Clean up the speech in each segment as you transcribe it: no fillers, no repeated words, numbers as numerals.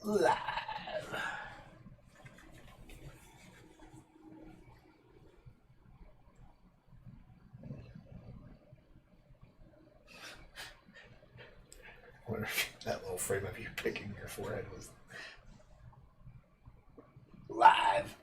Live. I wonder if that little frame of you picking your forehead was live.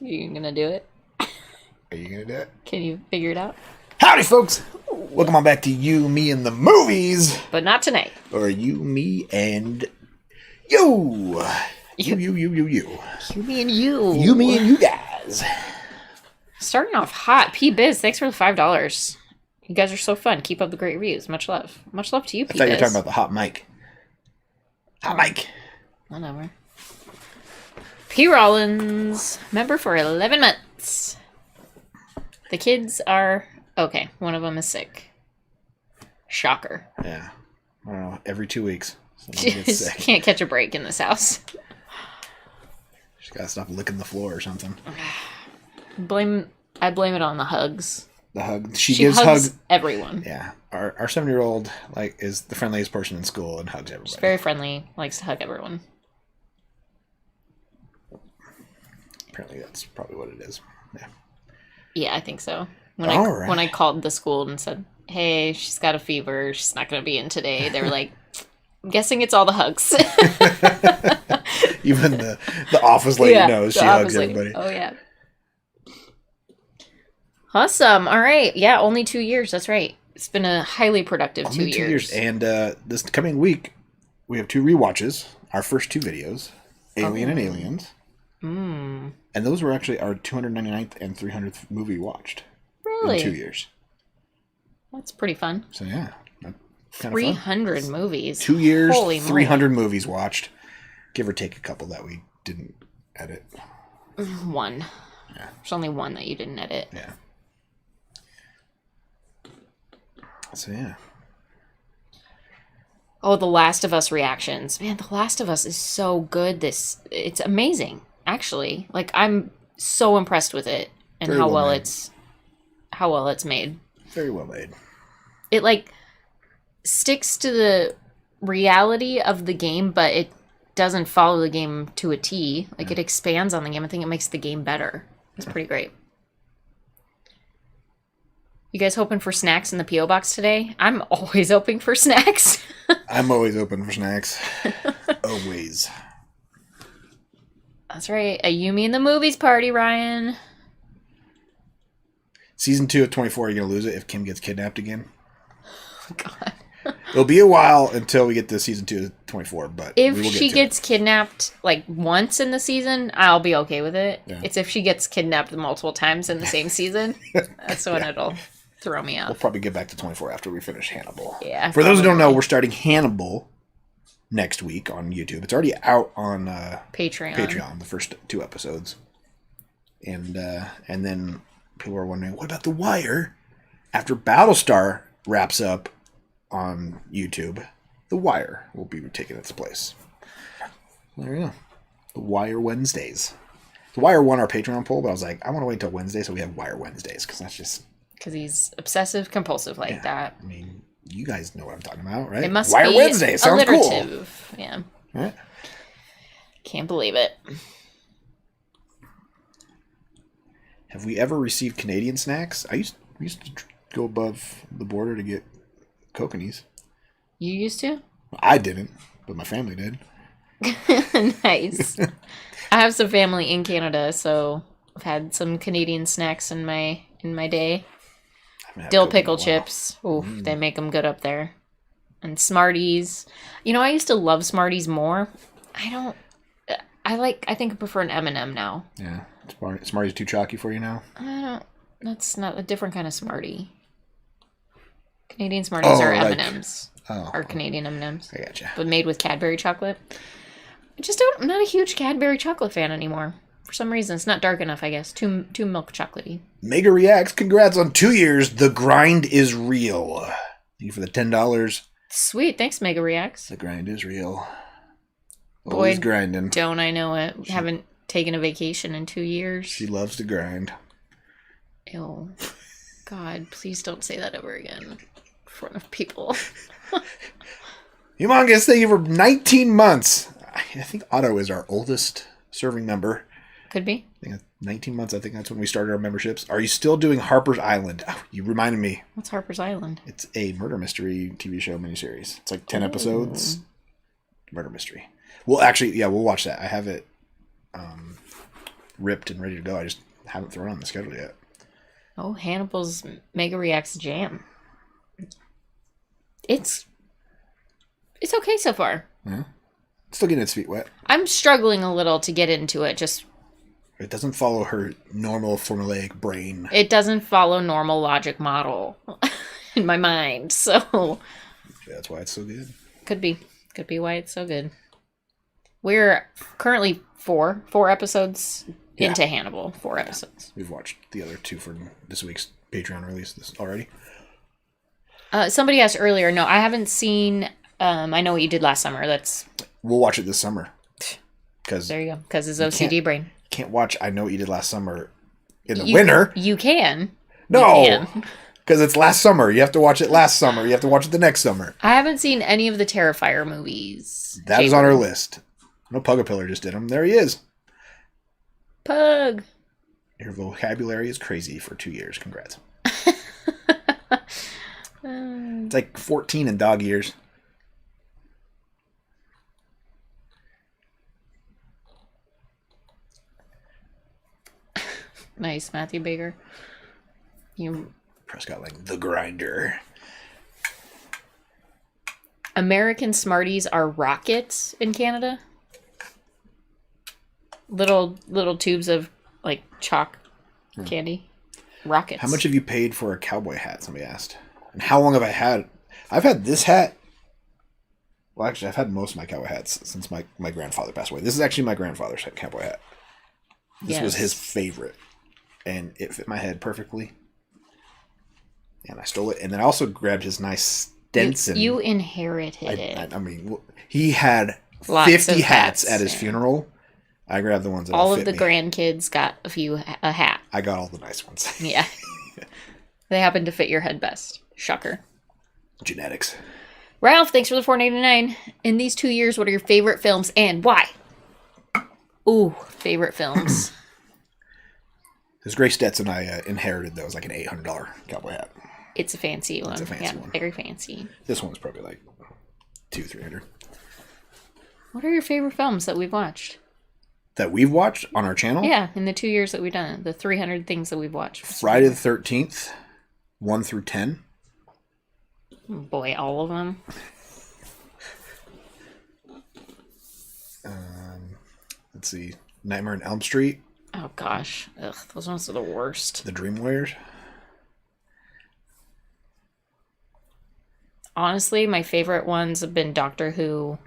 You gonna do it? Are you gonna do it? Can you figure it out? Howdy, folks! Welcome on back to You, Me, and the Movies! But not tonight. Or You, Me, and You! You. You, me, and you. You, me, and you guys. Starting off hot. P-Biz, thanks for the $5. You guys are so fun. Keep up the great reviews. Much love. Much love to you, I P-Biz. thought you were talking about the hot mic. Hot mic. Whatever. P. Rollins, member for 11 months. The kids are okay. One of them is sick. Shocker. Yeah. I don't know. Every 2 weeks. Someone gets Just sick. can't catch a break in this house. She's gotta stop licking the floor or something. I blame it on the hugs. The hug. She Hugs gives hugs. everyone. Yeah. Our 7-year-old is the friendliest person in school and hugs everybody. She's very friendly. Likes to hug everyone. Apparently that's probably what it is. Yeah. Yeah, I think so. When I called the school and said, "Hey, she's got a fever. She's not going to be in today," they were like, "I'm guessing it's all the hugs." Even the office lady knows she hugs everybody. Oh yeah. Awesome. All right. Yeah, only 2 years. That's right. It's been a highly productive only 2 years. And this coming week, we have 2 rewatches. Our first 2 videos, Alien and Aliens. Mm. And those were actually our 299th and 300th movie watched. Really? In 2 years. That's pretty fun. So yeah. 300 movies. 2 years, Holy 300 movies watched. Give or take a couple that we didn't edit. One. Yeah. There's only one that you didn't edit. Yeah. So yeah. Oh, The Last of Us reactions. Man, The Last of Us is so good. It's amazing, actually. Like, I'm so impressed with it and Very how well well made. it's made. Very well made. It like sticks to the reality of the game, but it doesn't follow the game to a T. Like, it expands on the game. I think it makes the game better. It's pretty great. You guys hoping for snacks in the P.O. box today? I'm always hoping for snacks. I'm always open for snacks. Always. That's right. A You Me in the Movies party, Ryan. Season 2 of 24, are you going to lose it if Kim gets kidnapped again? Oh, God. It'll be a while until we get to season 2 of 24, but we If will get she to gets kidnapped like once in the season, I'll be okay with it. Yeah. It's if she gets kidnapped multiple times in the same season, that's when it'll throw me We'll off. probably get back to 24 after we finish Hannibal. Yeah. For those who don't know, probably. we're starting Hannibal next week on YouTube. It's already out on Patreon, the first 2 episodes. And then people are wondering, what about The Wire? After Battlestar wraps up on YouTube, The Wire will be taking its place. There you go. The Wire Wednesdays. The Wire won our Patreon poll, but I was like, I want to wait until Wednesday so we have Wire Wednesdays, because that's just... Because he's obsessive compulsive like that. I mean, you guys know what I'm talking about, right? It must Wire be Wednesday sounds cool. alliterative. Yeah. Right? Can't believe it. Have we ever received Canadian snacks? We used to go above the border to get kokanese. You used to? I didn't, but my family did. Nice. I have some family in Canada, so I've had some Canadian snacks in my day. I haven't had Dill Kokanee pickle in a while. chips. Oof, they make them good up there. And Smarties. You know, I used to love Smarties more. I think I prefer an M&M now. Yeah. Smarties too chalky for you now? That's not a different kind of Smartie. Canadian Smarties are like- M&Ms. Oh, Are Canadian M&Ms. I gotcha. But made with Cadbury chocolate. I'm not a huge Cadbury chocolate fan anymore. For some reason, it's not dark enough, I guess. Too milk chocolatey. Mega Reacts, congrats on 2 years. The grind is real. Thank you for the $10. Sweet, thanks, Mega Reacts. The grind is real. Boy, Always grinding. Don't I know it? Haven't taken a vacation in 2 years. She loves to grind. Ew. God, please don't say that ever again in front of people. Humongous, thank you for 19 months. I think Otto is our oldest serving member. Could be. I think 19 months, I think that's when we started our memberships. Are you still doing Harper's Island? Oh, you reminded me. What's Harper's Island? It's a murder mystery TV show miniseries. It's like 10 episodes. Murder mystery. Well, actually, yeah, we'll watch that. I have it ripped and ready to go. I just haven't thrown it on the schedule yet. Oh, Hannibal's Mega Reacts Jam. It's okay so far. Yeah. Still getting its feet wet. I'm struggling a little to get into it. Just It doesn't follow her normal formulaic brain. it doesn't follow normal logic model in my mind. So Yeah, that's why it's so good. could be why it's so good. We're currently four episodes Yeah. into Hannibal. 4 episodes. We've watched the other 2 for this week's Patreon release already. Somebody asked earlier. No, I haven't seen. I Know What You Did Last Summer. We'll watch it this summer. Because There you go. Because his OCD brain. can't watch I Know What You Did Last Summer in the winter. You can. No! You can. Because it's last summer. You have to watch it last summer. You have to watch it the next summer. I haven't seen any of the Terrifier movies. That is on our list. No, Pugapillar just did them. There he is. Pug. Your vocabulary is crazy for 2 years. Congrats. It's like 14 in dog years. Nice, Matthew Baker. You Prescott like the grinder. American Smarties are rockets in Canada. Little tubes of like chalk candy. Rockets. How much have you paid for a cowboy hat? Somebody asked. And how long have I had? I've had this hat. Well, actually, I've had most of my cowboy hats since my grandfather passed away. This is actually my grandfather's cowboy hat. This was his favorite. And it fit my head perfectly. And I stole it. And then I also grabbed his nice Denson. You inherited it. I mean, he had Lots 50 of hats at his funeral. I grabbed the ones that all of the me. grandkids got a hat. I got all the nice ones. Yeah. They happened to fit your head best. Shocker. Genetics. Ralph, thanks for the $4.99. In these 2 years, what are your favorite films and why? Ooh, favorite films. His Gray Stetson I inherited, that was like an $800 cowboy hat. It's a fancy one. It's a fancy one. Very fancy. This one's probably like $200-$300. What are your favorite films that we've watched? That we've watched on our channel? Yeah, in the 2 years that we've done it. The 300 things that we've watched. Friday the 13th, 1 through 10. Boy, all of them. Let's see. Nightmare on Elm Street. Oh, gosh. Ugh, those ones are the worst. The Dream Warriors. Honestly, my favorite ones have been Doctor Who.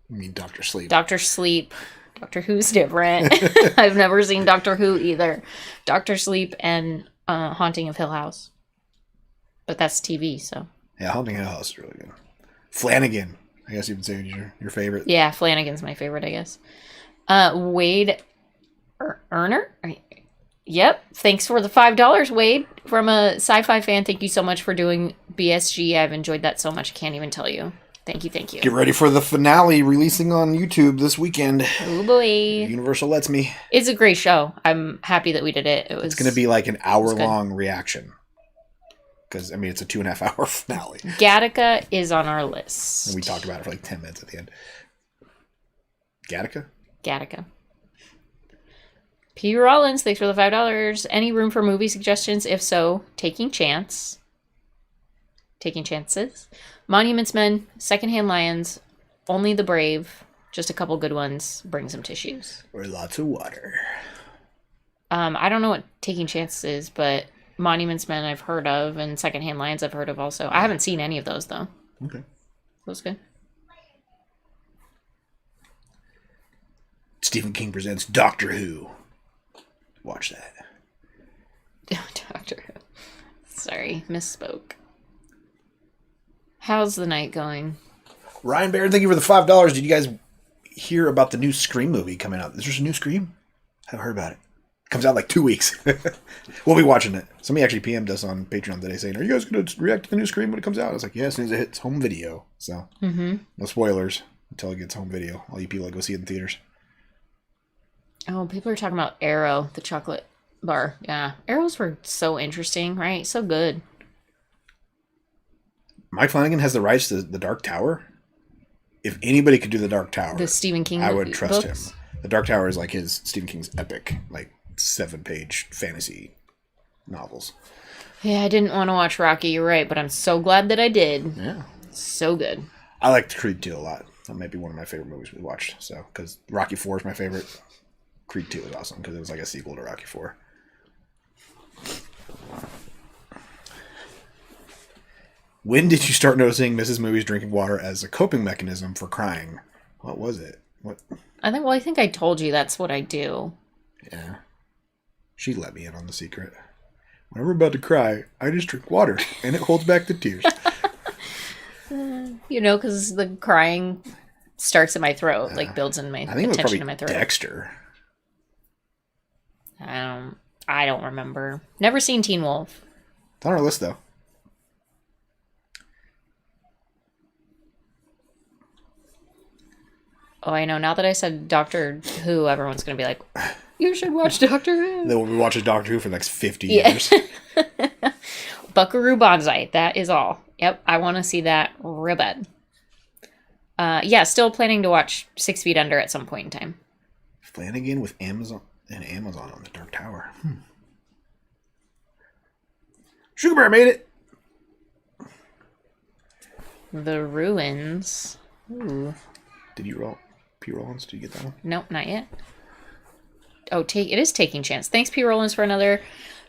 You mean Doctor Sleep? Doctor Sleep. Doctor Who's different. I've never seen Doctor Who either. Doctor Sleep and Haunting of Hill House. But that's TV, so. Yeah, Haunting of Hill House is really good. Flanagan. I guess you would say your favorite. Yeah, Flanagan's my favorite, I guess. Wade Erner? Yep. Thanks for the $5, Wade. From a sci-fi fan, thank you so much for doing BSG. I've enjoyed that so much. I can't even tell you. Thank you. Get ready for the finale releasing on YouTube this weekend. Oh boy. Universal lets me. It's a great show. I'm happy that we did it. It's going to be like an hour-long reaction. Because, I mean, it's a 2.5-hour finale. Gattaca is on our list. And we talked about it for like 10 minutes at the end. Gattaca? Gattaca. P. Rollins, thanks for the $5. Any room for movie suggestions? If so, Taking Chances. Monuments Men, Secondhand Lions, Only the Brave, just a couple good ones. Bring some tissues. Or lots of water. I don't know what Taking Chances is, but Monuments Men I've heard of, and Secondhand Lions I've heard of also. I haven't seen any of those, though. Okay. Those good. Stephen King presents Doctor Who. Watch that. Doctor Who. Sorry, misspoke. How's the night going? Ryan Baird, thank you for the $5. Did you guys hear about the new Scream movie coming out? Is there a new Scream? I haven't heard about it. Comes out in like 2 weeks. We'll be watching it. Somebody actually PM'd us on Patreon today saying, are you guys going to react to the new Scream when it comes out? I was like, yeah, as soon as it hits home video. So, no spoilers until it gets home video. All you people that go see it in theaters. Oh, people are talking about Arrow, the chocolate bar. Yeah. Arrows were so interesting, right? So good. Mike Flanagan has the rights to The Dark Tower. If anybody could do The Dark Tower, the Stephen King I would trust books. him. The Dark Tower is like his Stephen King's epic, like 7-page fantasy novels. Yeah, I didn't want to watch Rocky, you're right, but I'm so glad that I did. Yeah. So good. I liked Creed 2 a lot. That might be one of my favorite movies we watched. So, because Rocky 4 is my favorite. Creed 2 is awesome because it was like a sequel to Rocky 4. When did you start noticing Mrs. Movies drinking water as a coping mechanism for crying? What was it? What? I think I told you that's what I do. Yeah. She let me in on the secret. Whenever I'm about to cry, I just drink water, and it holds back the tears. Because the crying starts in my throat, like builds in my I think it was tension probably in my throat. Dexter. I don't remember. Never seen Teen Wolf. It's on our list, though. Oh, I know. Now that I said Doctor Who, everyone's going to be like, you should watch Doctor Who. Then we'll be watching Doctor Who for the next 50 years. Buckaroo Banzai. That is all. Yep. I want to see that real bad. Still planning to watch 6 Feet Under at some point in time. Flanagan with Amazon on the Dark Tower. Sugar Bear made it. The Ruins. Ooh. Did you roll P. Rollins? Did you get that one? Nope, not yet. Oh, it is Taking Chance. Thanks, P. Rollins, for another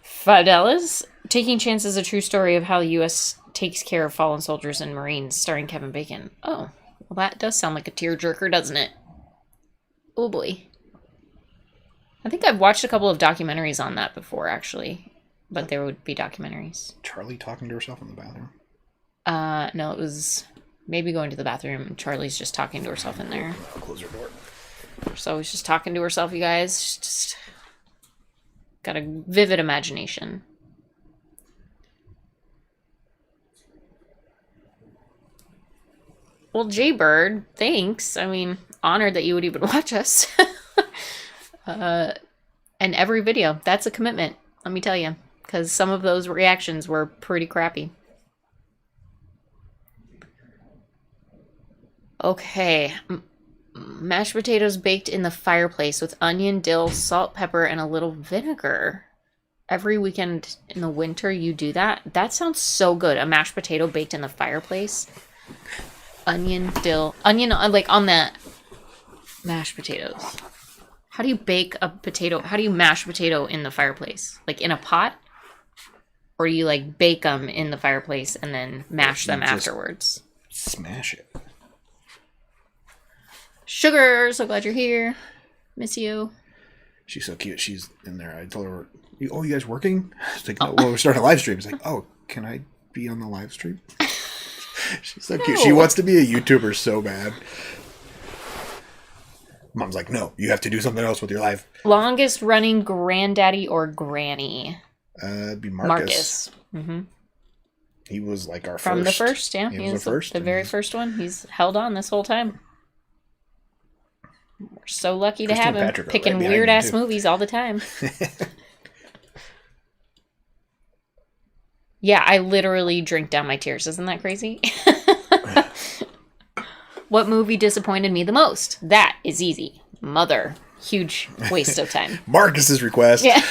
$5. Taking Chance is a true story of how the U.S. takes care of fallen soldiers and Marines, starring Kevin Bacon. Oh, well, that does sound like a tearjerker, doesn't it? Oh, boy. I think I've watched a couple of documentaries on that before, actually. But there would be documentaries. Charlie talking to herself in the bathroom. No, it was maybe going to the bathroom and Charlie's just talking to herself in there. I'll close her door. So she's just talking to herself, you guys. She's just got a vivid imagination. Well, Jaybird, thanks. I mean, honored that you would even watch us. And every video. That's a commitment, let me tell you. Because some of those reactions were pretty crappy. Okay. Mashed potatoes baked in the fireplace with onion, dill, salt, pepper, and a little vinegar. Every weekend in the winter you do that? That sounds so good. A mashed potato baked in the fireplace. Onion, dill, like on that mashed potatoes. How do you bake a potato? How do you mash a potato in the fireplace? Like in a pot? Or you like bake them in the fireplace and then mash them afterwards? Smash it. Sugar, so glad you're here. Miss you. She's so cute. She's in there. I told her, "Oh, you guys working?" She's like, "No, well, we're starting a live stream." It's like, "Oh, can I be on the live stream?" She's so cute. She wants to be a YouTuber so bad. Mom's like, "No, you have to do something else with your life." Longest running granddaddy or granny? It'd be Marcus. Mm-hmm. He was like our from first. The first, yeah. He was the first. The very first one. He's held on this whole time. We're so lucky to have him. Patrick picking right weird ass movies all the time. Yeah, I literally drink down my tears. Isn't that crazy? What movie disappointed me the most? That is easy. Mother. Huge waste of time. Marcus's request. Yeah.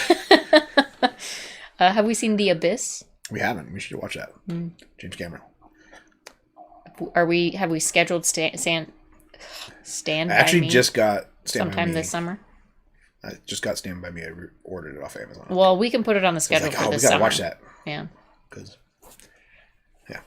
Have we seen The Abyss? We haven't. We should watch that. James Cameron. Have we scheduled Stand I actually just got Stand sometime this summer? I just got Stand By Me. I ordered it off Amazon. Well, we can put it on the schedule for this summer. We gotta watch that. Yeah. Because, yeah.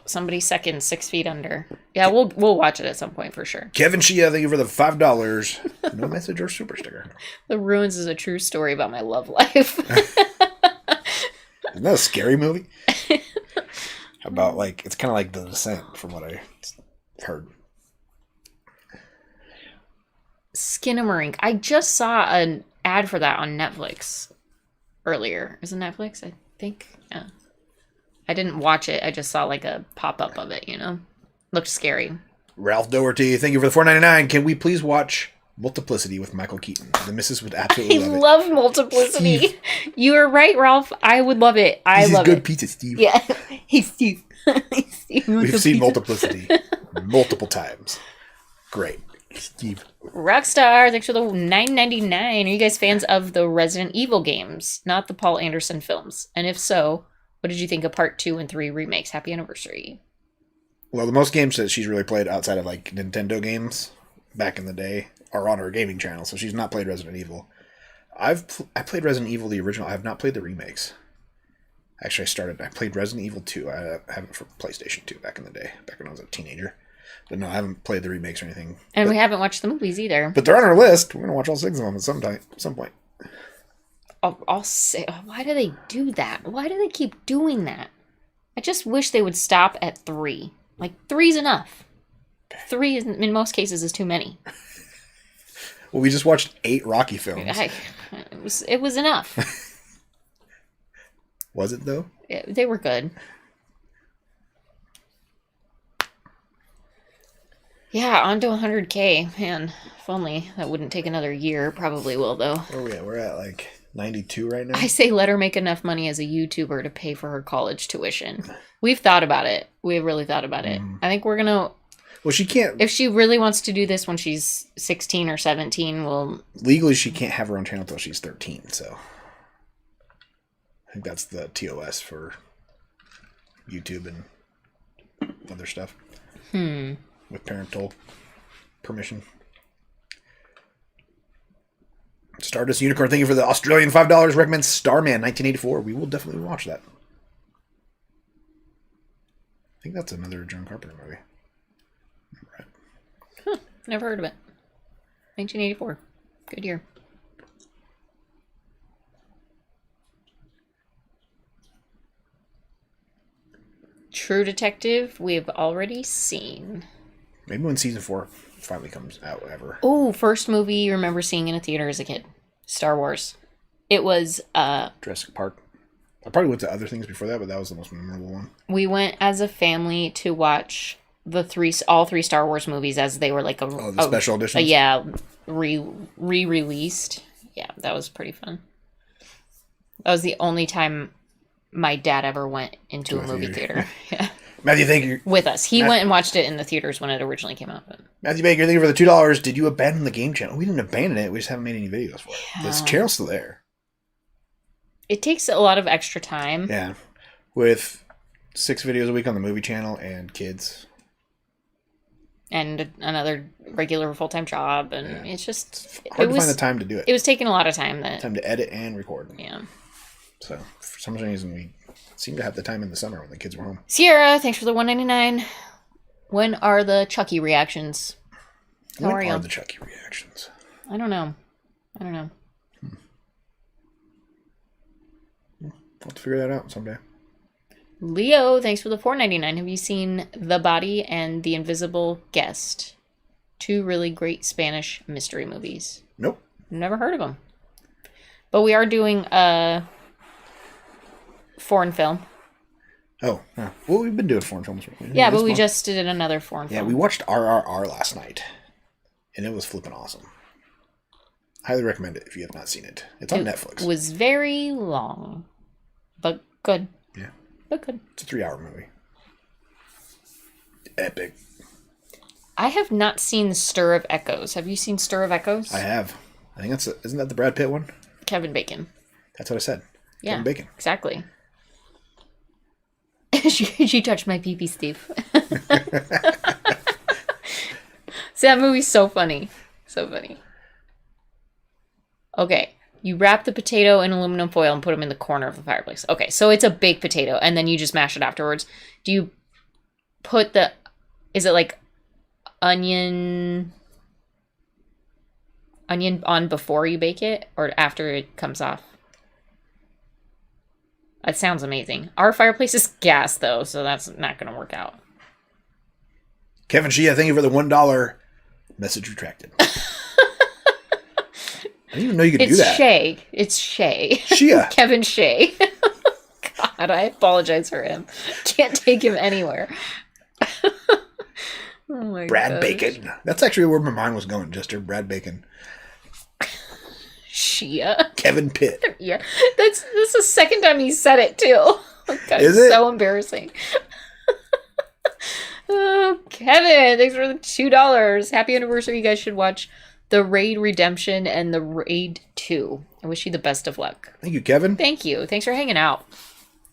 Somebody second 6 Feet Under. Yeah, we'll watch it at some point for sure. Kevin Shea, thank you for the $5. No message or super sticker. The Ruins is a true story about my love life. Isn't that a scary movie? About like it's kind of like The Descent, from what I heard. Skinamarink. I just saw an ad for that on Netflix earlier. Is it Netflix? I think. Yeah. I didn't watch it. I just saw like a pop up of it. Looked scary. Ralph Doherty, thank you for the $4.99. Can we please watch Multiplicity with Michael Keaton? The missus would absolutely love it. I love Multiplicity. Steve. You are right, Ralph. I would love it. I love good it. Pizza, Steve. Yeah. Hey, Steve. We've seen Multiplicity multiple times. Great. Steve. Rockstar, thanks for the $9.99. Are you guys fans of the Resident Evil games, not the Paul Anderson films? And if so, what did you think of Part 2 and 3 remakes? Happy anniversary. Well, the most games that she's really played outside of like Nintendo games back in the day are on her gaming channel, so she's not played Resident Evil. I played Resident Evil the original. I have not played the remakes. Actually, I played Resident Evil 2. I have it for PlayStation 2 back in the day, back when I was a teenager. But no, I haven't played the remakes or anything. And we haven't watched the movies either. But they're on our list. We're going to watch all 6 of them at some point. I'll say, why do they do that? Why do they keep doing that? I just wish they would stop at 3. Like, 3's enough. 3 is, in most cases, is too many. Well, we just watched 8 Rocky films. It was enough. Was it, though? They were good. Yeah, on to 100K. Man, if only that wouldn't take another year. Probably will, though. Oh, yeah, we're at like 92 right now. I say let her make enough money as a YouTuber to pay for her college tuition. We've thought about it. We've really thought about it. I think we're going to... Well, she can't... If she really wants to do this when she's 16 or 17, we'll... Legally, she can't have her own channel until she's 13, so... I think that's the TOS for YouTube and other stuff. With parental permission. Stardust Unicorn, thank you for the Australian $5. Recommend Starman 1984. We will definitely watch that. I think that's another John Carpenter movie. Huh, never heard of it. 1984. Good year. True Detective, we've already seen. Maybe when season 4 finally comes out, ever. Oh, first movie you remember seeing in a theater as a kid. Star Wars. It was... Jurassic Park. I probably went to other things before that, but that was the most memorable one. We went as a family to watch all three Star Wars movies as they were like the special editions? Yeah, re-released. Yeah, that was pretty fun. That was the only time my dad ever went into a movie theater. Yeah. Matthew, thank you. With us. He went and watched it in the theaters when it originally came out. But... Matthew Baker, thank you for the $2. Did you abandon the game channel? We didn't abandon it. We just haven't made any videos for it. This channel's still there. It takes a lot of extra time. Yeah. With 6 videos a week on the movie channel and kids. And another regular full-time job. And it's just... It's hard to find the time to do it. It was taking a lot of time. Time to edit and record. Yeah. So, for some reason, we seem to have the time in the summer when the kids were home. Sierra, thanks for the $1.99. When are the Chucky reactions? How are you? When are the Chucky reactions? I don't know. I'll have to figure that out someday. Leo, thanks for the $4.99. Have you seen The Body and The Invisible Guest? 2 really great Spanish mystery movies. Nope. Never heard of them. But we are doing a foreign film. Oh, yeah. Well, we've been doing foreign films. Yeah, but we just did another foreign film. Yeah, we watched RRR last night. And it was flipping awesome. Highly recommend it if you have not seen it. It's on Netflix. It was very long. But good. Yeah. But good. It's a 3-hour movie. Epic. I have not seen Stir of Echoes. Have you seen Stir of Echoes? I have. I think isn't that the Brad Pitt one? Kevin Bacon. That's what I said. Yeah. Kevin Bacon. Exactly. she touched my pee-pee, Steve. See, that movie's so funny. So funny. Okay. You wrap the potato in aluminum foil and put them in the corner of the fireplace. Okay, so it's a baked potato, and then you just mash it afterwards. Do you put is it like onion on before you bake it, or after it comes off? That sounds amazing. Our fireplace is gas, though, so that's not going to work out. Kevin Shea, thank you for the $1 message retracted. I didn't even know you could do that. It's Shay. Shea. Kevin Shea. God, I apologize for him. Can't take him anywhere. Oh my Brad Bacon. That's actually where my mind was going, Jester. Brad Bacon. Shea. Kevin Pitt. Yeah. That's the second time he said it, too. Oh, God, Is it? So embarrassing. Oh, Kevin, thanks for the $2. Happy anniversary. You guys should watch The Raid Redemption and The Raid 2. I wish you the best of luck. Thank you, Kevin. Thank you. Thanks for hanging out.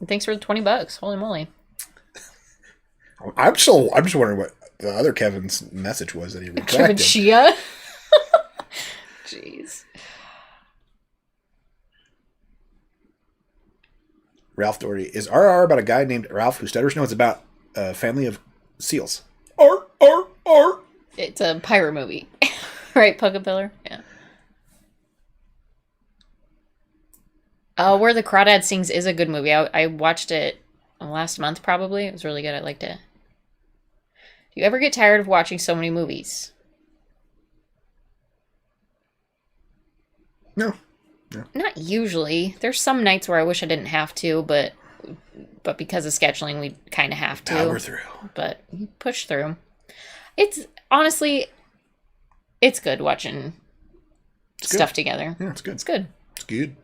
And thanks for the $20. Holy moly. I'm just wondering what the other Kevin's message was that he retracted. Kevin Shea? Jeez. Ralph Doherty. Is RR about a guy named Ralph who stutters? No, it's about a family of seals. R. It's a pirate movie. Right, Pugapillar? Yeah. Where the Crawdad Sings is a good movie. I watched it last month, probably. It was really good. I liked it. Do you ever get tired of watching so many movies? No. Not usually. There's some nights where I wish I didn't have to, but because of scheduling, we kind of have to. Power through. But you push through. It's honestly, it's good watching stuff together. Yeah, it's good. It's good. It's good.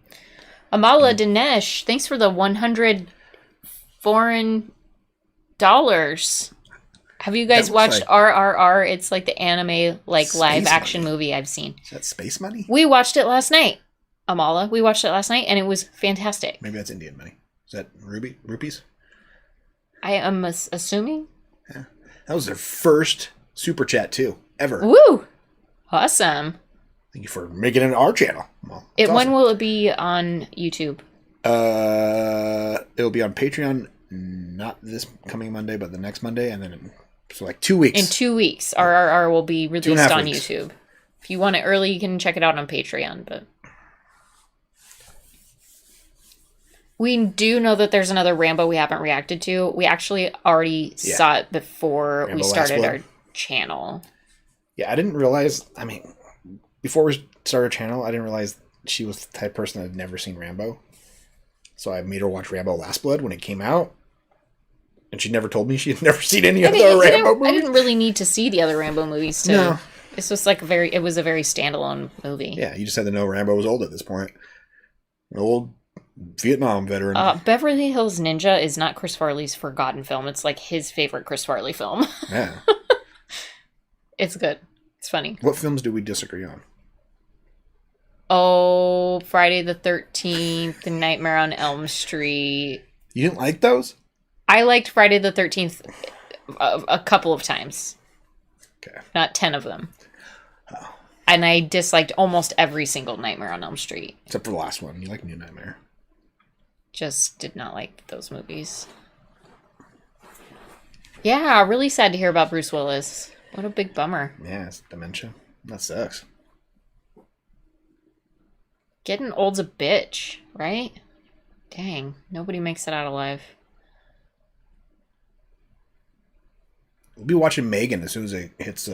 Amala Dinesh, thanks for the 100 foreign dollars. Have you guys watched RRR? It's like the anime, like live action movie I've seen. Is that space money? We watched it last night, Amala. We watched it last night, and it was fantastic. Maybe that's Indian money. Is that rupees? I am assuming. Yeah. That was their first super chat, too, ever. Woo! Awesome. Thank you for making it on our channel. Well, awesome. When will it be on YouTube? It'll be on Patreon, not this coming Monday, but the next Monday, and then so like 2 weeks. In 2 weeks, RRR will be released on YouTube. If you want it early, you can check it out on Patreon. But We do know that there's another Rambo we haven't reacted to. We actually already saw it before Rambo we started our channel. Yeah, I didn't realize, I mean, before we started our channel, I didn't realize she was the type of person that had never seen Rambo. So I made her watch Rambo Last Blood when it came out. And she never told me she had never seen any other Rambo movies. I didn't really need to see the other Rambo movies to... No. This was like it was a very standalone movie. Yeah, you just had to know Rambo was old at this point. An old Vietnam veteran. Beverly Hills Ninja is not Chris Farley's forgotten film. It's like his favorite Chris Farley film. Yeah. It's good. It's funny. What films do we disagree on? Oh, Friday the 13th, The Nightmare on Elm Street. You didn't like those? I liked Friday the 13th a couple of times. Okay. Not 10 of them. Oh. And I disliked almost every single Nightmare on Elm Street. Except for the last one. You like New Nightmare. Just did not like those movies. Yeah, really sad to hear about Bruce Willis. What a big bummer. Yeah, it's dementia. That sucks. Getting old's a bitch, right? Dang, nobody makes it out alive. We'll be watching Megan as soon as it hits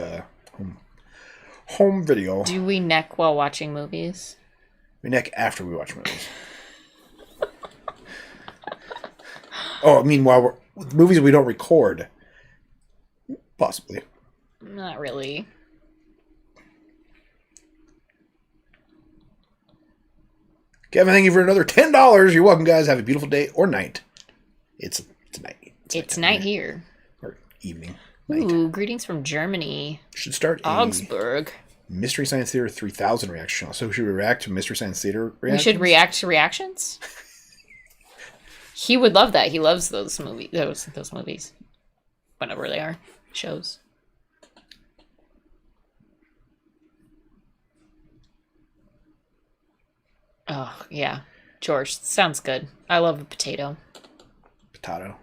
home video. Do we neck while watching movies? We neck after we watch movies. Oh, I mean, while we're movies we don't record. Possibly. Not really. Kevin, thank you for another $10. You're welcome, guys. Have a beautiful day or night. It's night. It's night here. Or evening. Night. Ooh, greetings from Germany. Should start Augsburg. Mystery Science Theater 3000 reaction channel. So should we react to Mystery Science Theater reactions? We should react to reactions? He would love that. He loves those movies. Whatever they are. Shows. Oh, yeah. George, sounds good. I love a potato. Potato.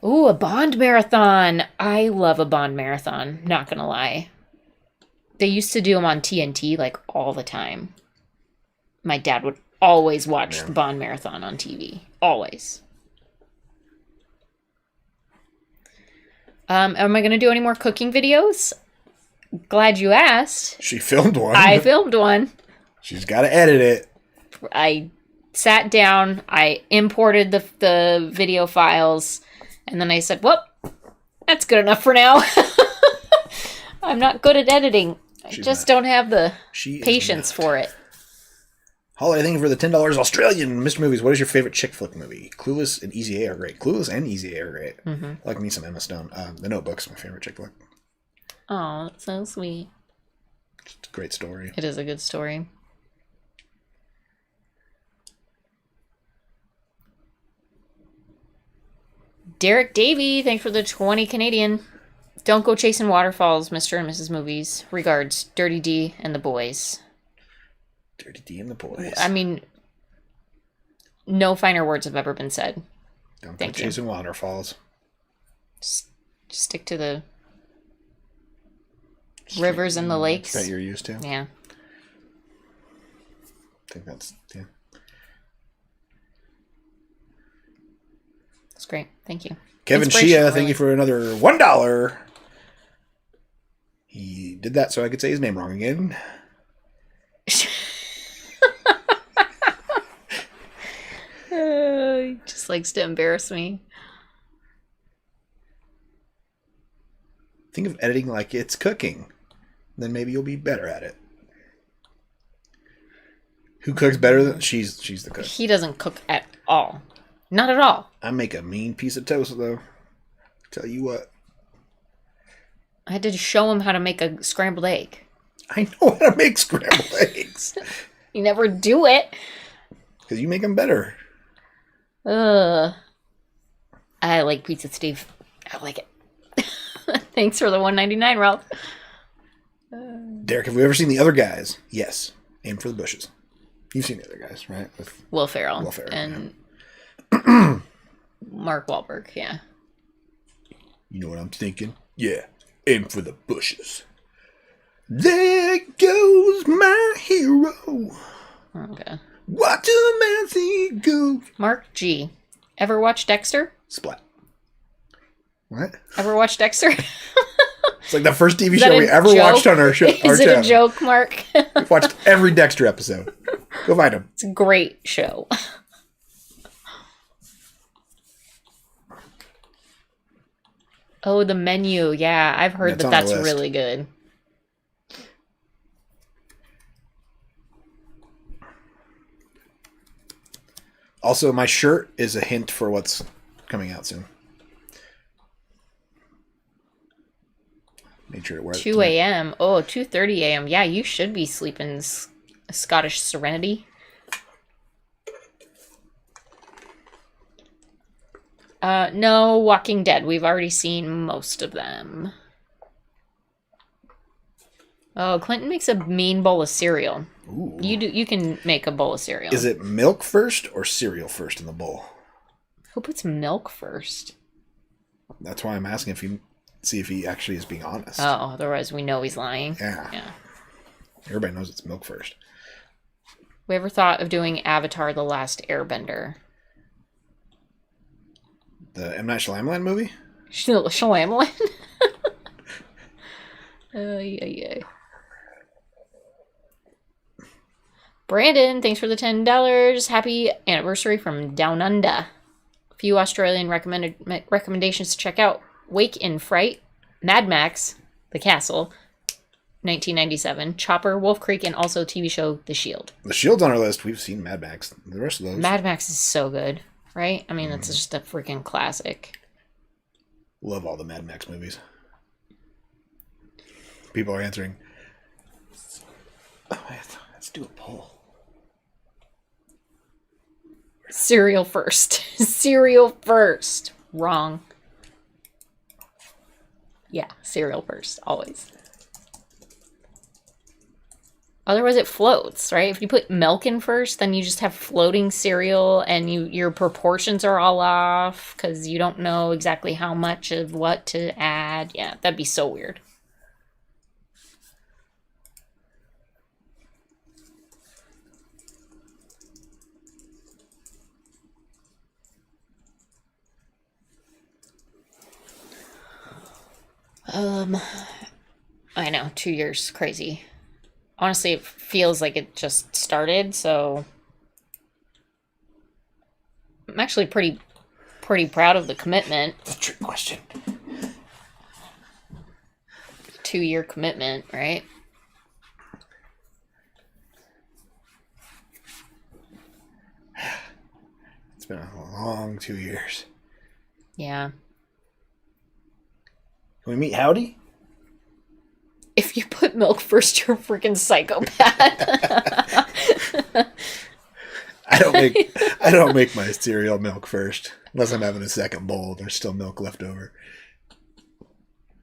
Ooh, a Bond marathon. I love a Bond marathon. Not gonna lie. They used to do them on TNT like all the time. My dad would always watch the Bond marathon on TV. Always. Am I going to do any more cooking videos? Glad you asked. She filmed one. I filmed one. She's got to edit it. I sat down. I imported the video files. And then I said, well, that's good enough for now. I'm not good at editing. I just don't have the patience for it. Holly, thank you for the $10 Australian Mr. Movies. What is your favorite chick flick movie? Clueless and Easy A are great. Clueless and Easy A are great. Mm-hmm. I like me some Emma Stone. The Notebook's my favorite chick flick. Oh, that's so sweet. It's a great story. It is a good story. Derek Davey, thanks for the 20 Canadian. Don't go chasing waterfalls, Mr. and Mrs. Movies. Regards, Dirty D and the boys. Dirty D and the boys. I mean, no finer words have ever been said. Don't go chasing waterfalls. Just stick to the rivers and the lakes. That you're used to? Yeah. I think that's, yeah. That's great. Thank you. Kevin Shea, thank you for another $1. He did that so I could say his name wrong again. He just likes to embarrass me. Think of editing like it's cooking. Then maybe you'll be better at it. Who cooks better than... She's the cook. He doesn't cook at all. Not at all. I make a mean piece of toast, though. Tell you what. I had to show him how to make a scrambled egg. I know how to make scrambled eggs. You never do it. Because you make them better. I like pizza, Steve. I like it. Thanks for the $1.99, Ralph. Derek, have we ever seen The Other Guys? Yes. Aim for the bushes. You've seen The Other Guys, right? With Will Ferrell. And Mark Wahlberg, yeah. You know what I'm thinking? Yeah. Aim for the bushes. There goes my hero. Okay. Watch a man see go. Mark G. Ever watch Dexter? Splat. What? Ever watch Dexter? It's like the first TV show we ever watched on our show. Is it a joke, Mark? We've watched every Dexter episode. Go find them. It's a great show. Oh, The Menu. Yeah, I've heard that's really good. Also, my shirt is a hint for what's coming out soon. Made sure to wear it. 2 a.m. Oh, 2:30 a.m. Yeah, you should be sleeping Scottish Serenity. No, Walking Dead. We've already seen most of them. Oh, Clinton makes a mean bowl of cereal. Ooh. You can make a bowl of cereal. Is it milk first or cereal first in the bowl? Who puts milk first? That's why I'm asking if he actually is being honest. Oh, otherwise we know he's lying. Yeah. Everybody knows it's milk first. We ever thought of doing Avatar: The Last Airbender? The M. Night Shyamalan movie? Shyamalan? Yeah. Brandon, thanks for the $10. Happy anniversary from Down Under. A few Australian recommendations to check out. Wake in Fright, Mad Max, The Castle, 1997, Chopper, Wolf Creek, and also TV show The Shield. The Shield's on our list. We've seen Mad Max. The rest of those. Mad Max is so good, right? I mean, that's just a freaking classic. Love all the Mad Max movies. People are answering. Let's do a poll. Cereal first. Cereal first. Wrong. Yeah, cereal first, always. Otherwise it floats, right? If you put milk in first, then you just have floating cereal and your proportions are all off because you don't know exactly how much of what to add. Yeah, that'd be so weird. I know, 2 years, crazy. Honestly, it feels like it just started, so I'm actually pretty proud of the commitment. That's a trick question. 2-year commitment, right? It's been a long 2 years. Yeah. Can we meet Howdy? If you put milk first, you're a freaking psychopath. I don't make my cereal milk first unless I'm having a second bowl. There's still milk left over.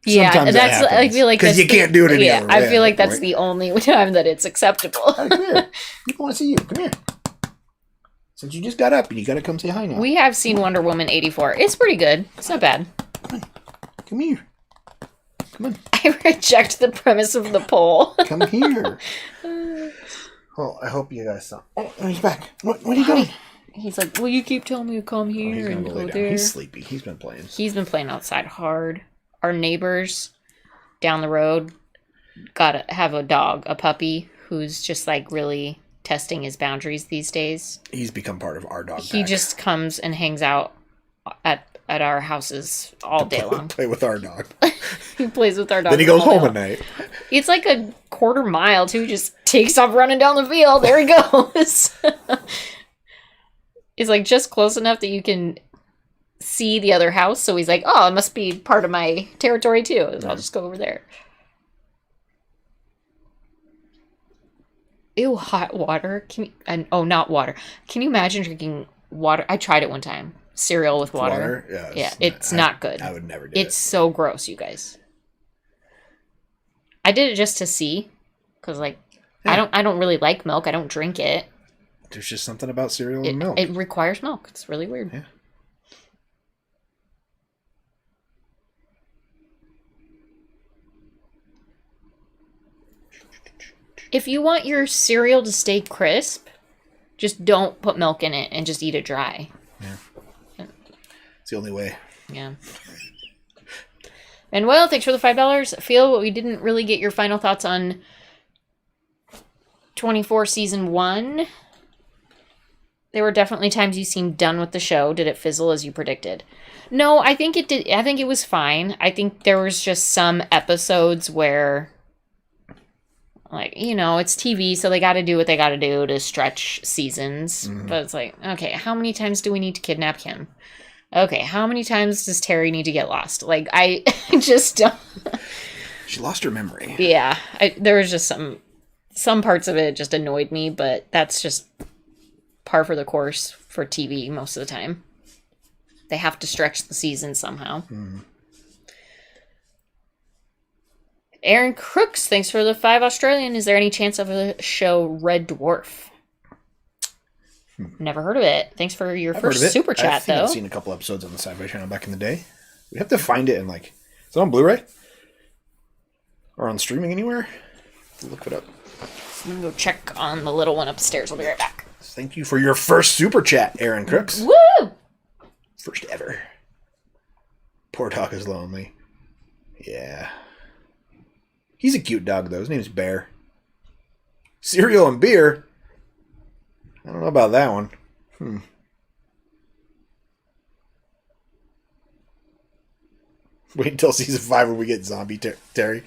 Yeah, sometimes that's. I feel like because you can't do it any other way. I feel like that's the only time that it's acceptable. Come here. People want to see you. Come here. Since you just got up and you got to come say hi now. We have seen Wonder Woman 84. It's pretty good. It's not bad. Come here. Come on. I reject the premise of the poll. Come here. Well, I hope you guys saw. Oh, he's back. What are you doing? He's like, well, you keep telling me to come here and go there. He's sleepy. He's been playing. He's been playing outside hard. Our neighbors down the road have a dog, a puppy, who's just like really testing his boundaries these days. He's become part of our dog He pack. just comes and hangs out at our houses all day long. Play with our dog. He plays with our dog. Then he goes home at night. It's like a quarter mile too. Just takes off running down the field. There he goes. It's like just close enough that you can see the other house. So he's like, oh, it must be part of my territory too. I'll just go over there. Ew, hot water. Not water. Can you imagine drinking water? I tried it one time. Cereal with water. Yeah, it's not good. I would never do it. It's so gross, you guys. I did it just to see, because I don't really like milk. I don't drink it. There's just something about cereal and milk. It requires milk. It's really weird. Yeah. If you want your cereal to stay crisp, just don't put milk in it and just eat it dry. Yeah. It's the only way. Yeah. Manuel, thanks for the $5. Feel we didn't really get your final thoughts on 24 season 1. There were definitely times you seemed done with the show. Did it fizzle as you predicted? No, I think it did. I think it was fine. I think there was just some episodes where, like, you know, it's TV, so they got to do what they got to do to stretch seasons. Mm-hmm. But it's like, okay, how many times do we need to kidnap him? Okay, how many times does Terry need to get lost? Like, I just don't. She lost her memory. Yeah, there was just some parts of it just annoyed me, but that's just par for the course for TV most of the time. They have to stretch the season somehow. Mm. Aaron Crooks, thanks for the 5 Australian. Is there any chance of a show Red Dwarf? Never heard of it. Thanks for your first super chat, though. I've seen a couple episodes on the Sci-Fi Channel back in the day. We have to find it in, like, is it on Blu-ray? Or on streaming anywhere? Look it up. I'm going to go check on the little one upstairs. I'll be right back. Thank you for your first super chat, Aaron Crooks. Woo! First ever. Poor dog is lonely. Yeah. He's a cute dog, though. His name's Bear. Cereal and beer? I don't know about that one. Wait until season 5 when we get zombie Terry.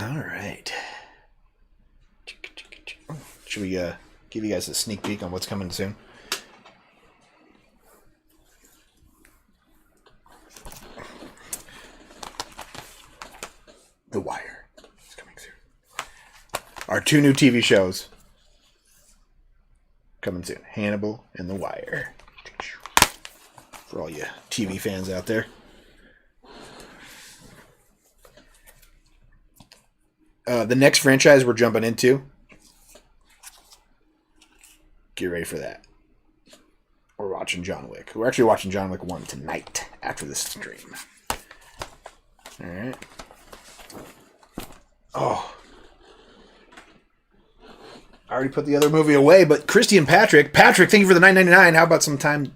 All right. Should we give you guys a sneak peek on what's coming soon? The Wire is coming soon. Our 2 new TV shows coming soon. Hannibal and The Wire. For all you TV fans out there. The next franchise we're jumping into. Get ready for that. We're watching John Wick. We're actually watching John Wick 1 tonight after this stream. Alright. Oh. I already put the other movie away, but Christy and Patrick, thank you for the $9.99. How about sometime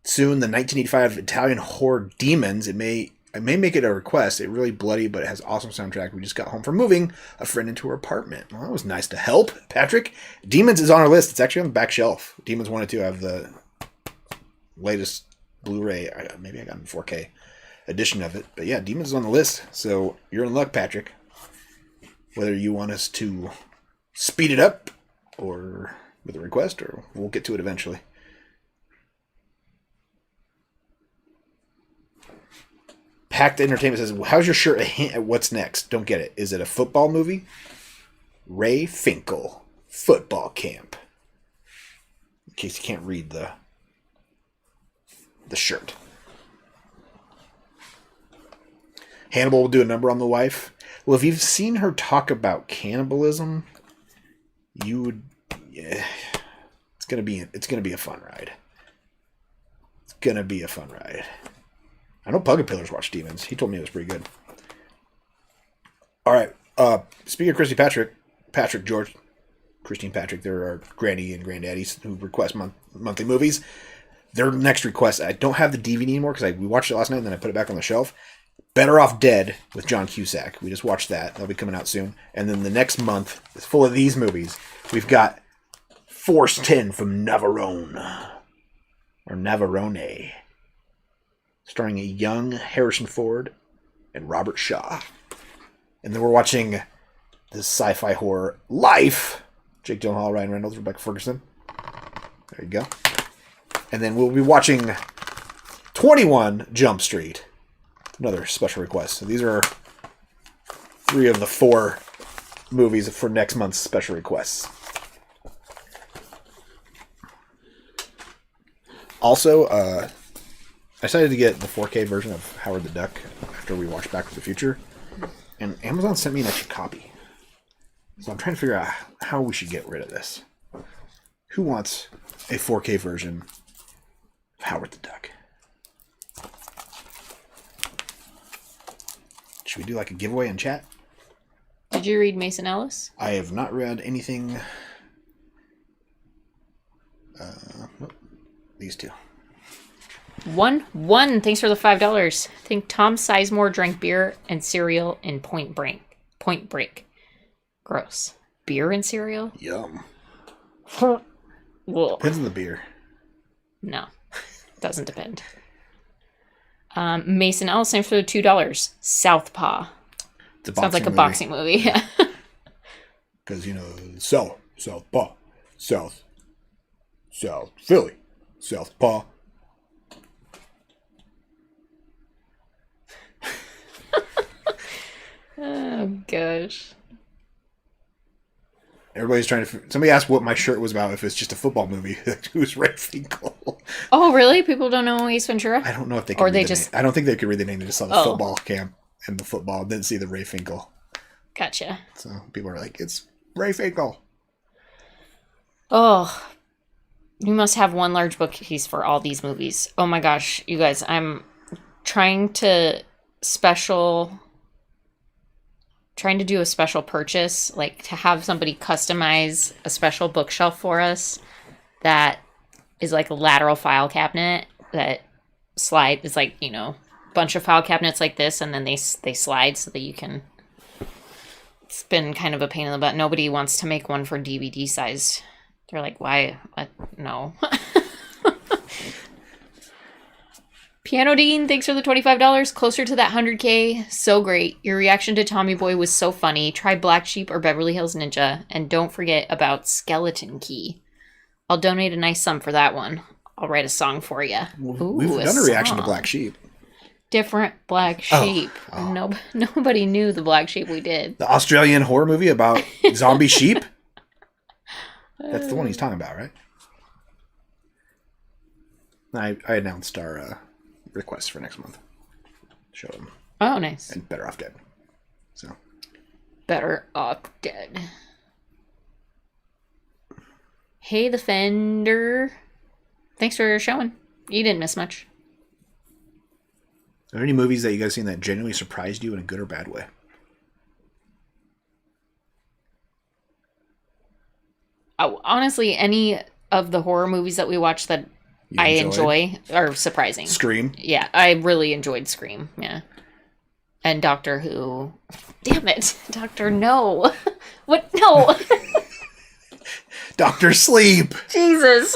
soon the 1985 Italian horror Demons? I may make it a request. It's really bloody, but it has awesome soundtrack. We just got home from moving a friend into her apartment. Well, that was nice to help, Patrick. Demons is on our list. It's actually on the back shelf. Demons 1 and 2 have the latest Blu-ray. Maybe I got a 4K edition of it. But yeah, Demons is on the list. So you're in luck, Patrick. Whether you want us to speed it up or with a request, or we'll get to it eventually. Packed Entertainment says, how's your shirt a hint at what's next? Don't get it. Is it a football movie? Ray Finkel, football camp. In case you can't read the shirt. Hannibal will do a number on the wife. Well, if you've seen her talk about cannibalism, you would. Yeah, it's gonna be a fun ride. It's gonna be a fun ride. I know Pug and Pillars watched Demons. He told me it was pretty good. All right. Speaking of Patrick, George, Christine, Patrick, there are granny and granddaddies who request monthly movies. Their next request, I don't have the DVD anymore because we watched it last night and then I put it back on the shelf. Better Off Dead with John Cusack. We just watched that. That'll be coming out soon. And then the next month is full of these movies. We've got Force 10 from Navarone. Or Navarone. Starring a young Harrison Ford and Robert Shaw. And then we're watching this sci-fi horror Life. Jake Gyllenhaal, Ryan Reynolds, Rebecca Ferguson. There you go. And then we'll be watching 21 Jump Street. Another special request. So these are 3 of the 4 movies for next month's special requests. Also, I decided to get the 4K version of Howard the Duck after we watched Back to the Future. And Amazon sent me an extra copy. So I'm trying to figure out how we should get rid of this. Who wants a 4K version of Howard the Duck? Should we do like a giveaway in chat? Did you read Mason Ellis? I have not read anything. Nope. These two. One. Thanks for the $5. I think Tom Sizemore drank beer and cereal in Point Break. Gross. Beer and cereal? Yum. Whoa. Depends on the beer. No. Doesn't depend. Mason Ellis, thanks for the $2. Southpaw. Sounds like a boxing movie. Yeah. Because, Southpaw. South Philly. Southpaw. Oh, gosh. Everybody's trying to... Somebody asked what my shirt was about, if it's just a football movie. Who's Ray Finkel? Oh, really? People don't know Ace Ventura? I don't know if they can read the name. I don't think they could read the name. They just saw the football camp and the football. Didn't see the Ray Finkel. Gotcha. So people are like, it's Ray Finkel. Oh, you must have one large bookcase for all these movies. Oh my gosh, you guys, I'm trying to do a special purchase, like to have somebody customize a special bookshelf for us that is like a lateral file cabinet that slide. It's like, bunch of file cabinets like this, and then they slide so that you can. It's been kind of a pain in the butt. Nobody wants to make one for DVD size. They're like, why? No. Piano Dean, thanks for the $25. Closer to that 100K. So great. Your reaction to Tommy Boy was so funny. Try Black Sheep or Beverly Hills Ninja. And don't forget about Skeleton Key. I'll donate a nice sum for that one. I'll write a song for you. We've done a reaction to Black Sheep. Different Black Sheep. Oh. Nobody knew the Black Sheep we did. The Australian horror movie about zombie sheep? That's the one he's talking about, right? I announced our requests for next month. Show them. Oh, nice. And Better Off Dead. So. Better Off Dead. Hey, the Fender. Thanks for showing. You didn't miss much. Are there any movies that you guys seen that genuinely surprised you in a good or bad way? Oh, honestly, any of the horror movies that we watched that I enjoy are surprising. Scream? Yeah, I really enjoyed Scream, yeah. And Doctor Who. Damn it. Doctor No. What? No. Doctor Sleep. Jesus.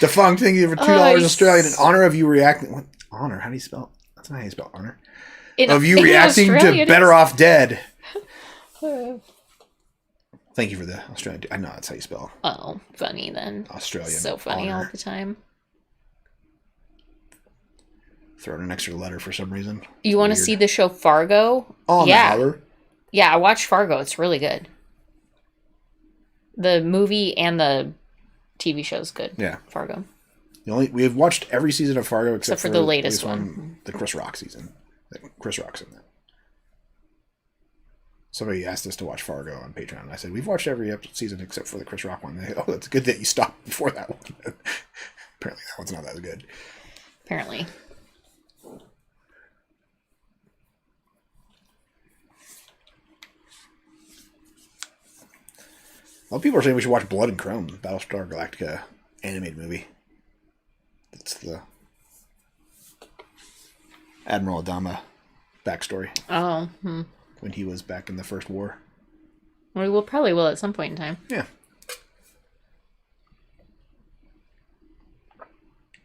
Defunct, thank you for $2 Australian in honor of you reacting. What? Honor? How do you spell? That's not how you spell honor. Of you reacting to Better Off Dead. Thank you for the Australian. I know that's how you spell. Oh, funny then. Australian. So funny honor. all the time. Throw in an extra letter for some reason. You want to see the show Fargo? Oh, yeah. Yeah, I watched Fargo. It's really good. The movie and the TV show's good. Yeah. Fargo. We have watched every season of Fargo except for the latest one. The Chris Rock season. Chris Rock's in that. Somebody asked us to watch Fargo on Patreon, and I said, we've watched every season except for the Chris Rock one. They go, oh, that's good that you stopped before that one. Apparently that one's not that good. Apparently. A lot of people are saying we should watch Blood and Chrome, Battlestar Galactica animated movie. That's the Admiral Adama backstory. Oh, when he was back in the First War. We will probably at some point in time. Yeah.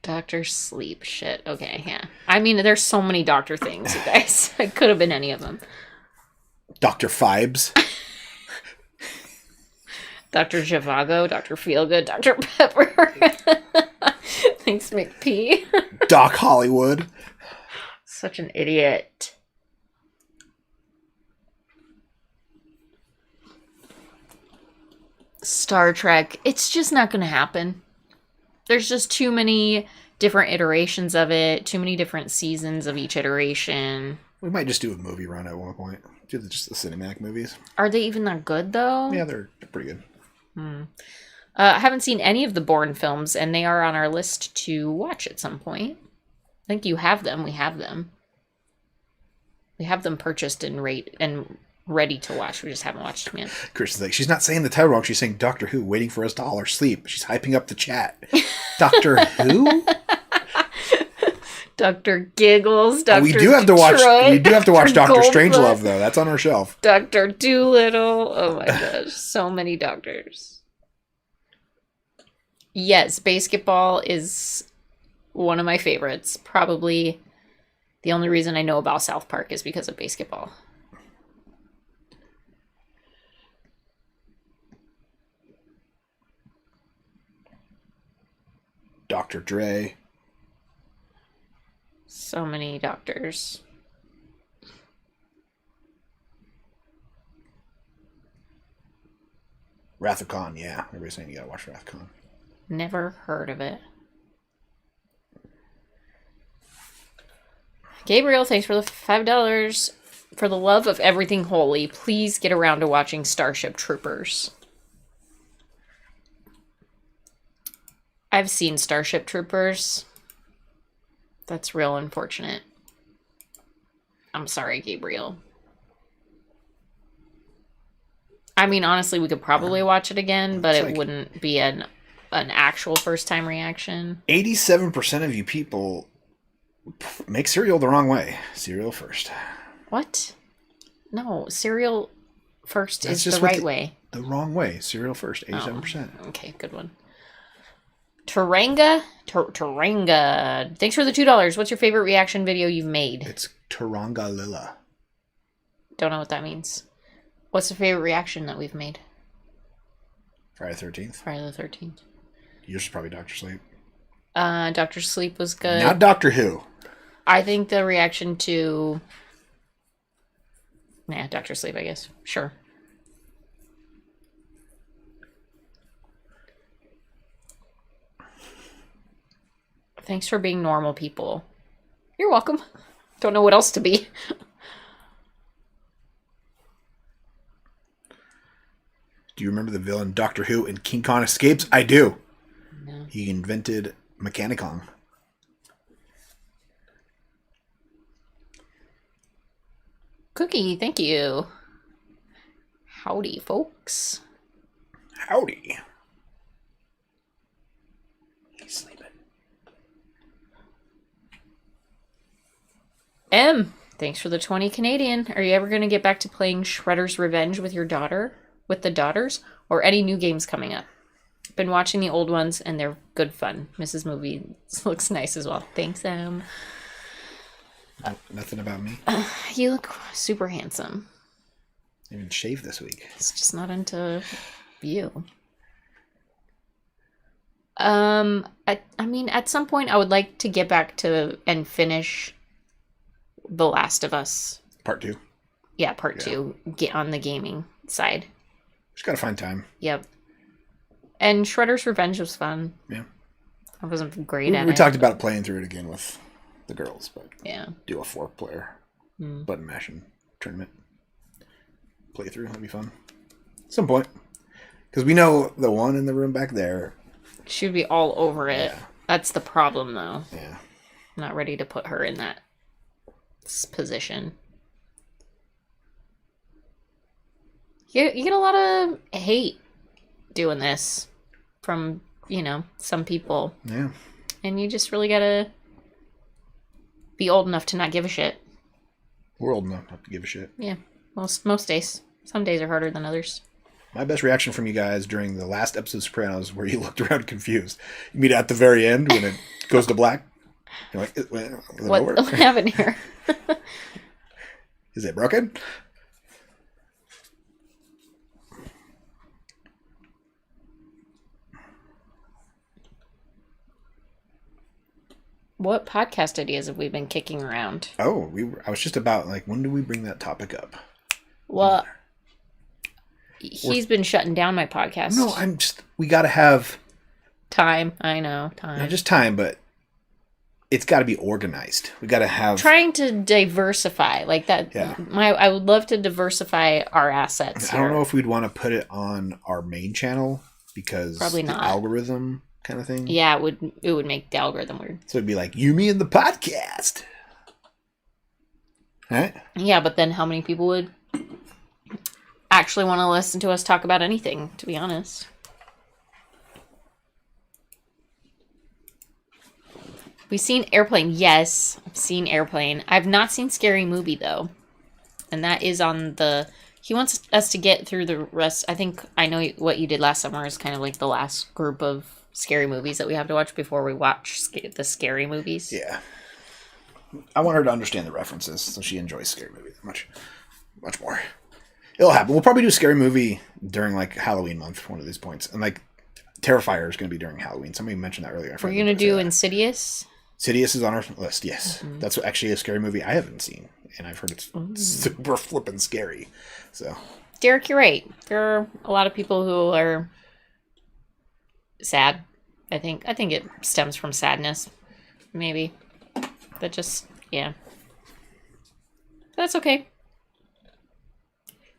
Doctor Sleep. Shit. Okay, yeah. I mean, there's so many doctor things, you guys. It could have been any of them. Dr. Fibes. Dr. Zhivago, Dr. Feelgood, Dr. Pepper. Thanks, McP. Doc Hollywood. Such an idiot. Star Trek. It's just not going to happen. There's just too many different iterations of it, too many different seasons of each iteration. We might just do a movie run at one point. Do just the cinematic movies. Are they even that good, though? Yeah, they're pretty good. I haven't seen any of the Bourne films, and they are on our list to watch at some point. I think you have them. We have them. We have them purchased and ready to watch. We just haven't watched them yet. Chris is like, she's not saying the title wrong. She's saying Doctor Who, waiting for us to all our sleep. She's hyping up the chat. Doctor Who? Dr. Giggles, Dr. We do have to watch. We do have to watch Dr. Strangelove, though. That's on our shelf. Dr. Doolittle. Oh my gosh, so many doctors. Yes, basketball is one of my favorites. Probably the only reason I know about South Park is because of basketball. Dr. Dre. So many doctors. Wrath of Khan, yeah. Everybody's saying you gotta watch Wrath of Khan. Never heard of it. Gabriel, thanks for the $5. For the love of everything holy, please get around to watching Starship Troopers. I've seen Starship Troopers. That's real unfortunate. I'm sorry, Gabriel. I mean, honestly, we could probably watch it again, but it wouldn't be an actual first-time reaction. 87% of you people make cereal the wrong way. Cereal first. What? No, cereal first is the right way. The wrong way. Cereal first. 87%. Oh, okay, good one. Taranga. Thanks for the $2. What's your favorite reaction video you've made? It's Taranga Lila. Don't know what that means. What's the favorite reaction that we've made? Friday the 13th. Friday the 13th. Yours is probably Dr. Sleep. Dr. Sleep was good. Not Doctor Who. I think the reaction to... Dr. Sleep, I guess. Sure. Thanks for being normal people. You're welcome. Don't know what else to be. Do you remember the villain Doctor Who in King Kong Escapes? I do. No. He invented Mechanicon. Cookie, thank you. Howdy, folks. Howdy. He's sleeping. M, thanks for the 20 Canadian. Are you ever going to get back to playing Shredder's Revenge with your daughter? With the daughters? Or any new games coming up? Been watching the old ones, and they're good fun. Mrs. Movie looks nice as well. Thanks, Em. Nothing about me. You look super handsome. I even shaved this week. It's just not into you. I mean, at some point, I would like to get back to and finish The Last of Us. Part 2. Yeah, part 2. Get on the gaming side. Just gotta find time. Yep. And Shredder's Revenge was fun. Yeah. I wasn't great at it. We talked about playing through it again with the girls, but yeah, do a 4-player button mashing tournament. Play through, that'd be fun. At some point. Because we know the one in the room back there. She would be all over it. Yeah. That's the problem, though. Yeah. I'm not ready to put her in that position. You get a lot of hate doing this from, some people. Yeah. And you just really gotta be old enough to not give a shit. We're old enough not to give a shit. Yeah. Most days. Some days are harder than others. My best reaction from you guys during the last episode of Sopranos where you looked around confused. You mean at the very end when it goes to black? You're like, what happened here? Is it broken? What podcast ideas have we been kicking around? Oh, I was just about, when do we bring that topic up? Well, he's been shutting down my podcast. No, we got to have... Time, I know, time. Not just time, but it's got to be organized. We got to have... Trying to diversify, like that. Yeah. I would love to diversify our assets I don't know if we'd want to put it on our main channel because probably not. The algorithm kind of thing. Yeah, it would make the algorithm weird. So it'd be like, you, me, and the podcast. Right? Yeah, but then how many people would actually want to listen to us talk about anything, to be honest. We've seen Airplane. Yes, I've seen Airplane. I've not seen Scary Movie, though. And that is on the... He wants us to get through the rest. I think I know what you did last summer is kind of like the last group of scary movies that we have to watch before we watch the scary movies. Yeah. I want her to understand the references, so she enjoys Scary Movie much more. It'll happen. We'll probably do a Scary Movie during, like, Halloween month, one of these points. And, like, Terrifier is going to be during Halloween. Somebody mentioned that earlier. We're going to do Insidious? Insidious is on our list, yes. Mm-hmm. That's actually a scary movie I haven't seen, and I've heard it's super flippin' scary. So, Derek, you're right. There are a lot of people who are sad. I think it stems from sadness, maybe. That just, yeah. That's okay.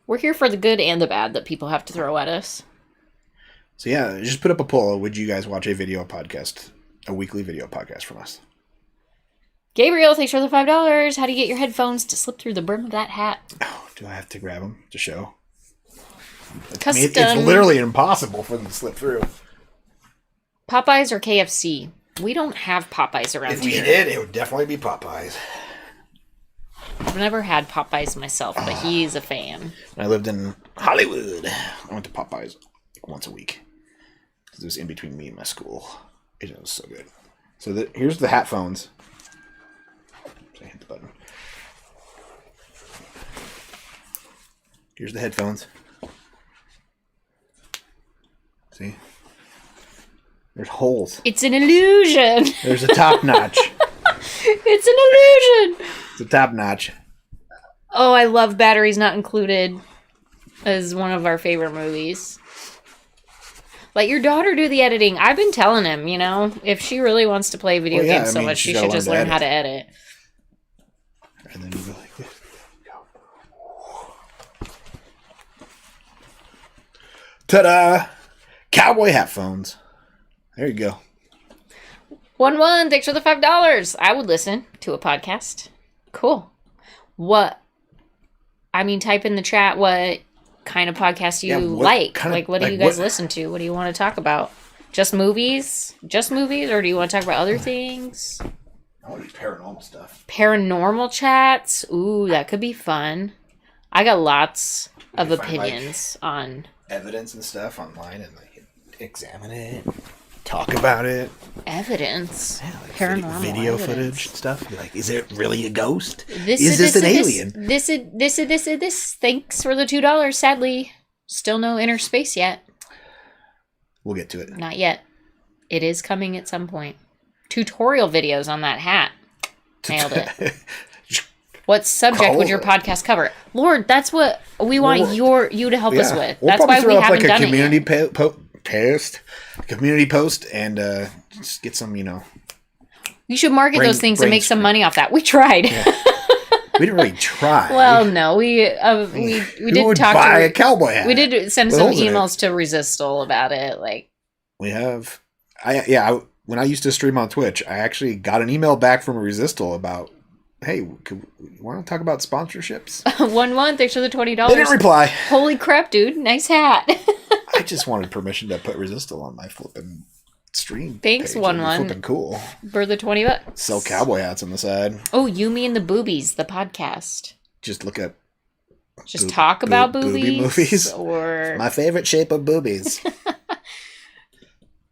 We're here for the good and the bad that people have to throw at us. So yeah, just put up a poll. Would you guys watch a weekly video podcast from us? Gabriel, thanks for the $5. How do you get your headphones to slip through the brim of that hat? Oh, do I have to grab them to show? Custom. It's literally impossible for them to slip through. Popeyes or KFC? We don't have Popeyes around here. If we did, it would definitely be Popeyes. I've never had Popeyes myself, but he's a fan. When I lived in Hollywood, I went to Popeyes once a week. It was in between me and my school. It was so good. So here's the hat phones. So I hit the button. Here's the headphones. See? There's holes. It's an illusion. There's a top notch. It's an illusion. It's a top notch. Oh, I love Batteries Not Included as one of our favorite movies. Let your daughter do the editing. I've been telling him, if she really wants to play video games so much, she should just learn how to edit. And then you go like this. Ta-da! Cowboy hat phones. There you go. 1-1, thanks for the $5. I would listen to a podcast. Cool. Type in the chat what kind of podcast you like. What do you guys listen to? What do you want to talk about? Just movies? Or do you want to talk about other things? I want to do paranormal stuff. Paranormal chats? Ooh, that could be fun. I got lots of opinions on evidence and stuff online and examine it, talk about it. Evidence? Yeah, paranormal video evidence. Footage stuff. Be like, is it really a ghost? Is this an alien? This. Thanks for the $2. Sadly, still no inner space yet. We'll get to it. Not yet. It is coming at some point. Tutorial videos on that hat. Nailed it. What subject would your podcast cover? Lord, that's what we want you to help us with. That's why we haven't done it yet. Community post and just get some, You should market those things and make some money off that. We tried. Yeah. We didn't really try. Well, no, we did talk buy a cowboy hat. We did send some emails to Resistal about it. We have, when I used to stream on Twitch, I actually got an email back from Resistal about, hey, you want to talk about sponsorships? 1-1, thanks for the $20. They didn't reply. Holy crap, dude! Nice hat. I just wanted permission to put Resistal on my flipping stream. Thanks, 1-1. Flipping cool. For the $20. Sell cowboy hats on the side. Oh, You, Me, and the Boobies, the podcast. Just look up. Talk about boobies, movies. Or my favorite shape of boobies.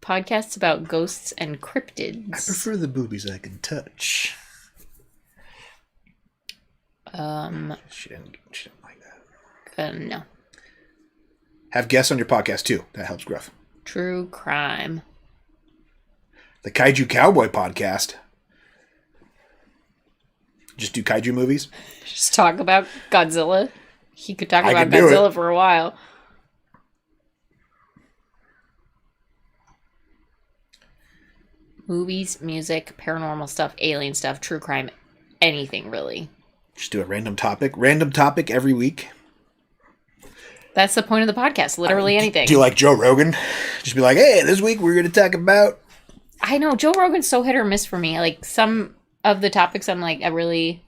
Podcasts about ghosts and cryptids. I prefer the boobies I can touch. She didn't like that. No. Have guests on your podcast too. That helps Gruff. True crime. The Kaiju Cowboy podcast. Just do kaiju movies. Just talk about Godzilla. He could talk about Godzilla for a while. Movies, music, paranormal stuff, alien stuff, true crime, anything really. Just do a random topic every week. That's the point of the podcast. Literally anything. Do you like Joe Rogan? Just be like, hey, this week we're going to talk about... I know. Joe Rogan's so hit or miss for me. Like, some of the topics I'm like, I really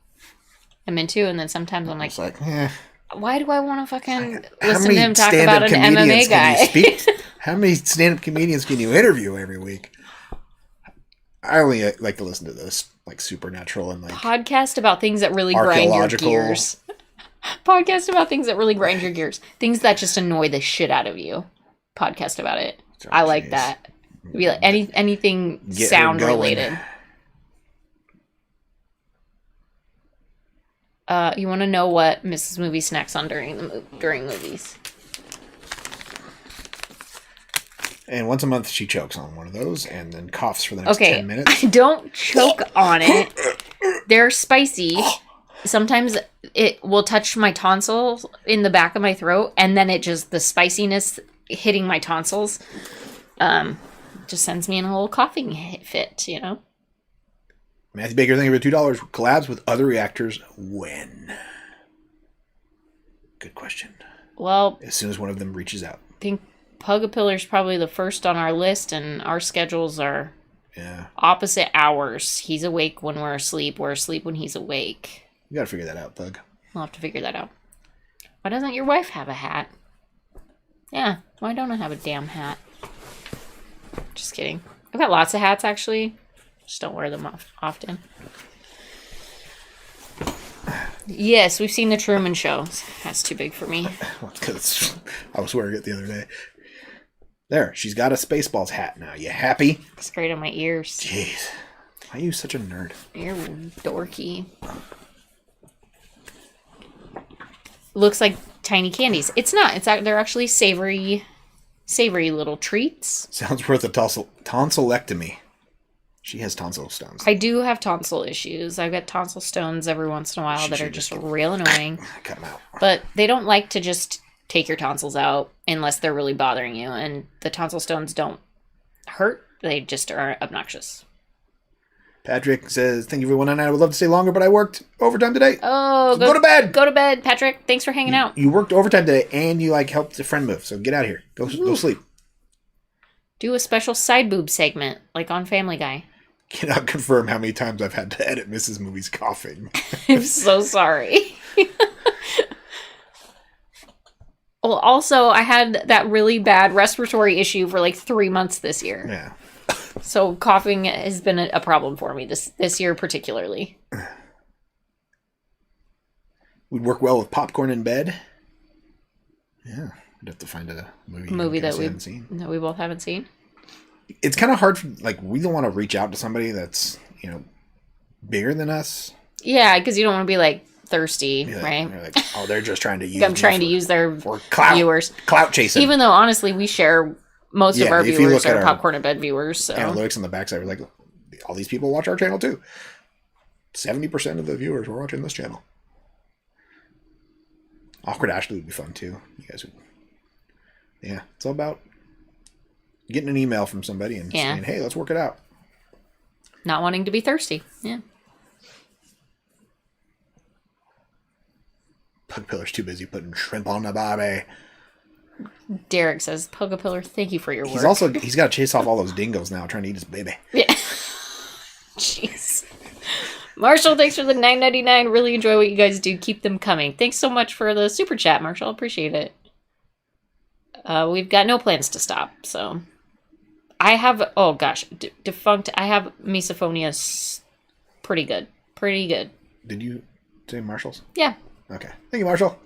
am into. And then sometimes I'm like, Why do I want to fucking listen to him talk about an MMA guy? How many stand-up comedians can you interview every week? I only like to listen to this, like, supernatural and like podcast about things that really grind your gears. Podcast about things that really grind your gears. Things that just annoy the shit out of you. Podcast about it. I like that. It'd be like anything sound related. You want to know what Mrs. Movie snacks on during movies? And once a month, she chokes on one of those and then coughs for the next 10 minutes. I don't choke on it. They're spicy. Sometimes it will touch my tonsils in the back of my throat, and then the spiciness hitting my tonsils just sends me in a little coughing fit, you know? Matthew Baker, thank you for $2. Collabs with other reactors when? Good question. Well, as soon as one of them reaches out. I think Pugapillar's probably the first on our list, and our schedules are opposite hours. He's awake when we're asleep. We're asleep when he's awake. You gotta figure that out, Thug. I'll have to figure that out. Why doesn't your wife have a hat? Yeah, why don't I have a damn hat? Just kidding. I've got lots of hats, actually. Just don't wear them often. Yes, we've seen The Truman Show. That's too big for me. Because I was wearing it the other day. There, she's got a Spaceballs hat now. You happy? It's great on my ears. Jeez. Why are you such a nerd? You're dorky. Looks like tiny candies. It's not. They're actually savory little treats. Sounds worth a tonsillectomy. She has tonsil stones. I do have tonsil issues. I've got tonsil stones every once in a while that are just real annoying. Cut them out. But they don't like to just take your tonsils out unless they're really bothering you. And the tonsil stones don't hurt. They just are obnoxious. Patrick says, thank you for 199. I would love to stay longer, but I worked overtime today. Oh, so go to bed. Go to bed, Patrick. Thanks for hanging out. You worked overtime today, and you helped a friend move. So get out of here. Go sleep. Do a special side boob segment, like on Family Guy. Cannot confirm how many times I've had to edit Mrs. Movie's coughing. I'm so sorry. Well, also, I had that really bad respiratory issue for like 3 months this year. Yeah. So coughing has been a problem for me this year particularly. We'd work well with popcorn in bed. Yeah. We'd have to find a movie that we both haven't seen. It's kind of hard we don't want to reach out to somebody that's, bigger than us. Yeah, because you don't want to be like thirsty, right? Like, they're just trying to use I'm trying to use their clout, viewers. Clout chasing. Even though honestly we share most of our viewers are popcorn in bed viewers. So analytics on the backside, we're like, all these people watch our channel too. 70% of the viewers were watching this channel. Awkward Ashley would be fun too. You guys would. Yeah, it's all about getting an email from somebody and saying, hey, let's work it out. Not wanting to be thirsty. Yeah. Pugapillar's too busy putting shrimp on the barbie. Derek says, Pugapillar, thank you for your work. He's got to chase off all those dingoes now trying to eat his baby. Yeah. Jeez. Marshall, thanks for the $9.99. Really enjoy what you guys do. Keep them coming. Thanks so much for the super chat, Marshall. Appreciate it. We've got no plans to stop, so I have defunct. I have misophonia. Pretty good. Did you say Marshall's? Yeah. Okay. Thank you, Marshall.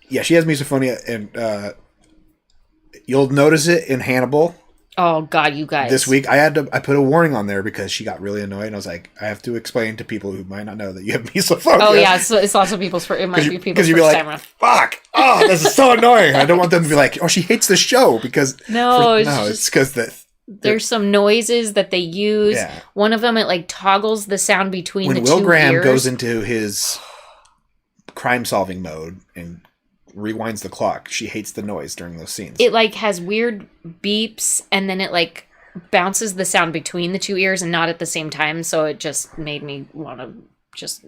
Yeah, she has misophonia, and you'll notice it in Hannibal. Oh God, you guys! This week I put a warning on there because she got really annoyed, and I was like, I have to explain to people who might not know that you have misophonia. Oh yeah, it's also people's. It might be people's first time around. Fuck! Oh, this is so annoying. I don't want them to be like, oh, she hates the show because it's because there's some noises that they use. Yeah. One of them it toggles the sound between the two ears. When Will Graham goes into his crime-solving mode and rewinds the clock, she hates the noise during those scenes. It has weird beeps, and then it bounces the sound between the two ears and not at the same time, so it just made me want to just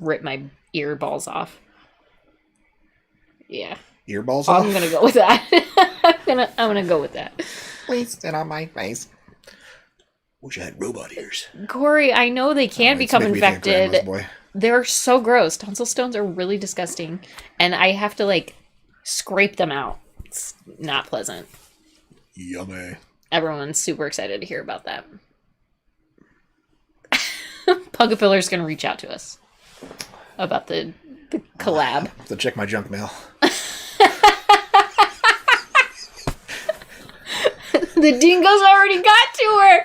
rip my ear balls off. Yeah. Ear balls off? I'm gonna go with that. I'm gonna go with that. Please sit on my face. Wish I had robot ears. Corey, I know they can become infected They're so gross. Tonsil stones are really disgusting. And I have to, like, scrape them out. It's not pleasant. Yummy. Everyone's super excited to hear about that. Pugapillar's going to reach out to us about the collab. So check my junk mail. The dingo's already got to her.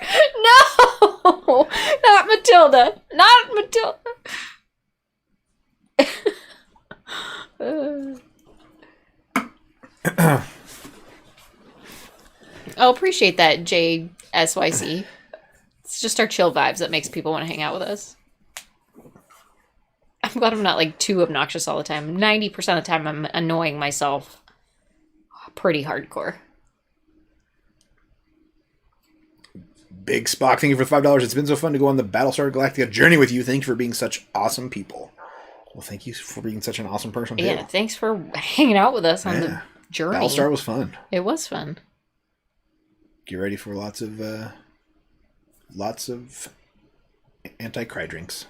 No, not Matilda. Not Matilda. I'll appreciate that, JSYC. It's just our chill vibes that makes people want to hang out with us. I'm glad I'm not like too obnoxious all the time. 90% of the time I'm annoying myself pretty hardcore. Big Spock, thank you for the $5. It's been so fun to go on the Battlestar Galactica journey with you. Thank you for being such awesome people. Well, thank you for being such an awesome person, too. Yeah, thanks for hanging out with us on the journey. Battlestar was fun. It was fun. Get ready for lots of anti-cry drinks.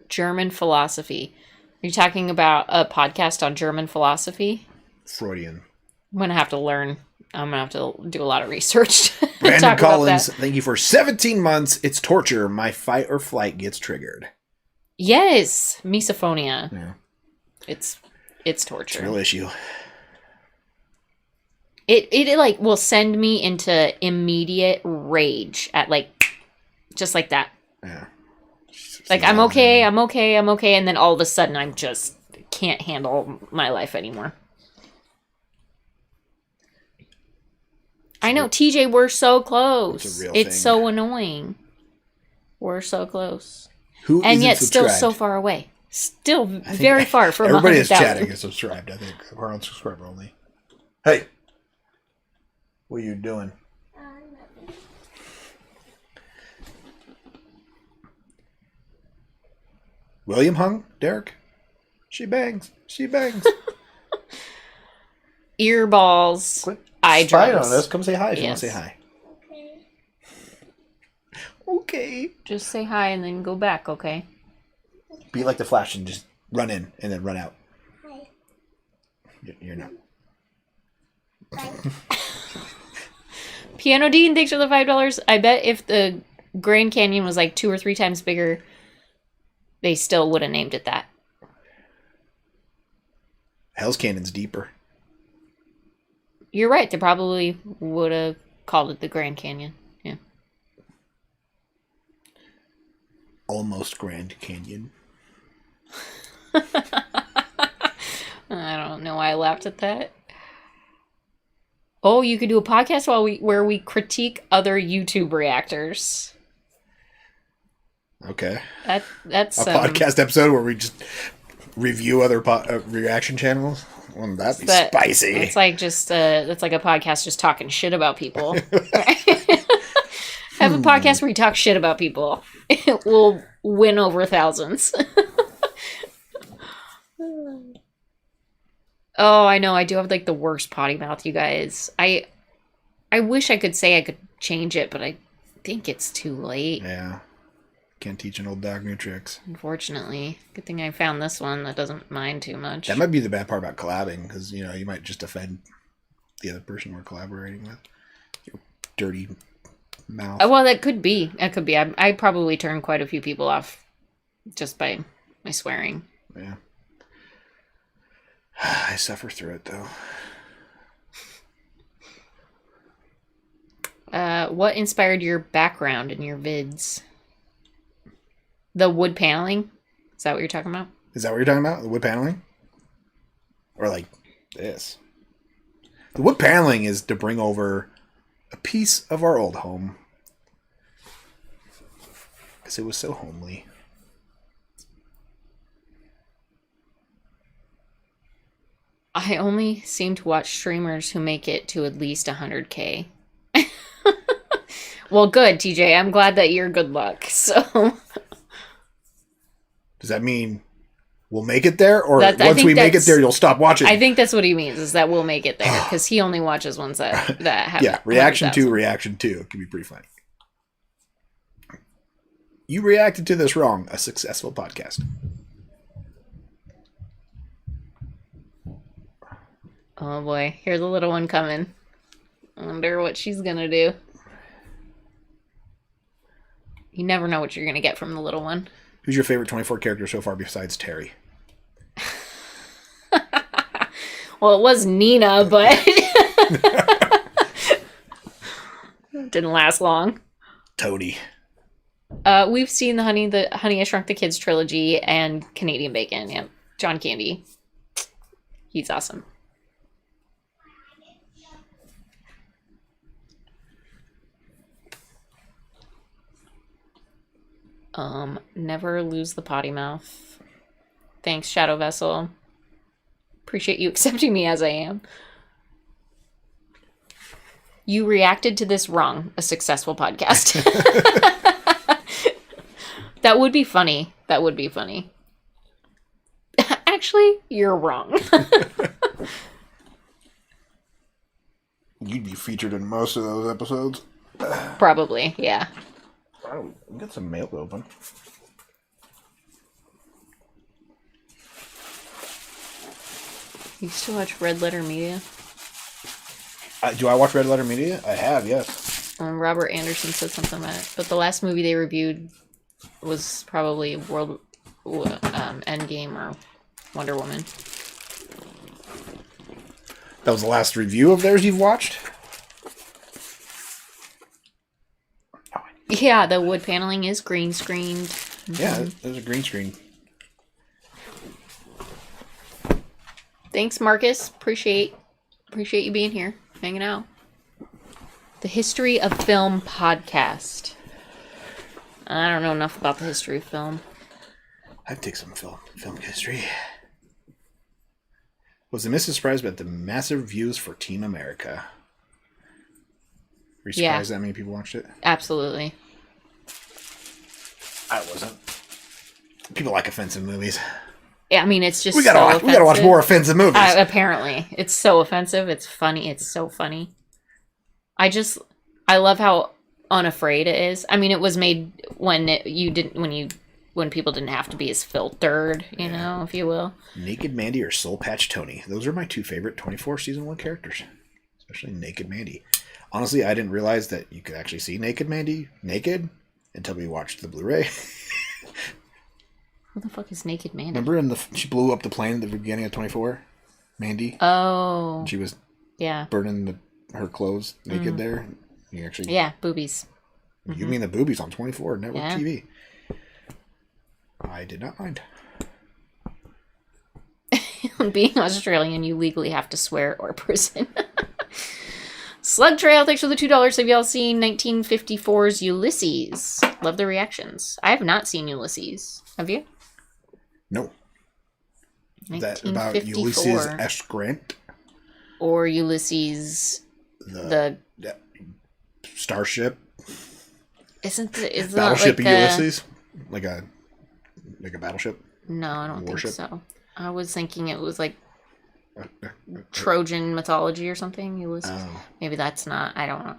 German philosophy. Are you talking about a podcast on German philosophy? Freudian. I'm going to have to learn. I'm going to have to do a lot of research. Brandon Collins, thank you for 17 months. It's torture. My fight or flight gets triggered. Yes. Misophonia. Yeah. It's torture. It's a real issue. It like will send me into immediate rage at like, just like that. Yeah. Like, I'm okay. And then all of a sudden I'm just can't handle my life anymore. I know, TJ, we're so close. It's so annoying. We're so close. And yet still so far away. Still very far from 100,000. Everybody is chatting and subscribed, I think. We're on subscriber only. Hey. What are you doing? William hung? Derek? She bangs. She bangs. Earballs. Quit eye spying drugs. on us. Come say hi if you want to say hi. Okay. Just say hi and then go back, okay? Be like the Flash and just run in and then run out. Hi. You're not. Piano Dean, thanks for the $5. I bet if the Grand Canyon was like 2 or 3 times bigger, they still would have named it that. Hell's Canyon's deeper. You're right. They probably would have called it the Grand Canyon. Yeah. Almost Grand Canyon. I don't know why I laughed at that. Oh, you could do a podcast where we critique other YouTube reactors. Okay. That's a podcast episode where we just review other reaction channels. Wouldn't that be spicy? It's like that's like a podcast just talking shit about people. Have a podcast where you talk shit about people. It will win over thousands. Oh, I know. I do have like the worst potty mouth, you guys. I wish I could say I could change it, but I think it's too late. Yeah. Can't teach an old dog new tricks. Unfortunately. Good thing I found this one that doesn't mind too much. That might be the bad part about collabing, because, you know, you might just offend the other person we're collaborating with. Your dirty mouth. Well, that could be. I probably turned quite a few people off just by my swearing. Yeah. I suffer through it, though. What inspired your background in your vids? The wood paneling? Is that what you're talking about? Is that what you're talking about? The wood paneling? Or like this? The wood paneling is to bring over a piece of our old home. Because it was so homely. I only seem to watch streamers who make it to at least 100K. Well, good, TJ. I'm glad that you're good luck. So, does that mean we'll make it there, or once we make it there, you'll stop watching? I think that's what he means, is that we'll make it there, because he only watches ones that have. Yeah, reaction 2 can be pretty funny. You reacted to this wrong. A successful podcast. Oh boy, here's the little one coming. I wonder what she's gonna do. You never know what you're gonna get from the little one. Who's your favorite 24 character so far besides Terry? Well, it was Nina, but didn't last long. Tony. We've seen the Honey I Shrunk the Kids trilogy and Canadian Bacon. Yep, John Candy. He's awesome. Never lose the potty mouth. Thanks, Shadow Vessel. Appreciate you accepting me as I am. You reacted to this wrong. A successful podcast. That would be funny. That would be funny. Actually, you're wrong. You'd be featured in most of those episodes. Probably, yeah. Oh, we got some mail to open. You used to watch Red Letter Media? Do I watch Red Letter Media? I have, yes. Robert Anderson said something about it. But the last movie they reviewed was probably Endgame or Wonder Woman. That was the last review of theirs you've watched? Yeah, the wood paneling is green screened. Mm-hmm. Yeah, there's a green screen. Thanks, Marcus. Appreciate you being here, hanging out. The History of Film podcast. I don't know enough about the history of film. I'd take some film history. Was the missus surprised about the massive views for Team America? Were you surprised that many people watched it? Absolutely. I wasn't. People like offensive movies. Yeah, I mean, it's just we gotta watch more offensive movies. Apparently, it's so offensive. It's funny. It's so funny. I love how unafraid it is. I mean, it was made when people didn't have to be as filtered, you know, if you will. Naked Mandy or Soul Patch Tony. Those are my two favorite 24 season 1 characters, especially Naked Mandy. Honestly, I didn't realize that you could actually see Naked Mandy naked until we watched the Blu-ray. Who the fuck is Naked Mandy? Remember she blew up the plane at the beginning of 24? Mandy? Oh. And she was burning her clothes naked there. You actually... Yeah, boobies. You mean the boobies on 24 network TV. I did not mind. Being Australian, you legally have to swear or prison. Slug Trail, thanks for the $2. Have y'all seen 1954's Ulysses? Love the reactions. I have not seen Ulysses. Have you? No. Is that about Ulysses S. Grant? Or Ulysses the Starship? Isn't Battleship like Ulysses? Like a battleship? No, I don't think so. I was thinking it was like Trojan mythology or something, Ulysses. Oh. Maybe that's not. I don't know.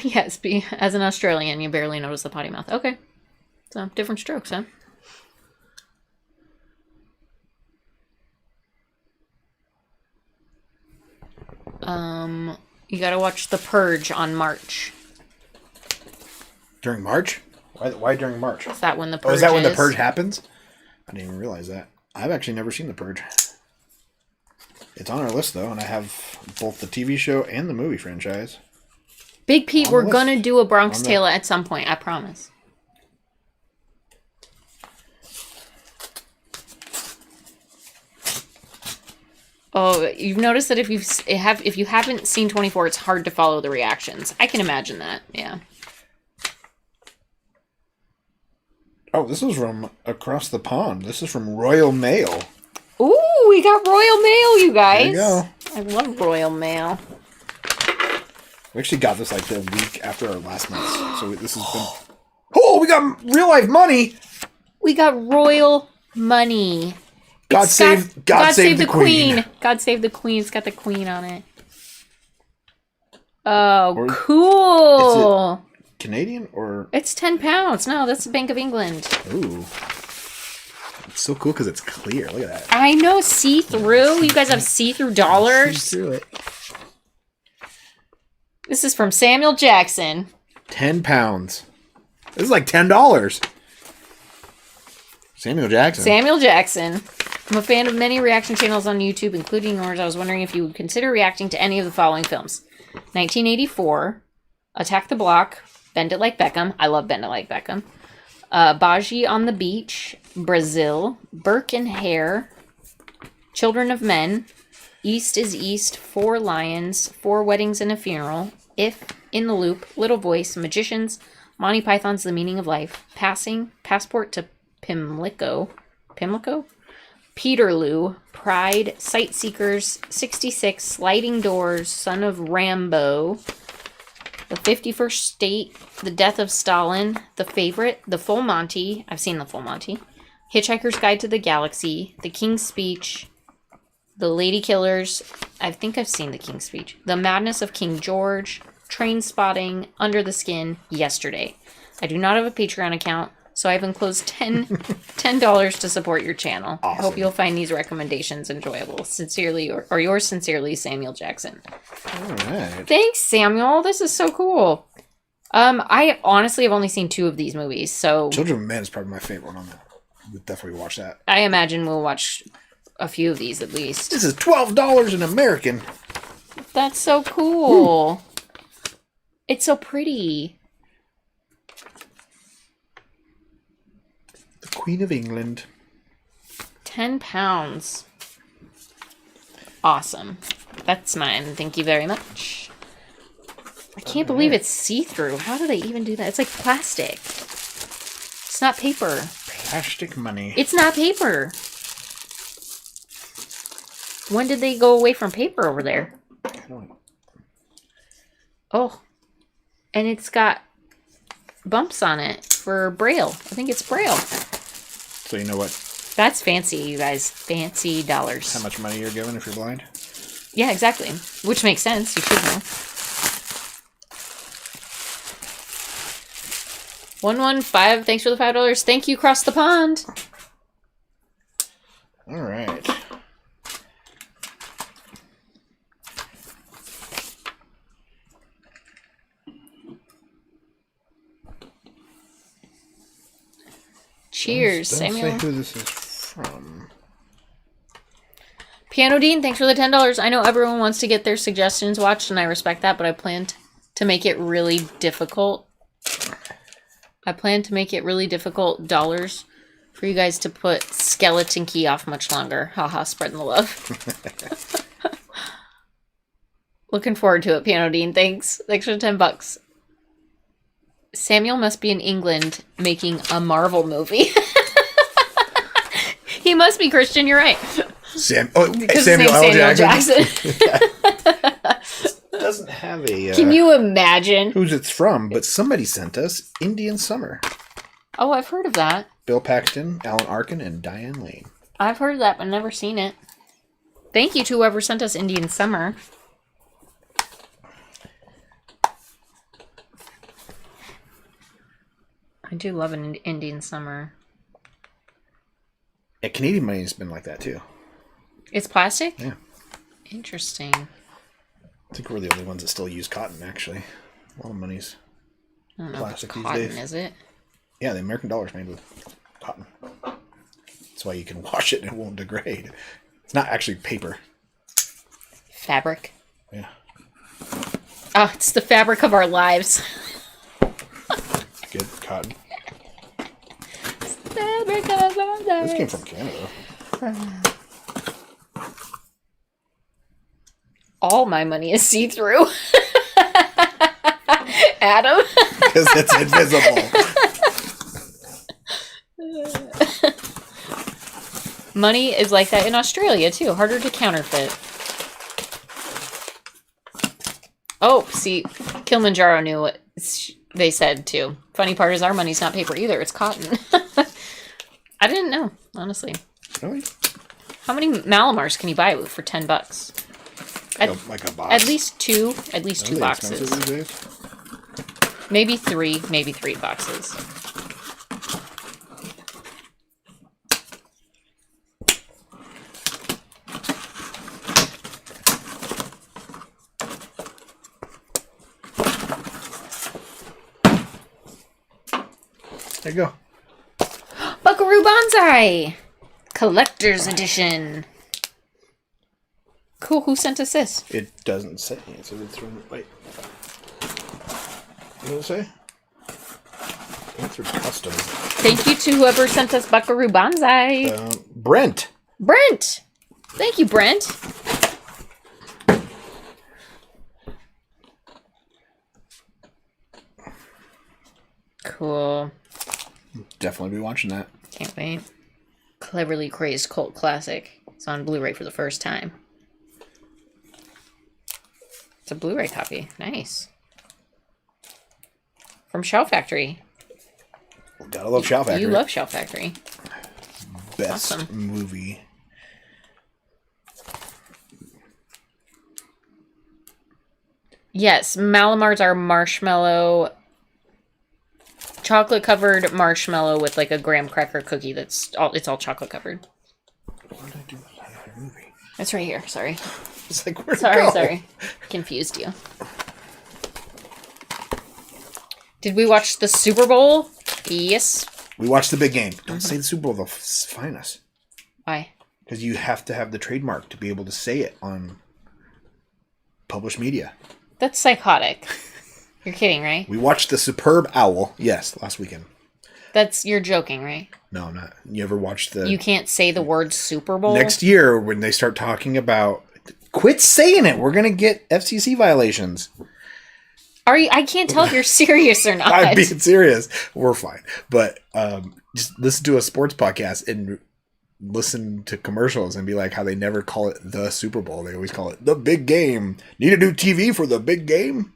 Yes, as an Australian, you barely notice the potty mouth. Okay. So, different strokes, huh? You gotta watch The Purge on March. During March? Why during March? Is that when The Purge is that when The Purge happens? I didn't even realize that. I've actually never seen The Purge. It's on our list, though, and I have both the TV show and the movie franchise. Big Pete, we're gonna do a Bronx Tale at some point, I promise. Oh, you've noticed that if you haven't seen 24, it's hard to follow the reactions. I can imagine that, yeah. Oh, this is from across the pond. This is from Royal Mail. Ooh, we got Royal Mail, you guys. There you go. I love Royal Mail. We actually got this like the week after our last month. So this has been... Oh, we got real life money! We got royal money. God save the queen. God save the queen. It's got the queen on it. Oh, or cool. Is it Canadian or? It's £10. No, that's the Bank of England. Ooh. It's so cool because it's clear. Look at that. I know, see-through. You guys have see-through dollars. See through it. This is from Samuel Jackson. £10. This is like $10. Samuel Jackson. Samuel Jackson. I'm a fan of many reaction channels on YouTube, including yours. I was wondering if you would consider reacting to any of the following films. 1984, Attack the Block, Bend It Like Beckham. I love Bend It Like Beckham. Baji on the Beach, Brazil, Burke and Hare, Children of Men, East is East, Four Lions, Four Weddings and a Funeral, If, In the Loop, Little Voice, Magicians, Monty Python's The Meaning of Life, Passing, Passport to Pimlico, Peterloo, Pride, Sightseekers, 66, Sliding Doors, Son of Rambo, The 51st State, The Death of Stalin, The Favorite, The Full Monty, I've seen The Full Monty, Hitchhiker's Guide to the Galaxy, The King's Speech, The Lady Killers, I think I've seen The King's Speech, The Madness of King George, Train Spotting, Under the Skin, Yesterday. I do not have a Patreon account, so I've enclosed $10 to support your channel. Awesome. I hope you'll find these recommendations enjoyable. Sincerely, or yours sincerely, Samuel Jackson. All right. Thanks, Samuel. This is so cool. I honestly have only seen 2 of these movies, so... Children of Men is probably my favorite one on that. We'll definitely watch that. I imagine we'll watch a few of these at least. This is $12 in American. That's so cool. It's so pretty. The Queen of England. £10. Awesome. That's mine. Thank you very much. I can't believe it's see-through. How do they even do that? It's like plastic. It's not paper. Plastic money. It's not paper. When did they go away from paper over there? I don't know. Oh. And it's got bumps on it for Braille. I think it's Braille. So you know what? That's fancy, you guys. Fancy dollars. How much money you're given if you're blind? Yeah, exactly. Which makes sense. You should know. 115. Thanks for the $5. Thank you, Cross the Pond. All right. Cheers, don't Samuel. say who this is from. Piano Dean, thanks for the $10. I know everyone wants to get their suggestions watched, and I respect that, but I planned to make it really difficult. Dollars for you guys to put Skeleton Key off much longer. Haha, spreading the love. Looking forward to it, Piano Dean. Thanks. Thanks for the $10. Samuel must be in England making a Marvel movie. He must be Christian, you're right. Samuel L. Jackson. Doesn't have a... Can you imagine? Who's it's from, but somebody sent us Indian Summer. Oh, I've heard of that. Bill Paxton, Alan Arkin, and Diane Lane. I've heard of that, but never seen it. Thank you to whoever sent us Indian Summer. I do love an Indian Summer. Yeah, Canadian money has been like that, too. It's plastic? Yeah. Interesting. I think we're the only ones that still use cotton, actually. A lot of money's plastic these days. Is it? Yeah, the American dollar's made with cotton. That's why you can wash it and it won't degrade. It's not actually paper. Fabric. Yeah. Oh, it's the fabric of our lives. Good cotton. Fabric of our lives. This came from Canada. All my money is see-through. Adam. Because it's invisible. Money is like that in Australia, too. Harder to counterfeit. Oh, see, Kilimanjaro knew what they said, too. Funny part is our money's not paper either. It's cotton. I didn't know, honestly. Really? How many Malamars can you buy for $10? like a box. At least two boxes. Maybe three boxes. There you go. Buckaroo Banzai! Collector's Edition. Cool, who sent us this? It doesn't say. It says it's from... Wait. What does it say? Answer customs. Thank you to whoever sent us Buckaroo Banzai. Brent! Brent! Thank you, Brent. Cool. Definitely be watching that. Can't wait. Cleverly Crazed Cult Classic. It's on Blu-ray for the first time. It's a Blu-ray copy. Nice. From Shout Factory. Gotta love Shout Factory. You love Shout Factory. Best Awesome. movie. Yes, Malamars are marshmallow... chocolate-covered marshmallow with like a graham cracker cookie it's all chocolate-covered. What did I do with that movie? It's right here, sorry. It's like, where'd it go? Sorry. Confused you. Did we watch the Super Bowl? Yes. We watched the big game. Don't say the Super Bowl, they'll fine us. Why? Because you have to have the trademark to be able to say it on published media. That's psychotic. You're kidding, right? We watched the Superb Owl, yes, last weekend. You're joking, right? No, I'm not. You ever watched the... You can't say the word Super Bowl? Next year, when they start talking about... Quit saying it! We're going to get FCC violations. I can't tell if you're serious or not. I'm being serious. We're fine. But just listen to a sports podcast and listen to commercials and be like how they never call it the Super Bowl. They always call it the big game. Need a new TV for the big game?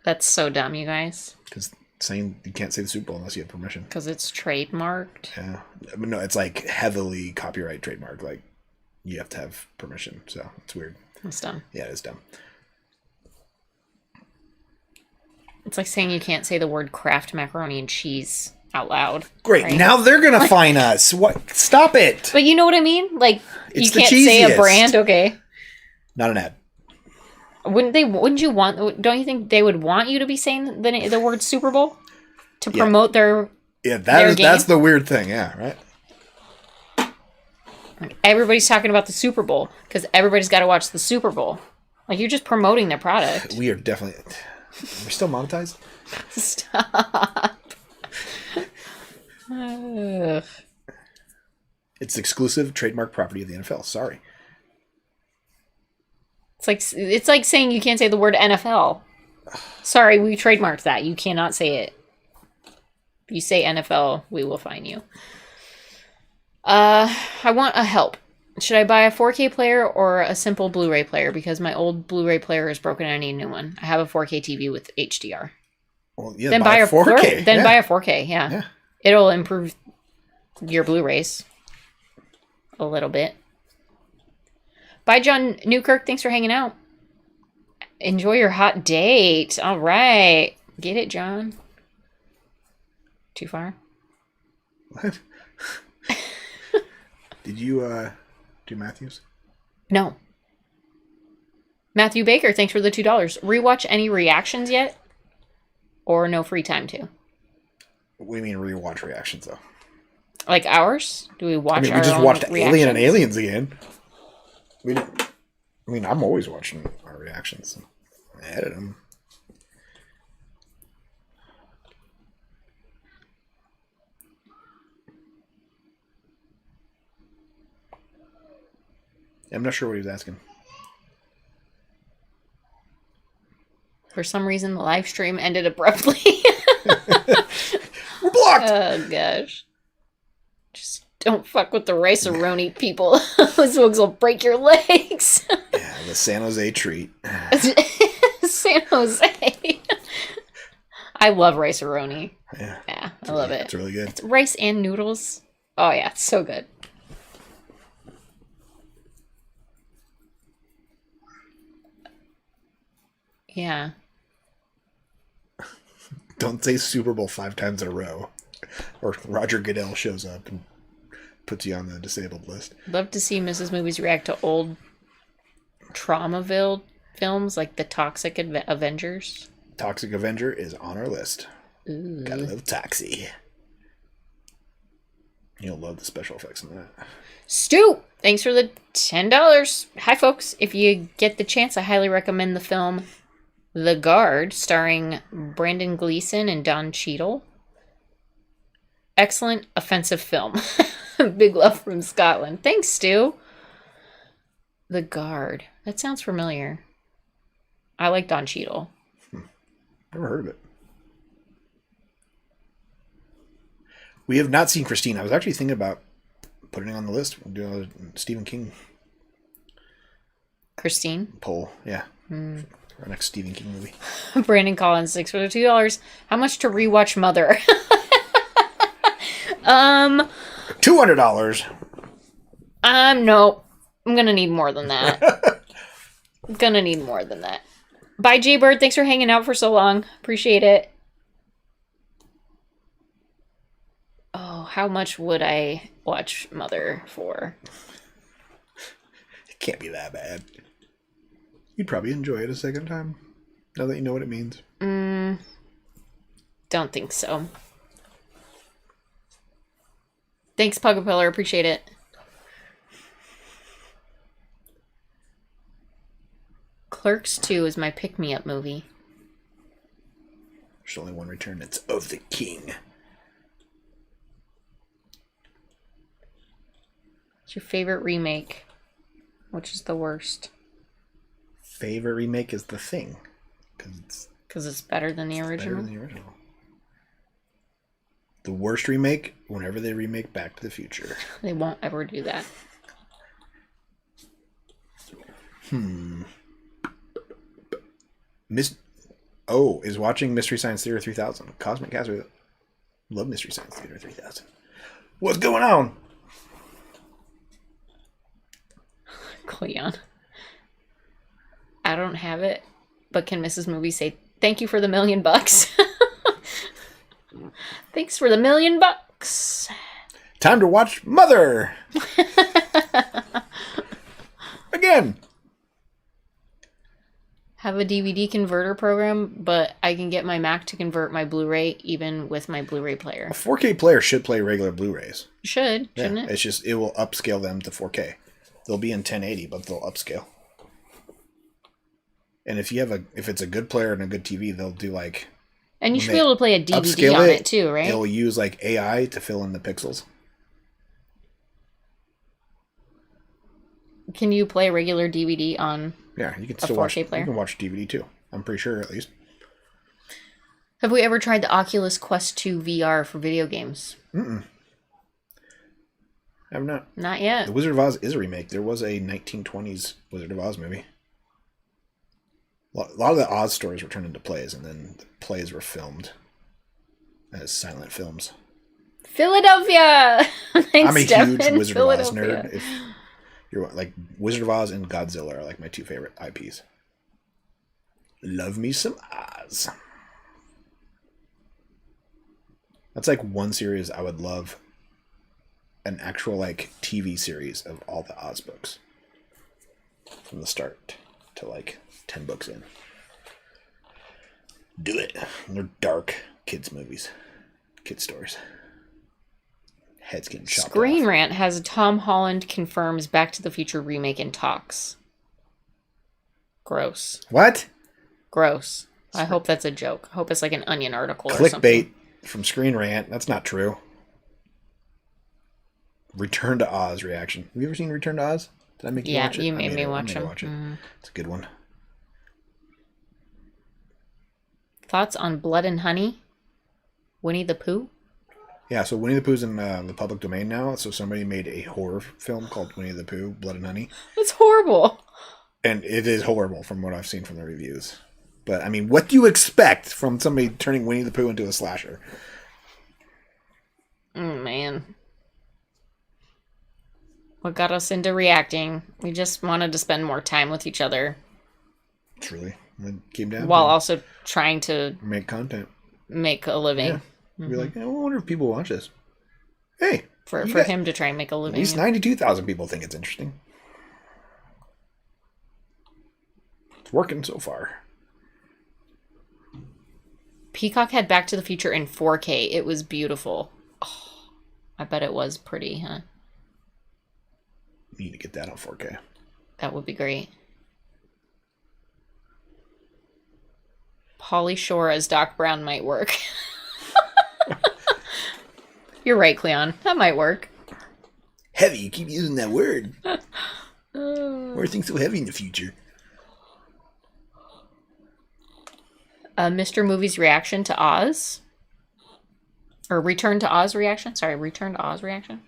That's so dumb, you guys. Because saying you can't say the Super Bowl unless you have permission. Because it's trademarked. Yeah. I mean, no, it's like heavily copyright trademark. Like you have to have permission. So it's weird. It's dumb. Yeah, it's dumb. It's like saying you can't say the word Kraft macaroni and cheese out loud. Great. Right? Now they're going to fine us. What? Stop it. But you know what I mean? Like, it's you can't say a brand. Okay. Not an ad. Wouldn't you want, don't you think they would want you to be saying the word Super Bowl to promote their that's the weird thing. Yeah, right. Everybody's talking about the Super Bowl because everybody's got to watch the Super Bowl. Like, you're just promoting their product. We are definitely... We're still monetized? Stop. It's exclusive trademark property of the NFL. Sorry. It's like saying you can't say the word NFL. Sorry, we trademarked that. You cannot say it. If you say NFL, we will fine you. I want a help. Should I buy a 4K player or a simple Blu-ray player? Because my old Blu-ray player is broken and I need a new one. I have a 4K TV with HDR. Well, yeah, then buy a 4K. Buy a 4K, yeah. It'll improve your Blu-rays a little bit. Bye, John Newkirk. Thanks for hanging out. Enjoy your hot date. All right. Get it, John? Too far? What? Did you do Matthews? No. Matthew Baker, thanks for the $2. Rewatch any reactions yet? Or no free time to? What do you mean rewatch reactions, though? Like ours? Do we watch we just watched Alien and Aliens again. I'm always watching our reactions. I edit them. I'm not sure what he was asking. For some reason, the live stream ended abruptly. We're blocked! Oh, gosh. Just don't fuck with the rice-a-roni people. Those folks will break your legs. Yeah, the San Jose treat. San Jose. I love rice-a-roni. Yeah, I love it. It's really good. It's rice and noodles. Oh, yeah, it's so good. Yeah. Don't say Super Bowl 5 times in a row. Or Roger Goodell shows up and puts you on the disabled list. Love to see Mrs. Movies react to old trauma-filled films like the Toxic Avengers. Toxic Avenger is on our list. Ooh. Gotta love Toxie. You'll love the special effects in that. Stu, thanks for the $10. Hi, folks. If you get the chance, I highly recommend the film The Guard, starring Brandon Gleeson and Don Cheadle. Excellent offensive film. Big love from Scotland. Thanks, Stu. The Guard. That sounds familiar. I like Don Cheadle. Never heard of it. We have not seen Christine. I was actually thinking about putting it on the list. We'll do a Stephen King Christine poll. Yeah. Our next Stephen King movie. Brandon Collins, 6 for the $2. How much to rewatch Mother? $200. No. I'm gonna need more than that. Bye, J Bird. Thanks for hanging out for so long. Appreciate it. Oh, how much would I watch Mother for? It can't be that bad. You'd probably enjoy it a second time, now that you know what it means. Don't think so. Thanks, Pugapillar. Appreciate it. Clerks 2 is my pick-me-up movie. There's only one return. It's of the King. What's your favorite remake? Which is the worst? Favorite remake is The Thing. Because it's better than the original? Better than the original. The worst remake, whenever they remake Back to the Future. They won't ever do that. Is watching Mystery Science Theater 3000. Cosmic Cast. Love Mystery Science Theater 3000. What's going on? Cleon. I don't have it, but can Mrs. Movie say thank you for the $1 million? Thanks for the $1 million. Time to watch Mother. Again. Have a DVD converter program, but I can get my Mac to convert my Blu-ray even with my Blu-ray player. A 4K player should play regular Blu-rays. Shouldn't it? It's just, it will upscale them to 4K. They'll be in 1080, but they'll upscale. And if it's a good player and a good TV, they'll do like... And you should be able to play a DVD on it too, right? It'll use like AI to fill in the pixels. Can you play a regular DVD on you can a still 4K player? You can watch DVD too. I'm pretty sure, at least. Have we ever tried the Oculus Quest 2 VR for video games? I've not. Not yet. The Wizard of Oz is a remake. There was a 1920s Wizard of Oz movie. A lot of the Oz stories were turned into plays, and then the plays were filmed as silent films. Philadelphia! I'm a huge Wizard of Oz nerd. If you're like, Wizard of Oz and Godzilla are like my two favorite IPs. Love me some Oz. That's like one series I would love. An actual like TV series of all the Oz books. From the start to like 10 books in. Do it. They're dark kids movies. Kids stories. Heads getting chopped Screen off. Rant has Tom Holland confirms Back to the Future remake in talks. Gross. What? Gross. I hope that's a joke. I hope it's like an Onion article or something. Clickbait from Screen Rant. That's not true. Return to Oz reaction. Have you ever seen Return to Oz? Did I make you watch it? Yeah, you made me watch it. It's a good one. Thoughts on Blood and Honey? Winnie the Pooh? Yeah, so Winnie the Pooh's in the public domain now. So somebody made a horror film called Winnie the Pooh, Blood and Honey. That's horrible. And it is horrible from what I've seen from the reviews. But, I mean, what do you expect from somebody turning Winnie the Pooh into a slasher? Man. What got us into reacting? We just wanted to spend more time with each other. Truly. It came down while also trying to make content, make a living. Yeah. Be like, I wonder if people watch this. Hey, for him to try and make a living. At least 92,000 people think it's interesting. It's working so far. Peacock had Back to the Future in 4K. It was beautiful. Oh, I bet it was pretty, huh? You need to get that on 4K. That would be great. Pauly Shore as Doc Brown might work. You're right, Cleon. That might work. Heavy. You keep using that word. Why are things so heavy in the future? Mr. Movie's reaction to Oz. Or Return to Oz reaction. Sorry, Return to Oz reaction.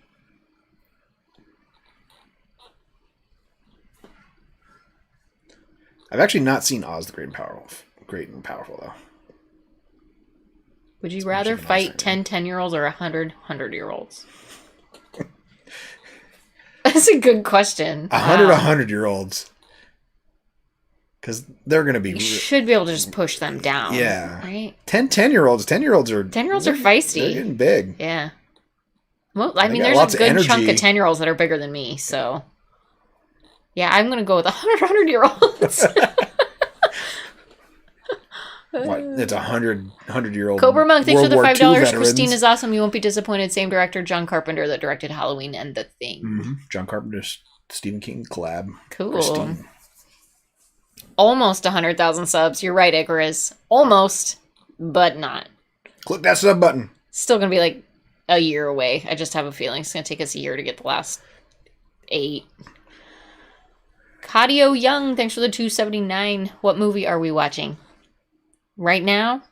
I've actually not seen Oz the Great and Powerful, though. Would you rather fight 10-year-olds or 100-year-olds? That's a good question. 100-year-olds. Because they're going to be... You should be able to just push them down. Yeah. Right? 10-year-olds. 10-year-olds are... 10-year-olds are feisty. They're getting big. Yeah. Well, I mean, there's a good chunk of 10-year-olds that are bigger than me, so... Yeah, I'm going to go with 100-year-olds. What? It's 100-year-old Cobra Monk, thanks for the $5. Veterans. Christine is awesome. You won't be disappointed. Same director, John Carpenter, that directed Halloween and The Thing. Mm-hmm. John Carpenter's Stephen King collab. Cool. Christine. Almost 100,000 subs. You're right, Icarus. Almost, but not. Click that sub button. Still going to be like a year away. I just have a feeling it's going to take us a year to get the last 8. Cadio Young, thanks for the $2.79. What movie are we watching? Right now,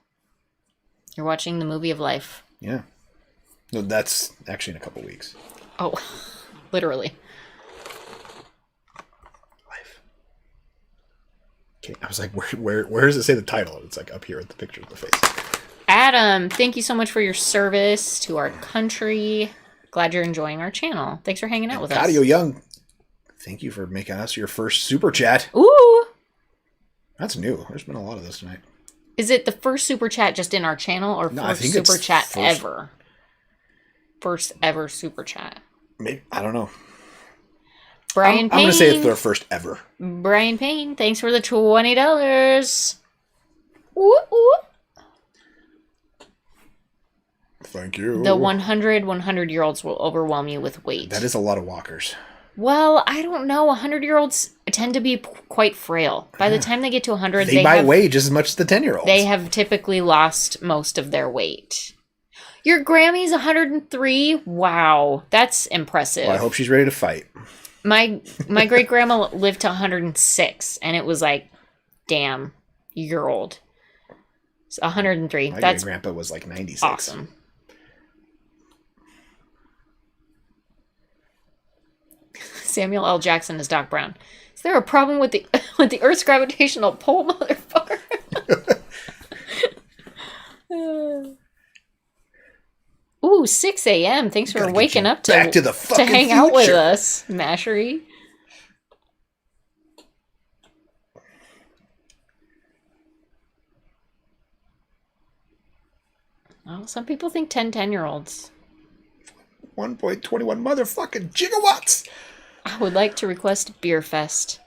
you're watching the movie of life. Yeah. No, that's actually in a couple weeks. Oh, literally. Life. Okay, I was like, where does it say the title? It's like up here at the picture of the face. Adam, thank you so much for your service to our country. Glad you're enjoying our channel. Thanks for hanging out with us. Cadio Young, thank you for making us your first super chat. Ooh. That's new. There's been a lot of this tonight. Is it the first super chat just in our channel or first super chat ever? First ever super chat. Maybe, I don't know. Brian Payne. I'm going to say it's their first ever. Brian Payne, thanks for the $20. Ooh, ooh. Thank you. The 100-year-olds will overwhelm you with weight. That is a lot of walkers. Well, I don't know. 100-year-olds tend to be quite frail. By the time they get to 100, they weigh just as much as the 10-year-olds. They have typically lost most of their weight. Your Grammy's 103? Wow, that's impressive. Well, I hope she's ready to fight. My great-grandma lived to 106, and it was like, damn, you're old. It's 103. My That's grandpa was like 96. Awesome. Samuel L. Jackson is Doc Brown. Is there a problem with the Earth's gravitational pull, motherfucker? Ooh, 6 a.m. Thanks for waking up to hang out with us, Mashery. Well, some people think 10-year-olds. 1.21 motherfucking gigawatts. I would like to request Beer Fest.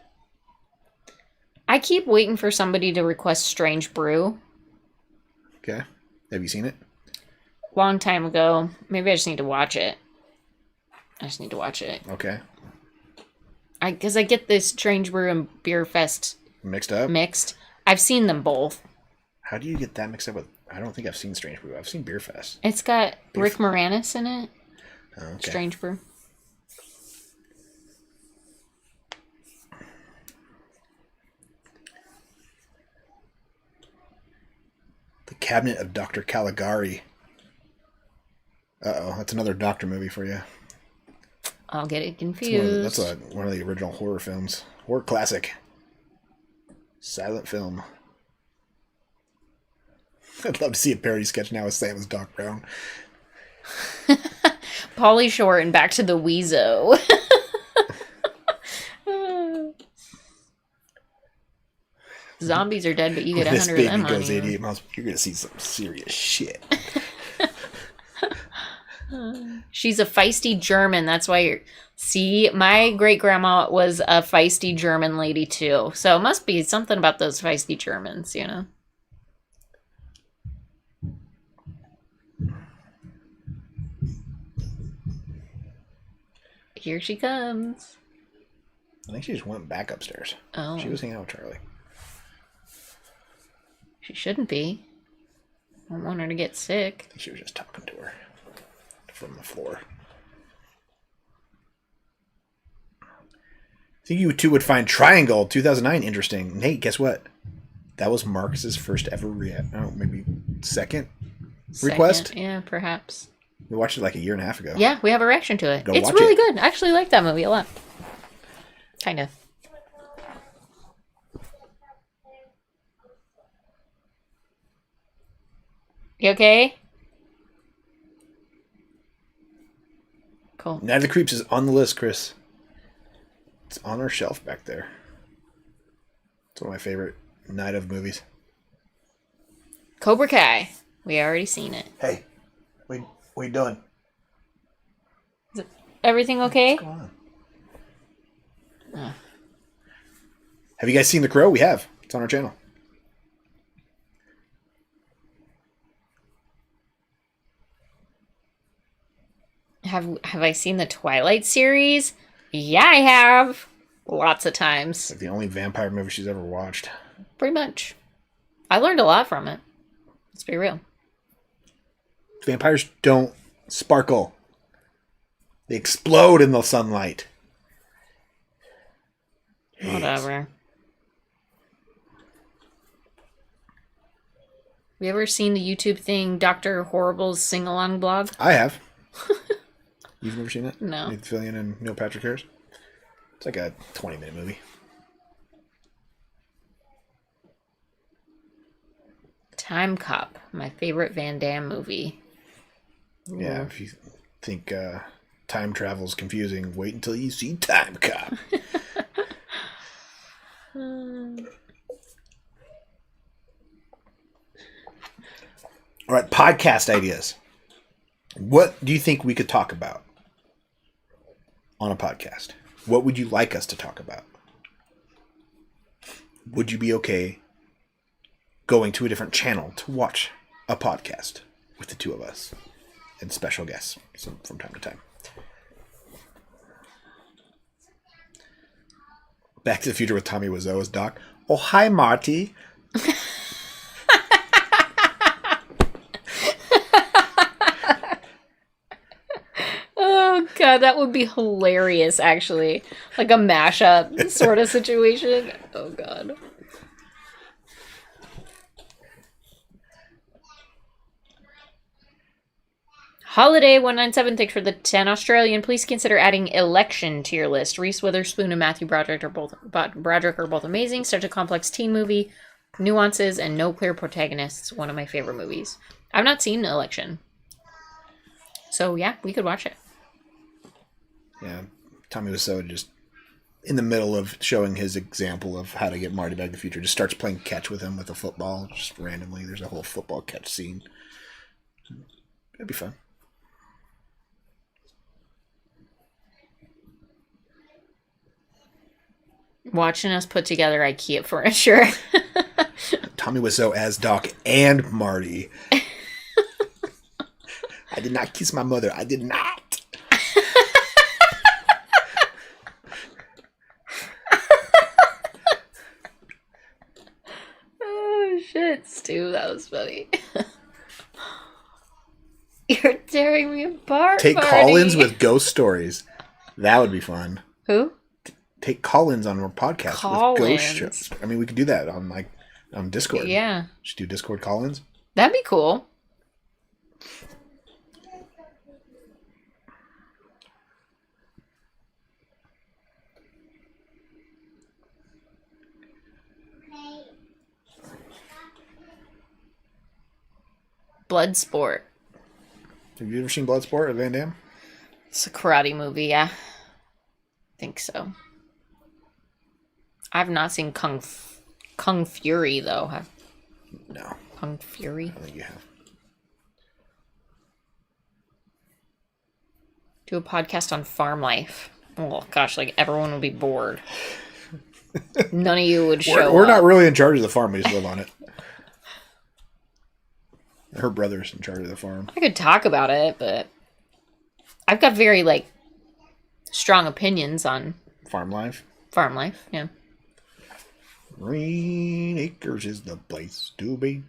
I keep waiting for somebody to request Strange Brew. Okay. Have you seen it? Long time ago. Maybe I just need to watch it. Okay. Because I get this Strange Brew and Beer Fest mixed up. I've seen them both. How do you get that mixed up with... I don't think I've seen Strange Brew. I've seen Beer Fest. It's got Rick Moranis in it. Oh, okay. Strange Brew. The Cabinet of Dr. Caligari. Uh-oh, that's another doctor movie for you. I'll get it confused. That's one of the original horror films. Horror classic. Silent film. I'd love to see a parody sketch now with Sam as Doc Brown. Pauly Shore and Back to the Weezo. zombies are dead, but you get 100 of them on you. This baby goes 88 miles. You're going to see some serious shit. She's a feisty German. That's why you're... See, my great-grandma was a feisty German lady, too. So it must be something about those feisty Germans, you know? Here she comes. I think she just went back upstairs. Oh. She was hanging out with Charlie. She shouldn't be. I don't want her to get sick. I think she was just talking to her from the floor. I think you two would find Triangle 2009 interesting. Nate, guess what? That was Marcus's first ever maybe second request? Yeah, perhaps. We watched it like a year and a half ago. Yeah, we have a reaction to it. It's really good. I actually like that movie a lot. Kind of. You okay? Cool. Night of the Creeps is on the list, Chris. It's on our shelf back there. It's one of my favorite Night of movies. Cobra Kai. We already seen it. Hey, what are you doing? Is everything okay? What's going on? Have you guys seen The Crow? We have. It's on our channel. Have I seen the Twilight series? Yeah, I have. Lots of times. It's like the only vampire movie she's ever watched. Pretty much. I learned a lot from it. Let's be real. Vampires don't sparkle. They explode in the sunlight. Whatever. Have you ever seen the YouTube thing, Dr. Horrible's sing-along blog? I have. You've never seen it? No. Nathan Fillion and Neil Patrick Harris? It's like a 20-minute movie. Time Cop, my favorite Van Damme movie. Yeah, if you think time travel is confusing, wait until you see Time Cop. All right, podcast ideas. What do you think we could talk about on a podcast? What would you like us to talk about? Would you be okay going to a different channel to watch a podcast with the two of us and special guests from time to time? Back to the Future with Tommy Wiseau as Doc. Oh, hi, Marty. Oh, God, that would be hilarious, actually. Like a mashup sort of situation. Oh, God. Holiday 197, thanks for the 10 Australian. Please consider adding Election to your list. Reese Witherspoon and Matthew Broderick are both amazing. Such a complex teen movie. Nuances and no clear protagonists. One of my favorite movies. I've not seen Election. So, yeah, we could watch it. Yeah, Tommy Wiseau just in the middle of showing his example of how to get Marty back to the future, just starts playing catch with him with a football, just randomly. There's a whole football catch scene. It'd be fun. Watching us put together IKEA furniture. Tommy Wiseau as Doc and Marty. I did not kiss my mother. I did not. Oh, shit, Stu. That was funny. You're tearing me apart, Take Marty. call-ins with ghost stories. That would be fun. Who? Take call-ins on our podcast with ghost shows. I mean, we could do that on Discord. Yeah. Just do Discord call-ins. That'd be cool. Bloodsport. Have you ever seen Bloodsport at Van Damme? It's a karate movie, yeah. I think so. I've not seen Kung Kung Fury, though. No. Kung Fury? I think you have. Do a podcast on farm life. Oh, gosh, like, everyone would be bored. None of you would show We're up. not really in charge of the farm. We just live on it. Her brother's in charge of the farm. I could talk about it, but I've got very, like, strong opinions on farm life. Farm life, yeah. Green Acres is the place to be.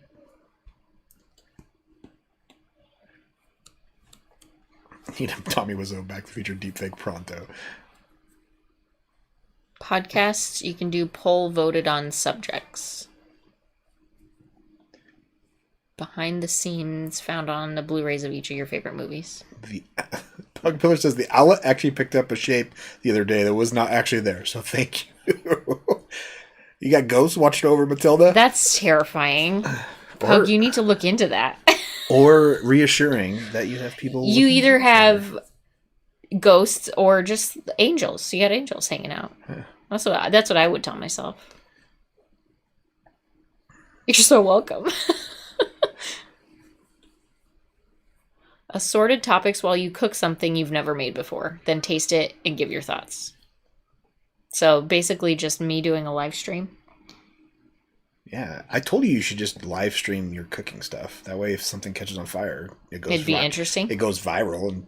Tommy Wiseau back to feature deepfake pronto. Podcasts, you can do poll voted on subjects. Behind the scenes found on the Blu-rays of each of your favorite movies. Pug Pillar says the outlet actually picked up a shape the other day that was not actually there, so thank you. You got ghosts watching over Matilda? That's terrifying. Pug, you need to look into that. Or reassuring that you have people... You either have ghosts or just angels. You got angels hanging out. Yeah. That's what I would tell myself. You're so welcome. Assorted topics while you cook something you've never made before. Then taste it and give your thoughts. So basically just me doing a live stream. Yeah, I told you should just live stream your cooking stuff. That way if something catches on fire, it'd be interesting. It goes viral and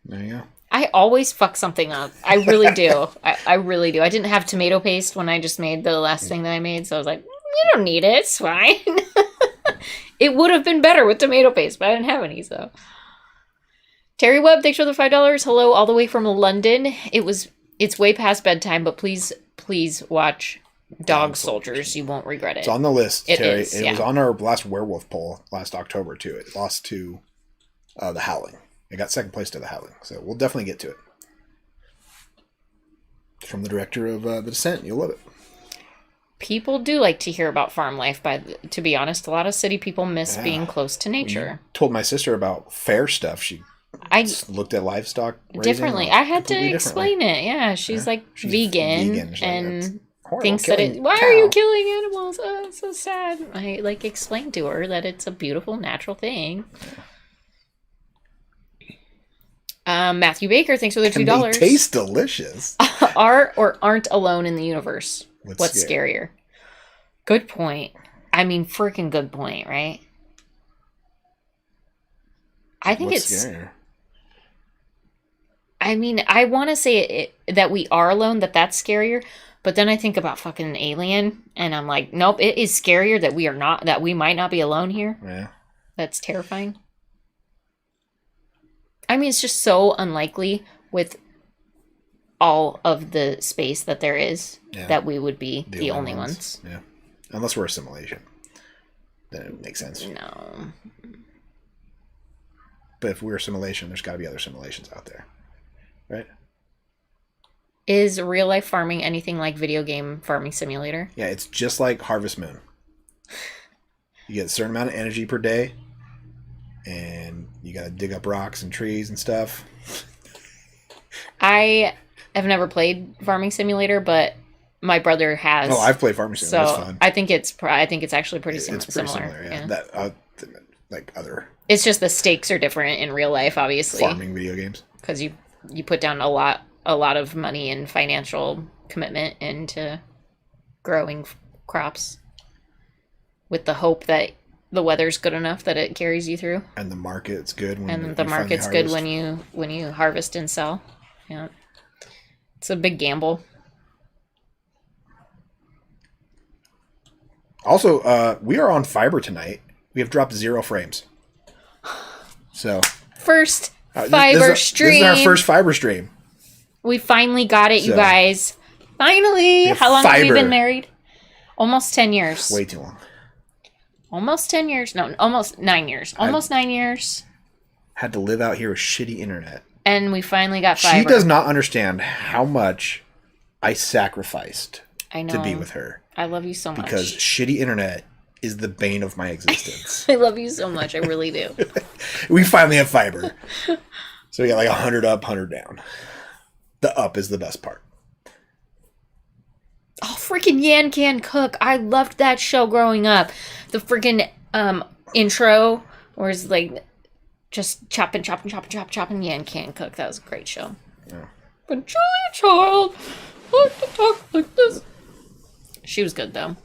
there you go. I always fuck something up. I really do. I really do. I didn't have tomato paste when I just made the last thing that I made, so I was like, you don't need it. It's fine. It would have been better with tomato paste, but I didn't have any, so. Terry Webb, thanks for the $5. Hello, all the way from London. It's way past bedtime, but please watch Dog Soldiers. You won't regret it. It's on the list, Terry. It was on our last werewolf poll last October, too. It lost to The Howling. It got second place to The Howling, so we'll definitely get to it. From the director of The Descent. You'll love it. People do like to hear about farm life, to be honest. A lot of city people miss being close to nature. You told my sister about fair stuff. I looked at livestock differently. I had to explain it. Yeah, she's vegan and thinks that why are you killing animals? Oh, it's so sad. I explained to her that it's a beautiful natural thing. Matthew Baker, thanks for the $2. They taste delicious. Are or aren't alone in the universe? What's scarier? Good point. I mean, freaking good point, right? I think it's scarier? I mean, I want to say that we are alone, that's scarier. But then I think about fucking Alien, and I'm like, nope, it is scarier that we might not be alone here. Yeah. That's terrifying. I mean, it's just so unlikely with all of the space that there is that we would be the only ones. Yeah. Unless we're a simulation. Then it makes sense. No. But if we're a simulation, there's got to be other simulations out there. Right? Is real life farming anything like video game farming simulator? Yeah, it's just like Harvest Moon. You get a certain amount of energy per day, and you got to dig up rocks and trees and stuff. I have never played Farming Simulator, but my brother has. Oh, I've played Farming Simulator. So that's fun. I think it's actually pretty similar. Yeah. That other. It's just the stakes are different in real life, obviously. Farming video games. Because you put down a lot of money and financial commitment into growing crops, with the hope that the weather's good enough that it carries you through. And the market's good when you harvest and sell. Yeah. It's a big gamble. Also, we are on fiber tonight. We have dropped 0 frames. So first fiber stream. This is our first fiber stream. We finally got it, you guys. Finally. How long have we been married? Almost 10 years. Way too long. Almost 10 years. No, almost 9 years. Almost 9 years. Had to live out here with shitty internet. And we finally got fiber. She does not understand how much I sacrificed to be with her. I love you so much. Because shitty internet is the bane of my existence. I love you so much. I really do. We finally have fiber. So we got 100 up, 100 down. The up is the best part. Oh, freaking Yan Can Cook. I loved that show growing up. The freaking intro where it's like just chopping Yan Can Cook. That was a great show. Yeah. But Julia Child like to talk like this. She was good though.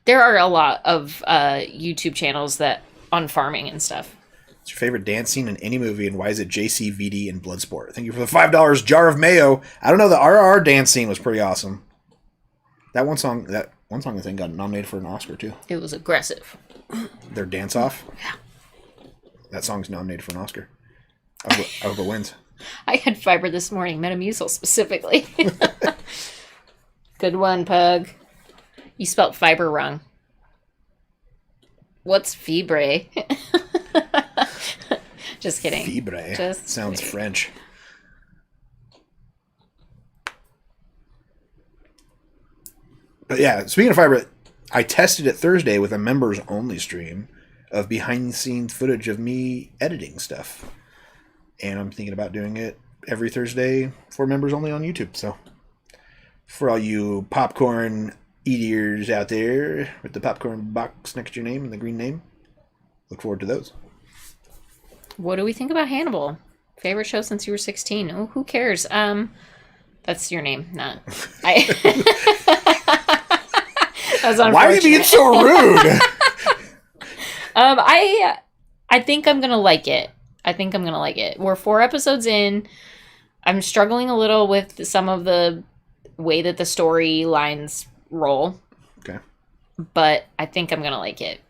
There are a lot of YouTube channels that on farming and stuff. What's your favorite dance scene in any movie, and why is it JCVD and Bloodsport? Thank you for the $5 jar of mayo. I don't know. The RR dance scene was pretty awesome. That one song I think got nominated for an Oscar too. It was aggressive. Their dance off. Yeah. That song's nominated for an Oscar. I hope it wins. I had fiber this morning, Metamucil specifically. Good one, Pug. You spelt fiber wrong. What's fibre? Just kidding. Fibre. Just sounds kidding. French. But yeah, speaking of fiber, I tested it Thursday with a members only stream of behind the scenes footage of me editing stuff. And I'm thinking about doing it every Thursday for members only on YouTube. So for all you popcorn eaters out there with the popcorn box next to your name and the green name, look forward to those. What do we think about Hannibal? Favorite show since you were 16? Oh, who cares? That's your name, not I. That's Why are you being so rude? I think I'm gonna like it. We're 4 episodes in. I'm struggling a little with some of the way that the storylines roll. Okay. But I think I'm gonna like it.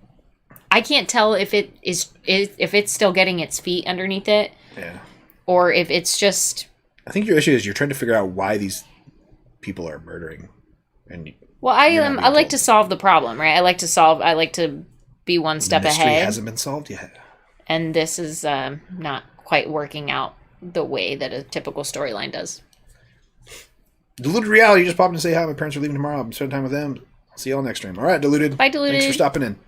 I can't tell if it's still getting its feet underneath it. Yeah. Or if it's just. I think your issue is you're trying to figure out why these people are murdering, and. Well, I like to solve the problem, right? I like to be one step ahead. The mystery hasn't been solved yet. And this is not quite working out the way that a typical storyline does. Diluted Reality just popped in to say hi. My parents are leaving tomorrow. I'm spending time with them. I'll see y'all next stream. All right, Diluted. Bye, Diluted. Thanks for stopping in.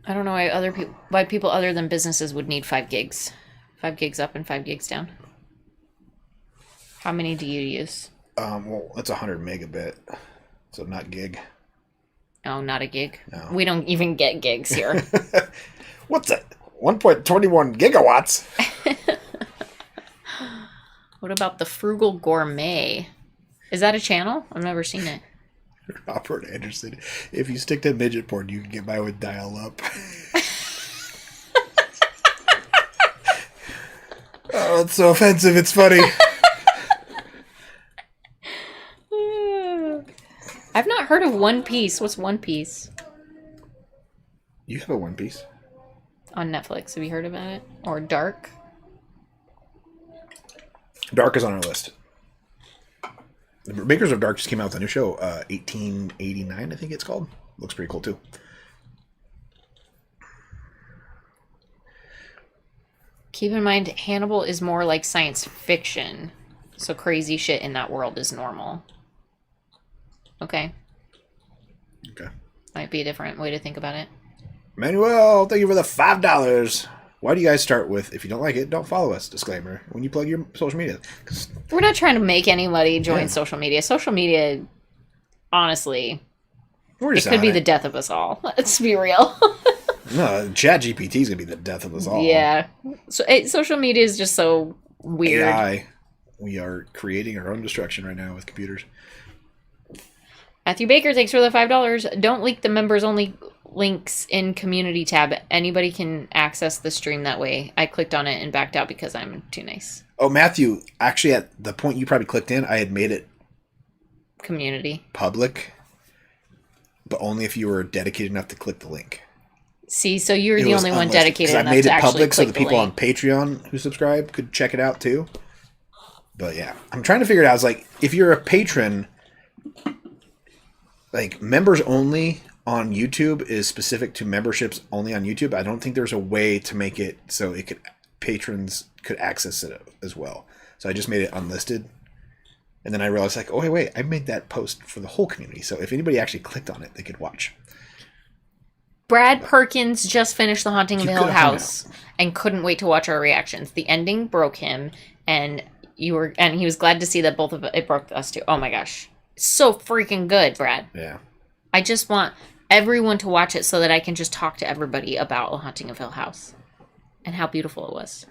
I don't know why people other than businesses would need 5 gigs. 5 gigs up and 5 gigs down. How many do you use? Well, it's 100 megabit, so not gig. Oh, not a gig? No. We don't even get gigs here. What's that? 1.21 gigawatts? What about the Frugal Gourmet? Is that a channel? I've never seen it. Robert Anderson. If you stick to midget porn, you can get by with dial-up. Oh, it's so offensive. It's funny. I've not heard of One Piece. What's One Piece? You have a One Piece? On Netflix. Have you heard about it? Or Dark? Dark is on our list. The makers of Dark just came out with a new show, 1889, I think it's called. Looks pretty cool, too. Keep in mind, Hannibal is more like science fiction. So crazy shit in that world is normal. Okay. Okay. Might be a different way to think about it. Manuel, thank you for the $5. Why do you guys start with, if you don't like it, don't follow us, disclaimer, when you plug your social media? We're not trying to make anybody join social media. Social media, honestly, it could be the death of us all. Let's be real. No, ChatGPT is going to be the death of us all. Yeah. So social media is just so weird. AI. We are creating our own destruction right now with computers. Matthew Baker, thanks for the $5. Don't leak the members only links in community tab. Anybody can access the stream that way. I clicked on it and backed out because I'm too nice. Oh, Matthew, actually at the point you probably clicked in, I had made it community public, but only if you were dedicated enough to click the link. See, so you're the only one dedicated enough to actually click the link. I made it public so the people on Patreon who subscribe could check it out too. But yeah, I'm trying to figure it out. It's like, if you're a patron, like members only on YouTube is specific to memberships only on YouTube. I don't think there's a way to make it so patrons could access it as well. So I just made it unlisted. And then I realized, like, oh, wait, I made that post for the whole community. So if anybody actually clicked on it, they could watch. Brad Perkins just finished The Haunting of Hill House and couldn't wait to watch our reactions. The ending broke him, and he was glad to see that both of it broke us too. Oh my gosh. So freaking good, Brad. Yeah. I just want everyone to watch it so that I can just talk to everybody about The Haunting of Hill House and how beautiful it was.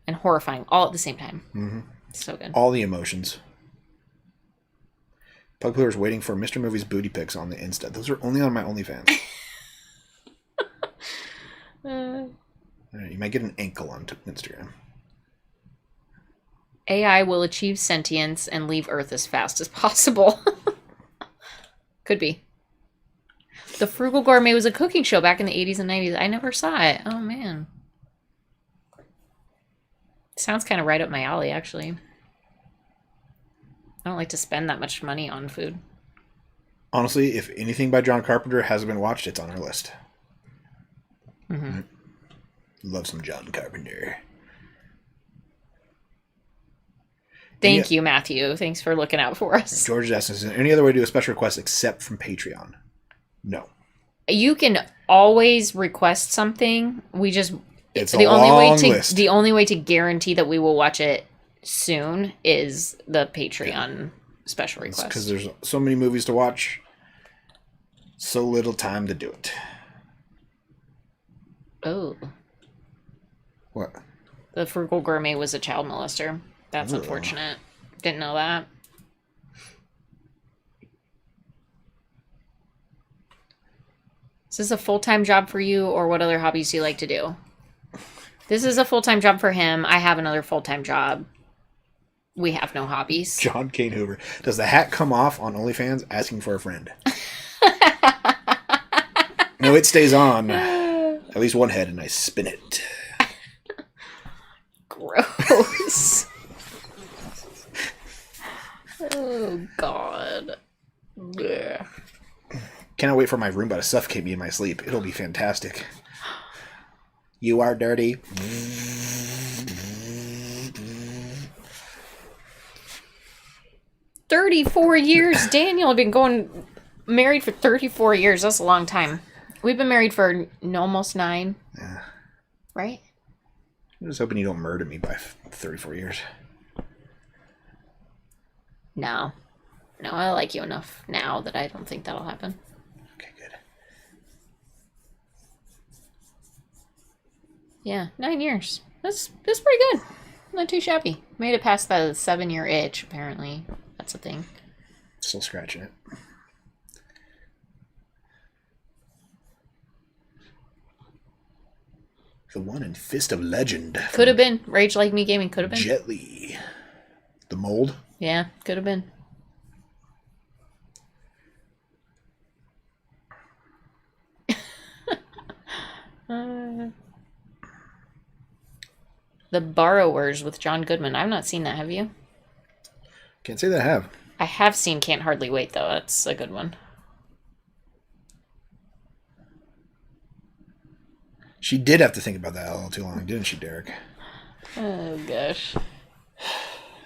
And horrifying all at the same time. Mm-hmm. So good. All the emotions. Pug Player's waiting for Mr. Movie's booty pics on the Insta. Those are only on my OnlyFans. You might get an ankle on Instagram. AI will achieve sentience and leave Earth as fast as possible. Could be. The Frugal Gourmet was a cooking show back in the 80s and 90s. I never saw it. Oh, man. Sounds kind of right up my alley, actually. I don't like to spend that much money on food. Honestly, if anything by John Carpenter hasn't been watched, it's on our list. Mm-hmm. Love some John Carpenter. Thank you, Matthew. Thanks for looking out for us. George is asking, is there any other way to do a special request except from Patreon? No. You can always request something. We just... It's the only way to guarantee that we will watch it soon is the Patreon special request. Because there's so many movies to watch, so little time to do it. Oh. What? The Frugal Gourmet was a child molester. That's unfortunate. Didn't know that. Is this a full-time job for you, or what other hobbies do you like to do? This is a full-time job for him. I have another full-time job. We have no hobbies. John Kane Hoover. Does the hat come off on OnlyFans asking for a friend? No, it stays on. At least one head, and I spin it. Gross. Oh, God. Blech. Cannot wait for my Roomba to suffocate me in my sleep. It'll be fantastic. You are dirty. 34 years. Daniel, I've been married for 34 years. That's a long time. We've been married for almost 9. Yeah. Right? I'm just hoping you don't murder me by 34 years. No, I like you enough now that I don't think that'll happen. Okay, good. Yeah, 9 years. That's pretty good. Not too shabby. Made it past the 7-year itch, apparently. That's a thing. Still scratching it. The one in Fist of Legend. Could have been. Rage Like Me Gaming could have been. Jet Li. The mold? Yeah, could have been. The Borrowers with John Goodman. I've not seen that, have you? Can't say that I have. I have seen Can't Hardly Wait, though. That's a good one. She did have to think about that a little too long, didn't she, Derek? Oh, gosh.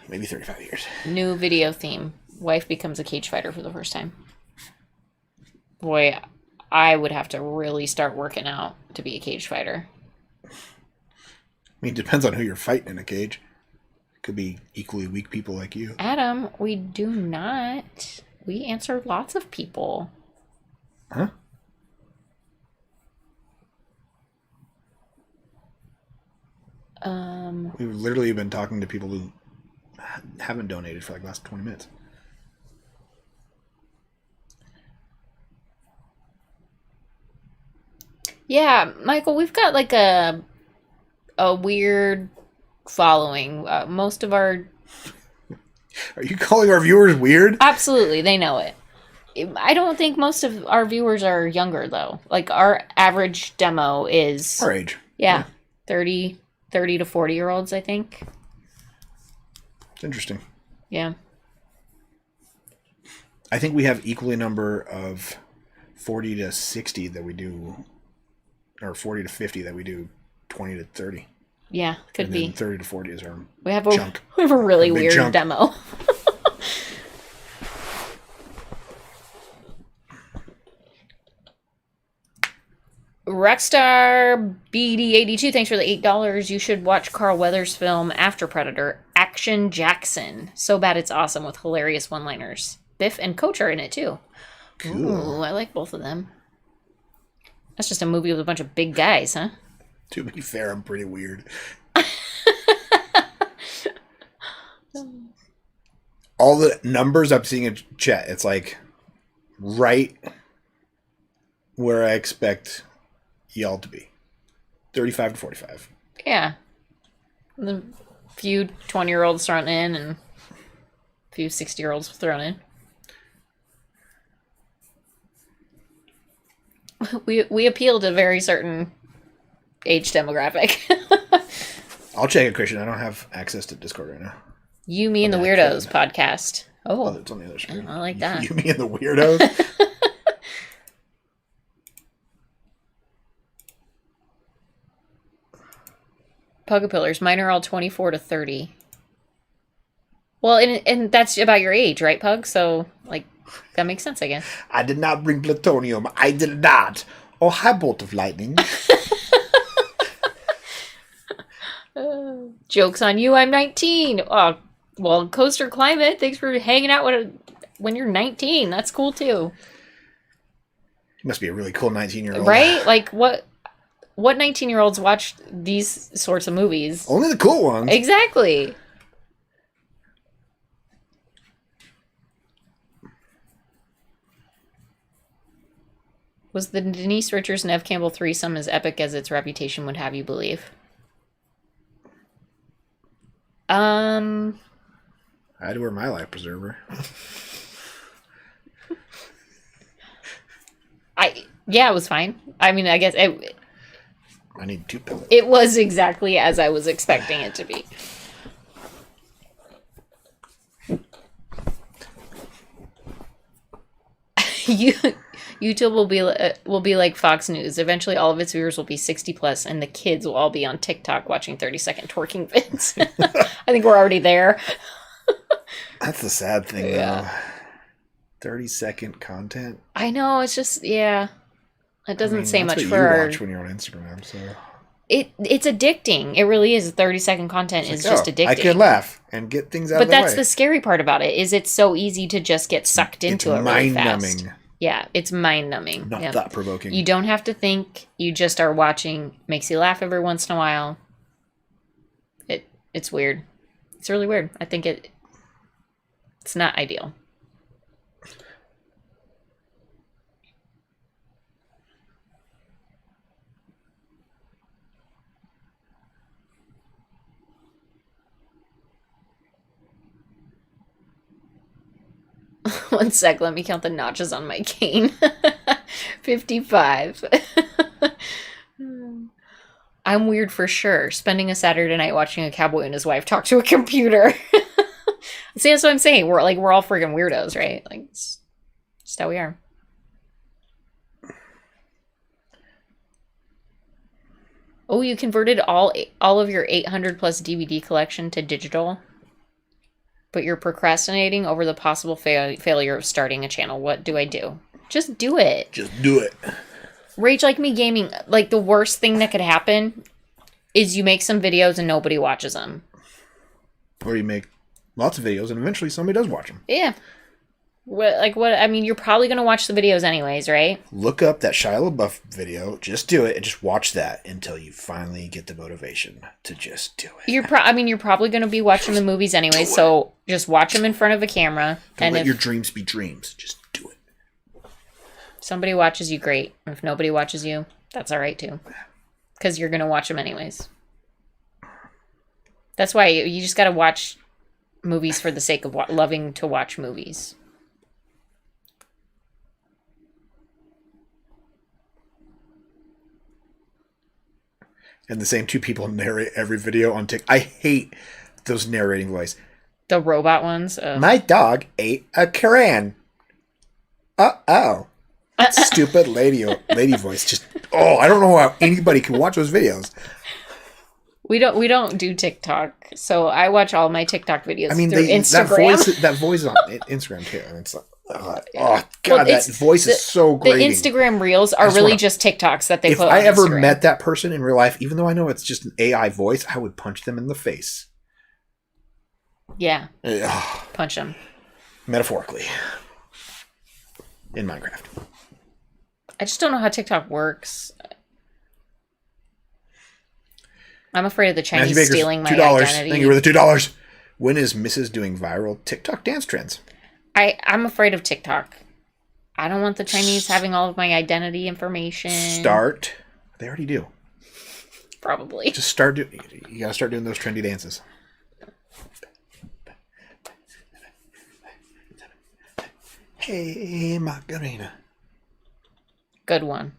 Maybe 35 years. New video theme. Wife becomes a cage fighter for the first time. Boy, I would have to really start working out to be a cage fighter. I mean, it depends on who you're fighting in a cage. Could be equally weak people like you. Adam, we do not. We answer lots of people. Huh? We've literally been talking to people who haven't donated for like the last 20 minutes. Yeah, Michael, we've got like a weird following. Most of our... Are you calling our viewers weird? Absolutely, they know it. I don't think most of our viewers are younger, though. Like, our average demo is... Our age. Yeah. 30 to 40-year-olds, I think. It's interesting. Yeah. I think we have equally number of 40 to 60 that we do, or 40 to 50 that we do 20 to 30. Yeah, could and be. Then 30 to 40 is our we have chunk. We have a really weird chunk. demo. Rockstar BD82, thanks for the $8. You should watch Carl Weathers' film After Predator, Action Jackson. So bad it's awesome with hilarious one-liners. Biff and Coach are in it too. Cool. Ooh, I like both of them. That's just a movie with a bunch of big guys, huh? To be fair, I'm pretty weird. All the numbers I'm seeing in chat, it's like right where I expect y'all to be. 35 to 45. Yeah. The few 20-year-olds thrown in and a few 60-year-olds thrown in. We appeal to a very certain age demographic. I'll check it, Christian. I don't have access to Discord right now. You, Me, and the Weirdos podcast. Oh, it's on the other screen. I like that. You, Me, and the Weirdos? Pugapillars. Mine are all 24 to 30. Well, and that's about your age, right, Pug? So, like, that makes sense, I guess. I did not bring plutonium. I did not. Oh, hi, bolt of lightning. Joke's on you, I'm 19. Oh, well, Coaster Climate, thanks for hanging out when you're 19. That's cool, too. You must be a really cool 19-year-old. Right? Like, what 19-year-olds watch these sorts of movies? Only the cool ones. Exactly. Was the Denise Richards Nev Campbell threesome as epic as its reputation would have you believe? I had to wear my life preserver. Yeah, it was fine. I mean, I guess I need 2 pellets. It was exactly as I was expecting it to be. YouTube will be like Fox News. Eventually, all of its viewers will be 60 plus, and the kids will all be on TikTok watching 30-second twerking vids. I think we're already there. That's the sad thing, though. 30-second content. I know. It's just it doesn't say much for our. Watch when you're on Instagram, so it's addicting. It really is. 30-second content is just addicting. I can laugh and get things out of the way. But that's the scary part about it. Is it's so easy to just get sucked into it really fast. It's mind-numbing. Yeah, it's mind-numbing. Not thought-provoking. You don't have to think. You just are watching. Makes you laugh every once in a while. It's weird. It's really weird. I think it's not ideal. One sec, let me count the notches on my cane. 55. I'm weird for sure. Spending a Saturday night watching a cowboy and his wife talk to a computer. See, that's what I'm saying. We're all freaking weirdos, right? Like, it's just how we are. Oh, you converted all of your 800 plus DVD collection to digital? But you're procrastinating over the possible failure of starting a channel. What do I do? Just do it. Just do it. Rage Like Me Gaming, like the worst thing that could happen is you make some videos and nobody watches them. Or you make lots of videos and eventually somebody does watch them. Yeah. I mean, you're probably going to watch the videos anyways, right? Look up that Shia LaBeouf video. Just do it and just watch that until you finally get the motivation to just do it. You're probably going to be watching the movies anyway, so just watch them in front of a camera. Don't let your dreams be dreams. Just do it. If somebody watches you, great. If nobody watches you, that's all right too. Because you're going to watch them anyways. That's why you just got to watch movies for the sake of loving to watch movies. And the same 2 people narrate every video on TikTok. I hate those narrating voice. The robot ones? My dog ate a Koran. Uh-oh. Stupid lady voice. Just, I don't know how anybody can watch those videos. We don't do TikTok, so I watch all my TikTok videos through Instagram. That voice is on Instagram too, and it's like, Oh God, that voice is so great. The Instagram reels are really just TikToks that they put on Instagram. If I ever met that person in real life, even though I know it's just an AI voice, I would punch them in the face. Yeah. Punch them. Metaphorically. In Minecraft. I just don't know how TikTok works. I'm afraid of the Chinese stealing my identity. Thank you for the $2. When is Mrs. doing viral TikTok dance trends? I'm afraid of TikTok. I don't want the Chinese having all of my identity information. They already do. Probably. Just you gotta start doing those trendy dances. Hey, Macarena. Good one.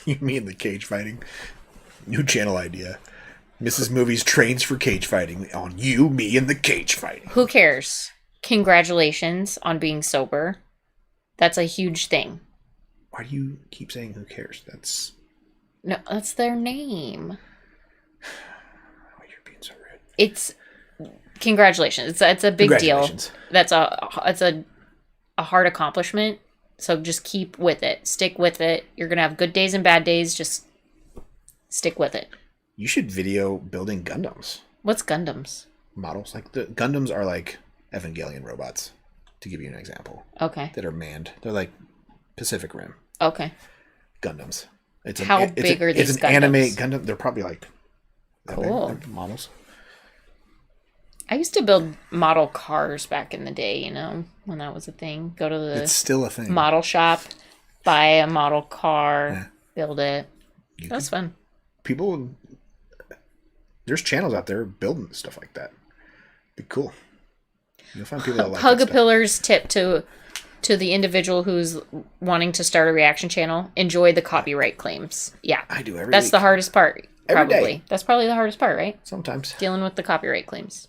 You mean the cage fighting? New channel idea. Mrs. Movies trains for cage fighting on You, Me, and the Cage Fighting. Who cares? Congratulations on being sober. That's a huge thing. Why do you keep saying who cares? No, that's their name. Oh, you're being so rude. It's congratulations. It's a big deal. It's a hard accomplishment. So just keep with it. Stick with it. You're gonna have good days and bad days. Just stick with it. You should video building Gundams. What's Gundams? Models. Like the Gundams are like Evangelion robots, to give you an example. Okay. That are manned. They're like Pacific Rim. Okay. Gundams. How big are these Gundams? It's an anime Gundam. They're probably like cool models. I used to build model cars back in the day, when that was a thing. Go to the it's still a thing. Model shop, buy a model car, build it. That's fun. There's channels out there building stuff like that. Be cool. You'll find people that like Hug a Pillar's tip to the individual who's wanting to start a reaction channel: enjoy the copyright claims. Yeah, I do every That's week. The hardest part. Probably. Every day. That's probably the hardest part, right? Sometimes dealing with the copyright claims.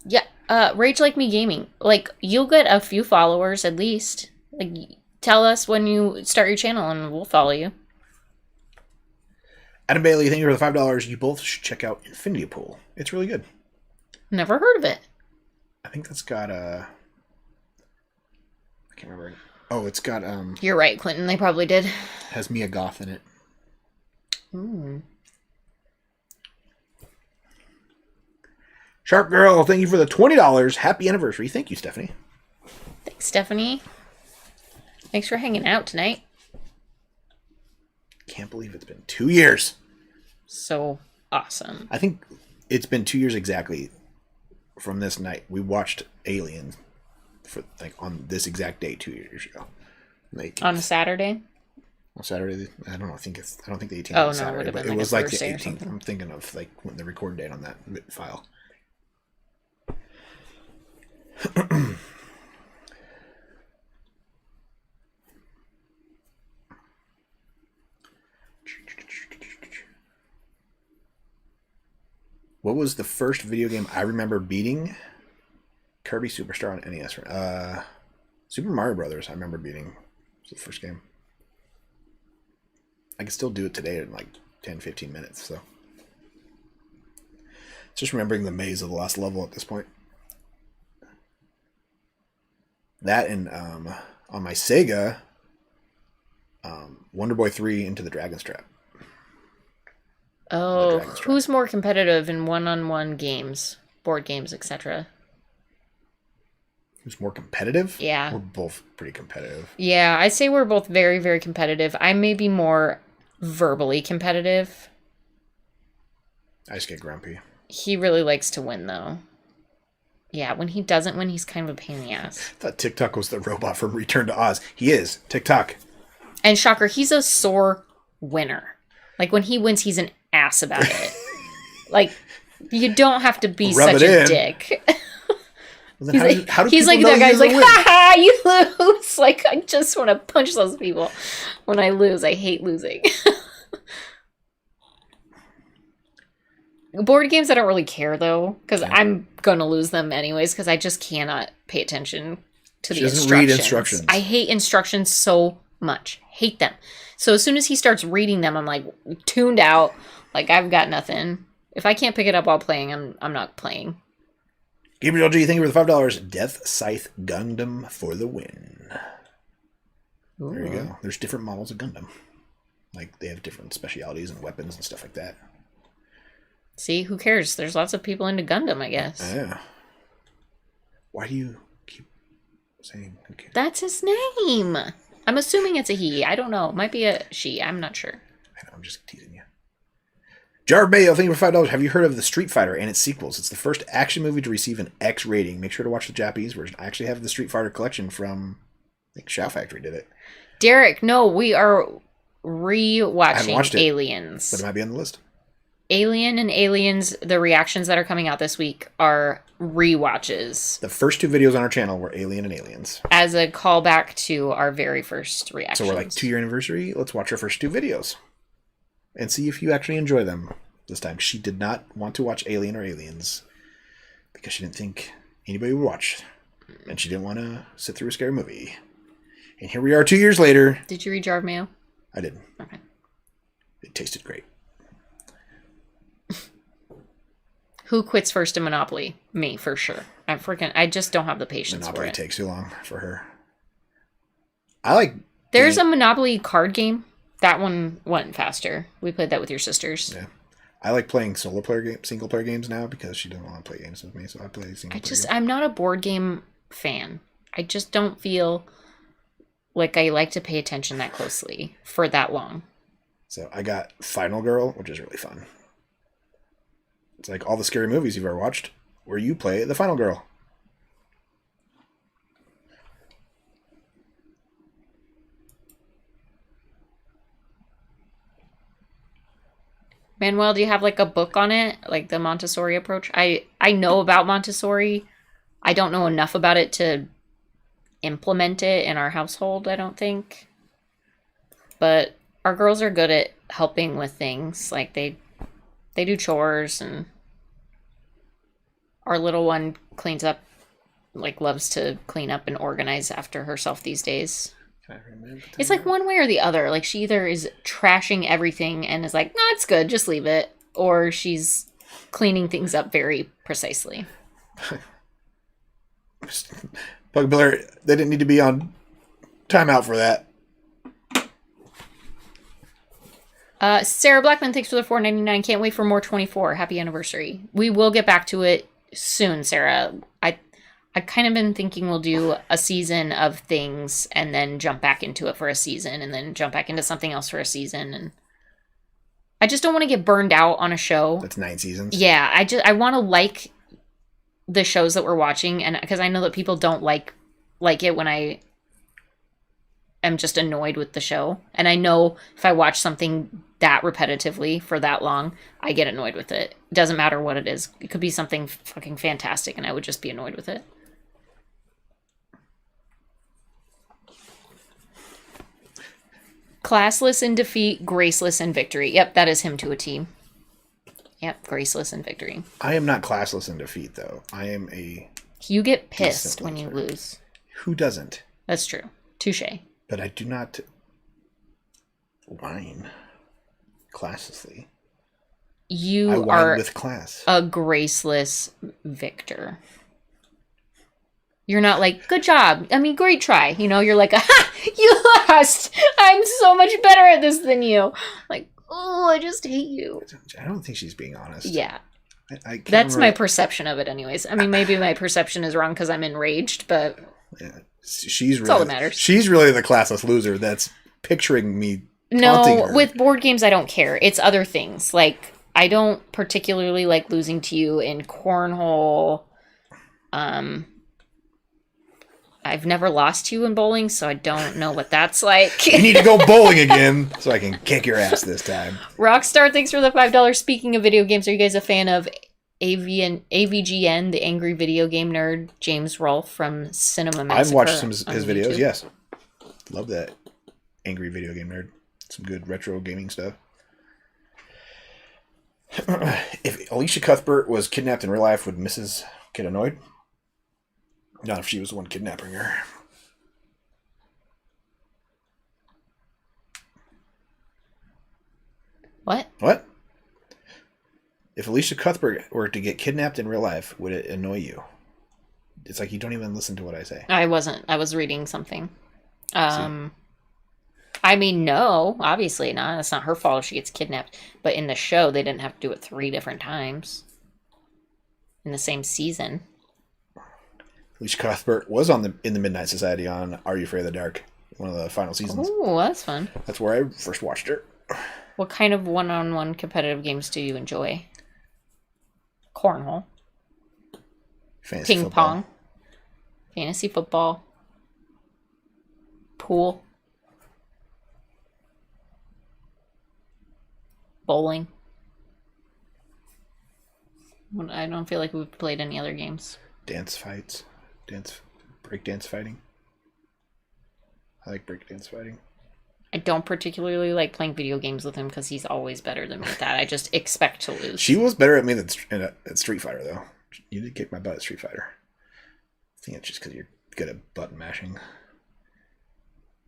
Yeah, Rage Like Me Gaming. Like, you'll get a few followers at least. Like, tell us when you start your channel and we'll follow you. Adam Bailey, thank you for the $5. You both should check out Infinity Pool. It's really good. Never heard of it. I think that's got I can't remember. Oh, it's got You're right, Clinton. They probably did. Has Mia Goth in it. Sharp Girl, thank you for the $20. Happy anniversary. Thank you, Stephanie. Thanks, Stephanie. Thanks for hanging out tonight. Can't believe it's been 2 years. So awesome. I think it's been 2 years exactly from this night. We watched Alien on this exact day 2 years ago. On a Saturday? On Saturday, I don't know. I don't think the 18th was Saturday, it would have been it was like the 18th. I'm thinking of the record date on that file. What was the first video game I remember beating? Kirby Superstar on NES. Super Mario Brothers I remember beating. It was the first game. I can still do it today in like 10-15 minutes, so. It's just remembering the maze of the last level at this point. That and on my Sega, Wonder Boy 3 Into the Dragon's Trap. Oh, who's more competitive in one-on-one games, board games, etc.? Who's more competitive? Yeah. We're both pretty competitive. Yeah, I'd say we're both very, very competitive. I may be more verbally competitive. I just get grumpy. He really likes to win, though. Yeah, when he doesn't win, he's kind of a pain in the ass. I thought TikTok was the robot from Return to Oz. He is. TikTok. And shocker, he's a sore winner. Like, when he wins, he's an ass about it. Like, you don't have to be such a dick. Well, he's like that guy's like, ha ha, you lose. Like, I just want to punch those people when I lose. I hate losing. Board games, I don't really care, though, because I'm going to lose them anyways, because I just cannot pay attention to the instructions. Read instructions. I hate instructions so much. Hate them. So as soon as he starts reading them, I'm like tuned out. Like I've got nothing. If I can't pick it up while playing, I'm not playing. Gabriel G, thank you for the $5. Death Scythe Gundam for the win. Ooh. There you go. There's different models of Gundam. Like they have different specialities and weapons and stuff like that. See, who cares? There's lots of people into Gundam, I guess. Yeah. Why do you keep saying who cares? That's his name. I'm assuming it's a he. I don't know. It might be a she. I'm not sure. I know, I'm just teasing you. Jar of Mayo, thank you for $5. Have you heard of the Street Fighter and its sequels? It's the first action movie to receive an X rating. Make sure to watch the Japanese version. I actually have the Street Fighter collection from, I think Shout Factory did it. Derek, no, we are re-watching Aliens. But it might be on the list. Alien and Aliens, the reactions that are coming out this week are re-watches. The first 2 videos on our channel were Alien and Aliens. As a callback to our very first reactions. So we're like 2-year anniversary. Let's watch our first 2 videos. And see if you actually enjoy them this time. She did not want to watch Alien or Aliens because she didn't think anybody would watch. And she didn't want to sit through a scary movie. And here we are 2 years later. Did you read Jar of Mayo? I did. Okay. It tasted great. Who quits first in Monopoly? Me, for sure. I just don't have the patience Monopoly for it. takes too long for her. I like... There's a Monopoly card game. That one went faster. We played that with your sisters. Yeah. I like playing single player games now because she doesn't want to play games with me, so I play single player games. I'm not a board game fan. I just don't feel like I like to pay attention that closely for that long. So I got Final Girl, which is really fun. It's like all the scary movies you've ever watched where you play the Final Girl. Manuel, do you have like a book on it? Like the Montessori approach? I know about Montessori. I don't know enough about it to implement it in our household, I don't think. But our girls are good at helping with things. Like they do chores, and our little one cleans up, like loves to clean up and organize after herself these days. It's like one way or the other. Like she either is trashing everything and is like, no, it's good, just leave it. Or she's cleaning things up very precisely. Bug Biller, they didn't need to be on timeout for that. Sarah Blackman, thanks for the $4.99. Can't wait for more 24. Happy anniversary. We will get back to it soon, Sarah. I kind of been thinking we'll do a season of things and then jump back into it for a season and then jump back into something else for a season. And I just don't want to get burned out on a show. That's 9 seasons. Yeah, I want to like the shows that we're watching, and because I know that people don't like it when I am just annoyed with the show. And I know if I watch something that repetitively for that long, I get annoyed with it. It doesn't matter what it is. It could be something fucking fantastic and I would just be annoyed with it. Classless in defeat, graceless in victory. Yep, that is him to a T. Yep, graceless in victory. I am not classless in defeat, though. I am a... You get pissed when you lose. Who doesn't? That's true. Touche. But I do not whine classlessly. You are with class. A graceless victor. You're not like, good job. I mean, great try. You know, you're like, aha, you lost. I'm so much better at this than you. Like, oh, I just hate you. I don't think she's being honest. Yeah. I can't That's remember. my perception of it anyways. I mean, maybe my perception is wrong because I'm enraged, but yeah. She's that's really, all that matters. She's really the classless loser that's picturing me taunting her. With board games, I don't care. It's other things. Like, I don't particularly like losing to you in cornhole. I've never lost to you in bowling, so I don't know what that's like. You need to go bowling again so I can kick your ass this time. Rockstar, thanks for the $5. Speaking of video games, are you guys a fan of AVGN, the Angry Video Game Nerd, James Rolfe from Cinema Massacre? I've watched some of his videos, YouTube? yes. Love that Angry Video Game Nerd. Some good retro gaming stuff. If Alicia Cuthbert was kidnapped in real life, would Mrs. get annoyed? Not if she was the one kidnapping her. What? What? If Alicia Cuthbert were to get kidnapped in real life, would it annoy you? It's like you don't even listen to what I say. I wasn't. I was reading something. I mean, no, obviously not. It's not her fault if she gets kidnapped. But in the show, they didn't have to do it 3 different times in the same season. Alicia Cuthbert was in the Midnight Society on Are You Afraid of the Dark? One of the final seasons. Oh, that's fun. That's where I first watched her. What kind of one-on-one competitive games do you enjoy? Cornhole. Fantasy Ping football. pong. Fantasy football. Pool. Bowling. I don't feel like we've played any other games. Dance fights. Break dance fighting. I like break dance fighting. I don't particularly like playing video games with him because he's always better than me at that. I just expect to lose. She was better at me at Street Fighter, though. You did kick my butt at Street Fighter. I think it's just because you're good at button mashing.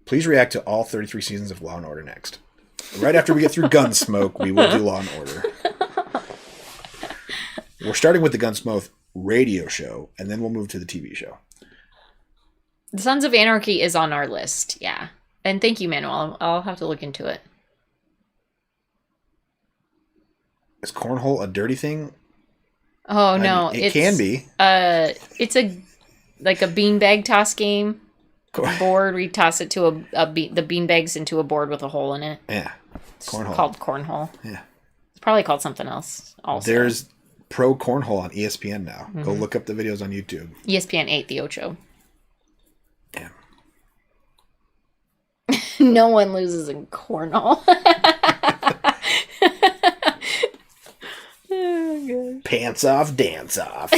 Please react to all 33 seasons of Law & Order next. Right after we get through Gunsmoke, we will do Law & Order. We're starting with the Gunsmoke radio show, and then we'll move to the TV show. The Sons of Anarchy is on our list, yeah. And thank you, Manuel. I'll have to look into it. Is cornhole a dirty thing? Oh, no. It can be. It's a beanbag toss game. Board, we toss it to the beanbags into a board with a hole in it. Yeah. Cornhole. It's called cornhole. Yeah. It's probably called something else also. There's pro cornhole on ESPN now. Mm-hmm. Go look up the videos on YouTube. ESPN 8, the Ocho. Yeah. No one loses in cornhole. Oh, pants off, dance off.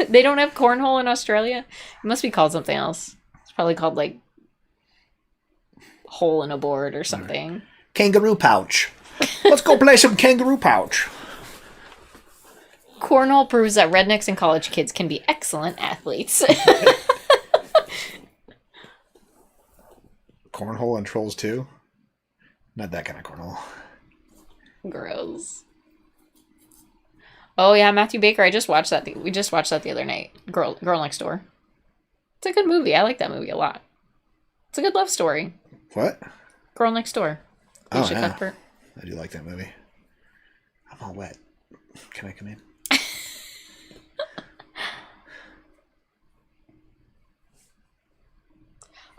They don't have cornhole in Australia? It must be called something else. It's probably called, like, hole in a board or something. Right. Kangaroo pouch. Let's go play some kangaroo pouch. Cornhole proves that rednecks and college kids can be excellent athletes. Cornhole and Trolls 2? Not that kind of cornhole. Gross. Oh yeah, Matthew Baker. I just watched that. We just watched that the other night. Girl Next Door. It's a good movie. I like that movie a lot. It's a good love story. What? Girl Next Door. Alicia Cuthbert. I do like that movie. I'm all wet. Can I come in?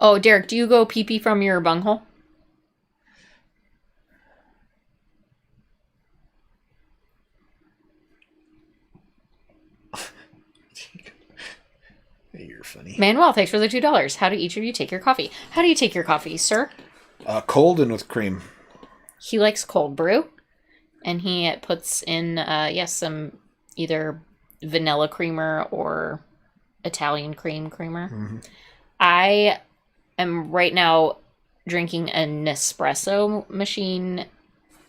Oh, Derek, do you go pee-pee from your bunghole? You're funny. Manuel, thanks for the $2. How do each of you take your coffee? How do you take your coffee, sir? Cold and with cream. He likes cold brew. And he puts in, some either vanilla creamer or Italian creamer. Mm-hmm. I am right now drinking an espresso machine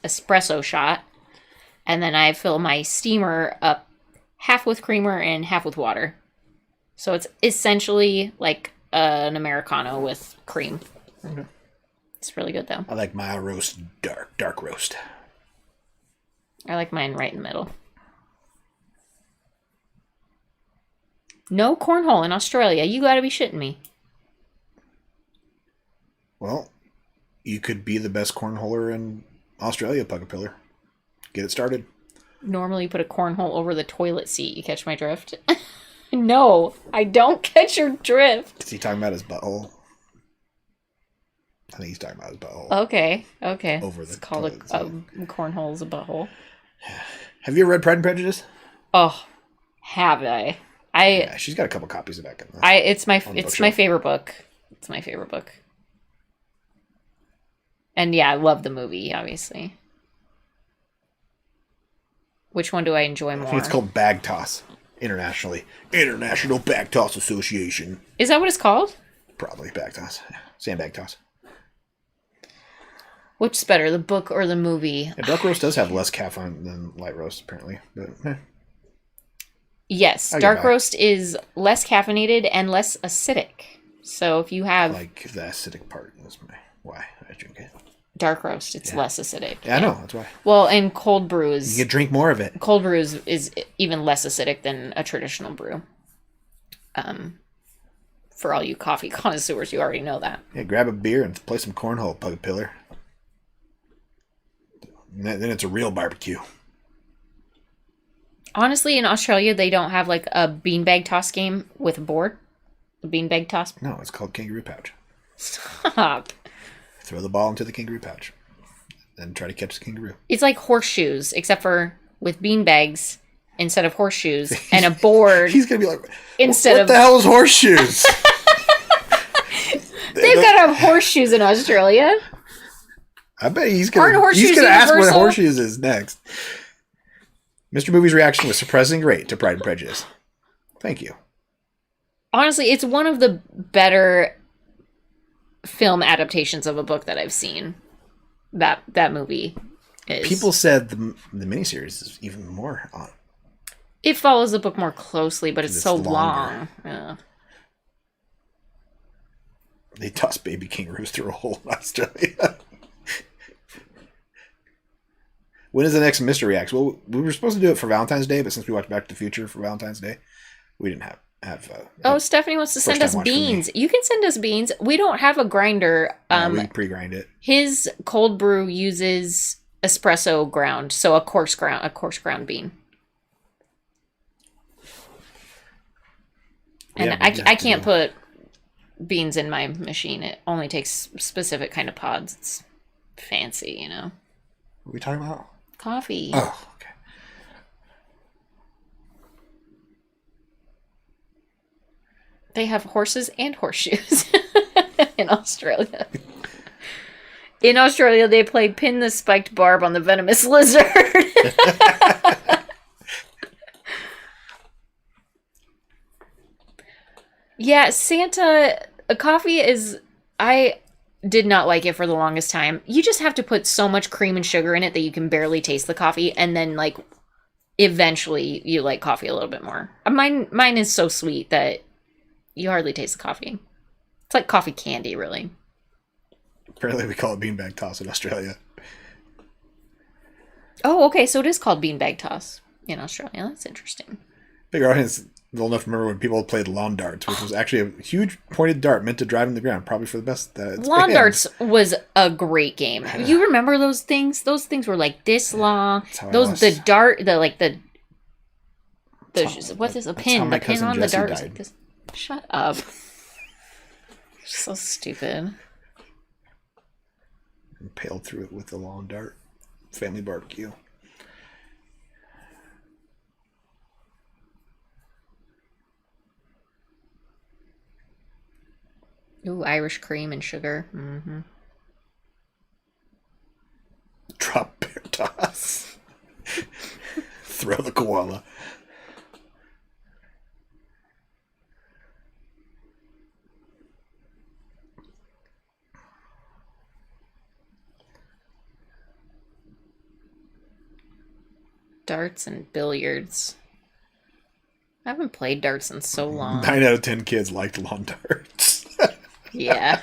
espresso shot. And then I fill my steamer up half with creamer and half with water. So it's essentially like an Americano with cream. Okay. It's really good, though. I like my roast dark roast. I like mine right in the middle. No cornhole in Australia. You gotta be shitting me. Well, you could be the best cornholer in Australia, Pugapillar. Get it started. Normally you put a cornhole over the toilet seat. You catch my drift? No, I don't catch your drift. Is he talking about his butthole? I think he's talking about his butthole. Okay. Over the it's called a cornhole's a butthole. Have you ever read Pride and Prejudice? Oh, have I? Yeah, she's got a couple copies of that. It's my favorite book. It's my favorite book. And yeah, I love the movie, obviously. Which one do I enjoy more? I think it's called Bag Toss. Internationally. International Bag Toss Association. Is that what it's called? Probably Bag Toss. Sandbag Toss. Which's better, the book or the movie? Yeah, dark roast does have less caffeine than light roast, apparently. But yes, dark roast is less caffeinated and less acidic. So if you have... like the acidic part is why I drink it. dark roast. It's less acidic. Yeah, I know. That's why. Well, and cold brew is... You can drink more of it. Cold brew is even less acidic than a traditional brew. For all you coffee connoisseurs, you already know that. Yeah, grab a beer and play some cornhole, Pug Pillar. And then it's a real barbecue. Honestly, in Australia, they don't have like a beanbag toss game with a board. A beanbag toss. No, it's called kangaroo pouch. Stop. Throw the ball into the kangaroo pouch. Then try to catch the kangaroo. It's like horseshoes, except for with beanbags instead of horseshoes and a board. He's going to be like, what the hell is horseshoes? They've got to have horseshoes in Australia. I bet he's going to ask what horseshoes is next. Mr. Movie's reaction was surprisingly great to Pride and Prejudice. Thank you. Honestly, it's one of the better film adaptations of a book that I've seen. That movie is. People said the miniseries is even more on. It follows the book more closely, but it's so long. Yeah. They toss baby kangaroos through a hole in Australia. When is the next Mr. Reacts? Well, we were supposed to do it for Valentine's Day, but since we watched Back to the Future for Valentine's Day, we didn't have Stephanie wants to send us beans. You can send us beans. We don't have a grinder. We pre-grind it. His cold brew uses espresso ground, so a coarse ground bean. And I can't put beans in my machine. It only takes specific kind of pods. It's fancy, you know. What are we talking about? Coffee. Oh, okay. They have horses and horseshoes in Australia. In Australia, they play pin the spiked barb on the venomous lizard. Yeah, Santa coffee is... I did not like it for the longest time. You just have to put so much cream and sugar in it that you can barely taste the coffee, and then like eventually you like coffee a little bit more. Mine is so sweet that you hardly taste the coffee. It's like coffee candy, really. Apparently we call it beanbag toss in Australia. Oh, okay, so it is called beanbag toss in Australia. That's interesting. Bigger audience old enough to remember when people played lawn darts, which was actually a huge pointed dart meant to drive in the ground, probably for the best. Lawn darts was a great game. You remember those things? Those things were like this long. What is a pin? The pin on the dart was like this. Shut up. So stupid. Impaled through it with the lawn dart. Family barbecue. Ooh, Irish cream and sugar. Mm-hmm. Drop bear toss. Throw the koala. Darts and billiards. I haven't played darts in so long. 9 out of 10 kids liked lawn darts. Yeah.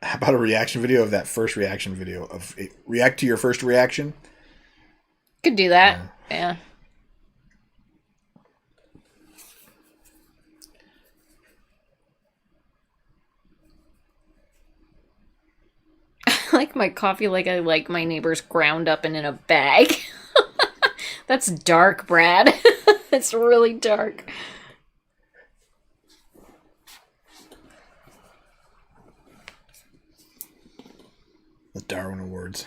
How about a reaction video of that first reaction video of react to your first reaction? Could do that. Yeah. I like my coffee like I like my neighbors ground up and in a bag. That's dark, Brad. It's really dark. The Darwin Awards.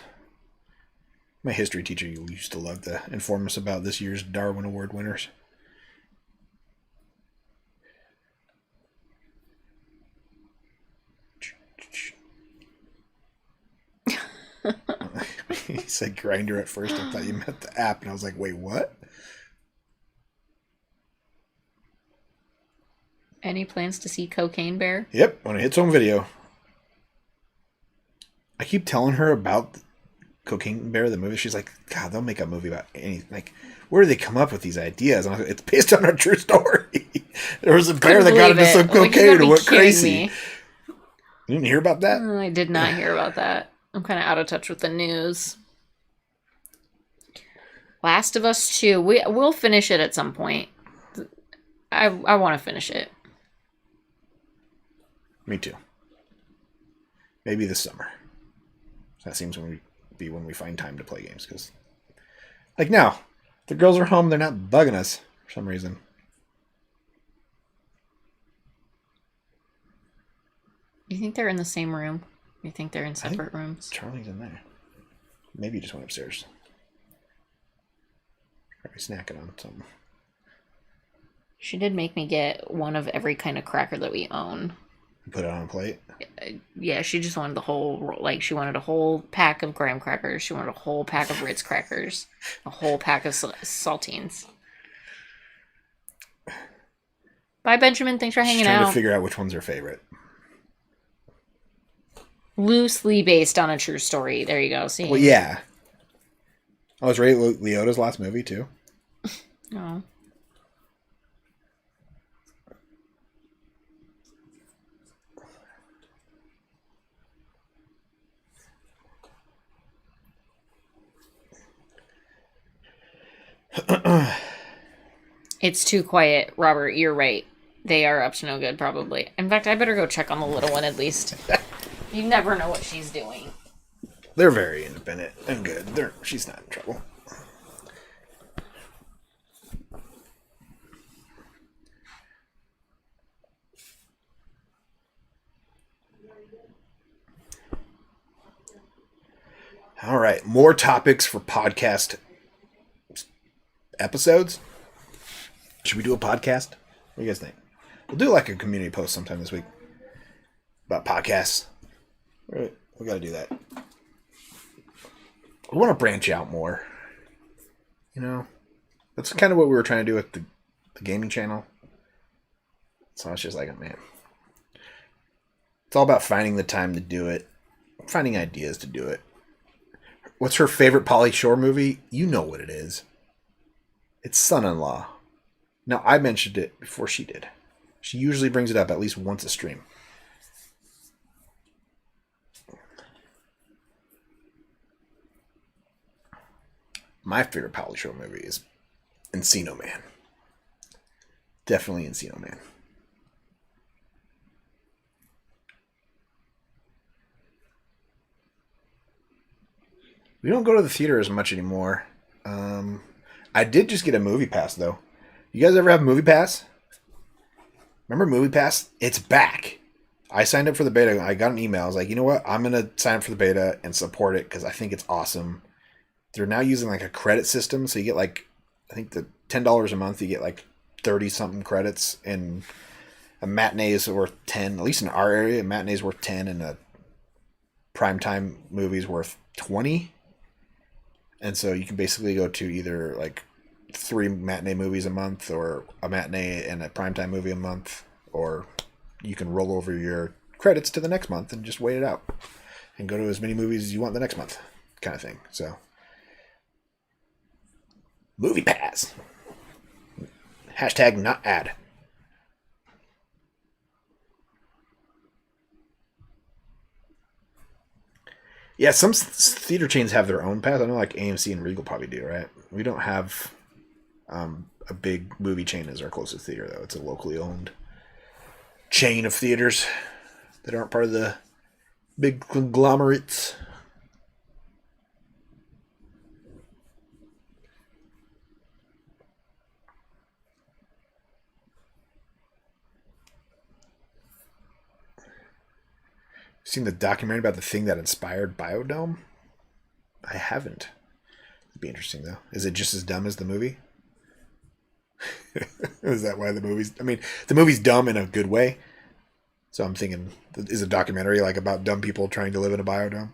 My history teacher used to love to inform us about this year's Darwin Award winners. He said grinder at first. I thought you meant the app, and I was like, wait, what? Any plans to see Cocaine Bear? Yep, when it hits home video. I keep telling her about Cocaine Bear, the movie. She's like, God, they'll make a movie about anything. Like, where do they come up with these ideas? And it's based on a true story. There was a bear that got into some cocaine and went crazy. You didn't hear about that? I did not hear about that. I'm kind of out of touch with the news. Last of Us 2. We'll finish it at some point. I want to finish it. Me too. Maybe this summer. That seems when we find time to play games. Because, like now, the girls are home. They're not bugging us for some reason. You think they're in the same room? You think they're in separate rooms? Charlie's in there. Maybe he just went upstairs. Probably snacking on something. She did make me get one of every kind of cracker that we own. Put it on a plate? Yeah, she just wanted the whole, like, she wanted a whole pack of graham crackers. She wanted a whole pack of Ritz crackers. A whole pack of saltines. Bye, Benjamin. Thanks for hanging out. Trying to figure out which one's her favorite. Loosely based on a true story. There you go. See? Well, yeah. Oh, it's Ray Liotta's last movie, too? Oh. It's too quiet, Robert. You're right. They are up to no good, probably. In fact, I better go check on the little one at least. You never know what she's doing. They're very independent and good. She's not in trouble. All right, more topics for podcast episodes. Should we do a podcast? What do you guys think? We'll do like a community post sometime this week about podcasts. We got to do that. We want to branch out more. You know, that's kind of what we were trying to do with the gaming channel. So I was just like, oh, man, it's all about finding the time to do it, finding ideas to do it. What's her favorite Pauly Shore movie? You know what it is. It's Son-in-Law. Now, I mentioned it before she did. She usually brings it up at least once a stream. My favorite Pauly Shore movie is Encino Man. Definitely Encino Man. We don't go to the theater as much anymore. I did just get a Movie Pass, though. You guys ever have Movie Pass? Remember Movie Pass? It's back. I signed up for the beta. I got an email. I was like, you know what? I'm going to sign up for the beta and support it because I think it's awesome. They're now using like a credit system. So you get like, I think the $10 a month, you get like 30-something credits. And a matinee is worth 10. At least in our area, a matinee is worth 10 and a primetime movie is worth 20. And so you can basically go to either like 3 matinee movies a month or a matinee and a primetime movie a month, or you can roll over your credits to the next month and just wait it out and go to as many movies as you want the next month kind of thing. So Movie Pass. Hashtag not ad. Yeah, some theater chains have their own pass. I know like AMC and Regal probably do, right? We don't have a big movie chain as our closest theater, though. It's a locally owned chain of theaters that aren't part of the big conglomerates. Seen the documentary about the thing that inspired Biodome? I haven't. It'd be interesting, though. Is it just as dumb as the movie? Is that why the movie's... I mean, the movie's dumb in a good way. So I'm thinking, is a documentary like about dumb people trying to live in a biodome?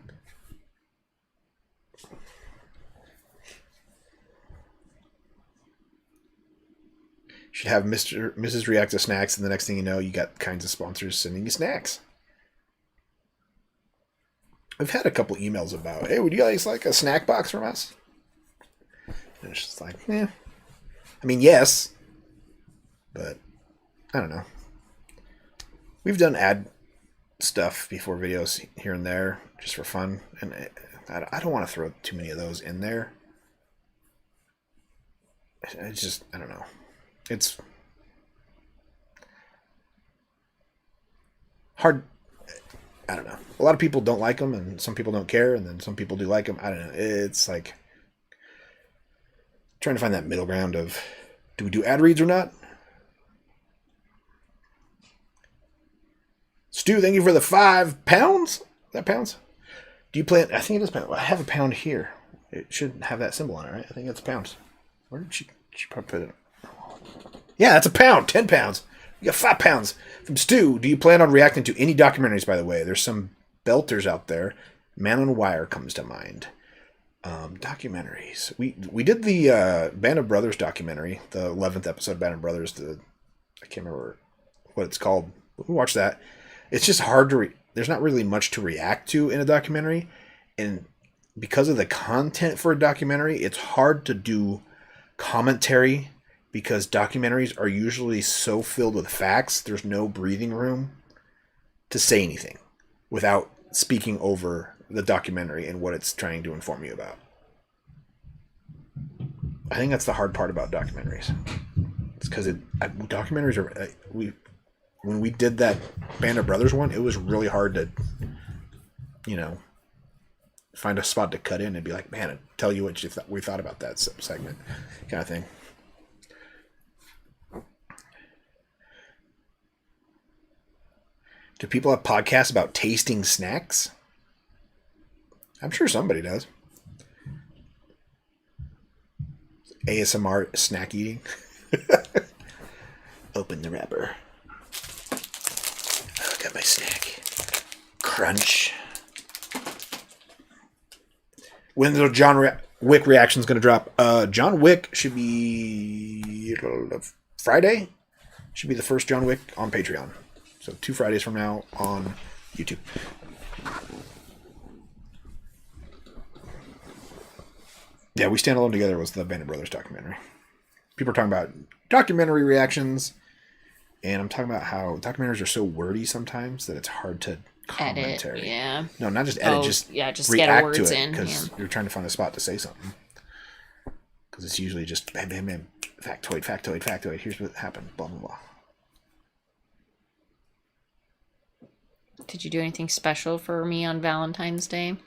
Should have Mrs. React to snacks, and the next thing you know, you got kinds of sponsors sending you snacks. I've had a couple emails about, hey, would you guys like a snack box from us? And it's just like, yeah. I mean, yes. But, I don't know. We've done ad stuff before, videos here and there, just for fun. And I don't want to throw too many of those in there. It's just, I don't know. It's hard. I don't know. A lot of people don't like them, and some people don't care, and then some people do like them. I don't know. It's like trying to find that middle ground of, do we do ad reads or not? Stu, thank you for the £5. Is that pounds? Do you plan? I think it is pound. I have a pound here. It should have that symbol on it, right? I think it's pounds. Where did she probably put it? Yeah, that's a pound. 10 pounds. You got £5 from Stu. Do you plan on reacting to any documentaries, by the way? There's some belters out there. Man on Wire comes to mind. Documentaries. We did the Band of Brothers documentary, the 11th episode of Band of Brothers. I can't remember what it's called. We watched that. It's just hard to... There's not really much to react to in a documentary. And because of the content for a documentary, it's hard to do commentary, because documentaries are usually so filled with facts, there's no breathing room to say anything without speaking over the documentary and what it's trying to inform you about. I think that's the hard part about documentaries. It's because documentaries are... when we did that Band of Brothers one, it was really hard to, find a spot to cut in and be like, man, tell you what we thought about that segment, kind of thing. Do people have podcasts about tasting snacks? I'm sure somebody does. ASMR snack eating. Open the wrapper. Oh, got my snack. Crunch. When the John Wick reaction is going to drop? John Wick should be Friday. Should be the first John Wick on Patreon. So 2 Fridays from now on YouTube. Yeah, We Stand Alone Together was the Band of Brothers documentary. People are talking about documentary reactions, and I'm talking about how documentaries are so wordy sometimes that it's hard to commentary. Edit, yeah. No, not just edit, just react get words to it, in. because you're trying to find a spot to say something. Because it's usually just bam, bam, bam, factoid. Here's what happened. Blah blah blah. Did you do anything special for me on Valentine's Day?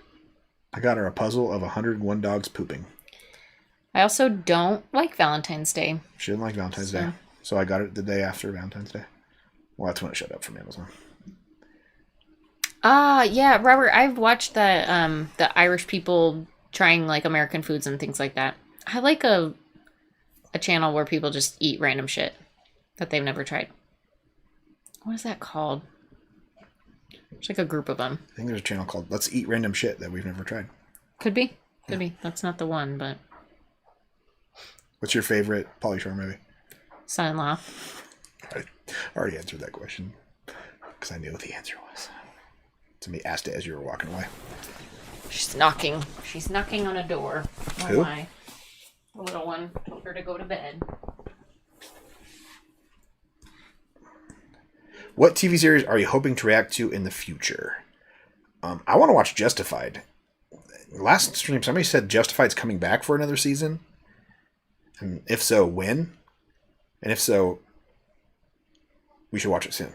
I got her a puzzle of 101 dogs pooping. I also don't like Valentine's Day. She didn't like Valentine's Day. So I got it the day after Valentine's Day. Well, that's when it showed up from Amazon. Yeah, Robert, I've watched the Irish people trying like American foods and things like that. I like a channel where people just eat random shit that they've never tried. What is that called? It's like a group of them. I think there's a channel called Let's Eat Random Shit that we've never tried. Could be. That's not the one, but... What's your favorite Pauly Shore movie? Son-in-Law. I already answered that question because I knew what the answer was. Somebody asked it as you were walking away. She's knocking. She's knocking on a door. Who? The little one. Told her to go to bed. What TV series are you hoping to react to in the future? I want to watch Justified. Last stream, somebody said Justified's coming back for another season. And if so, when? And if so, we should watch it soon.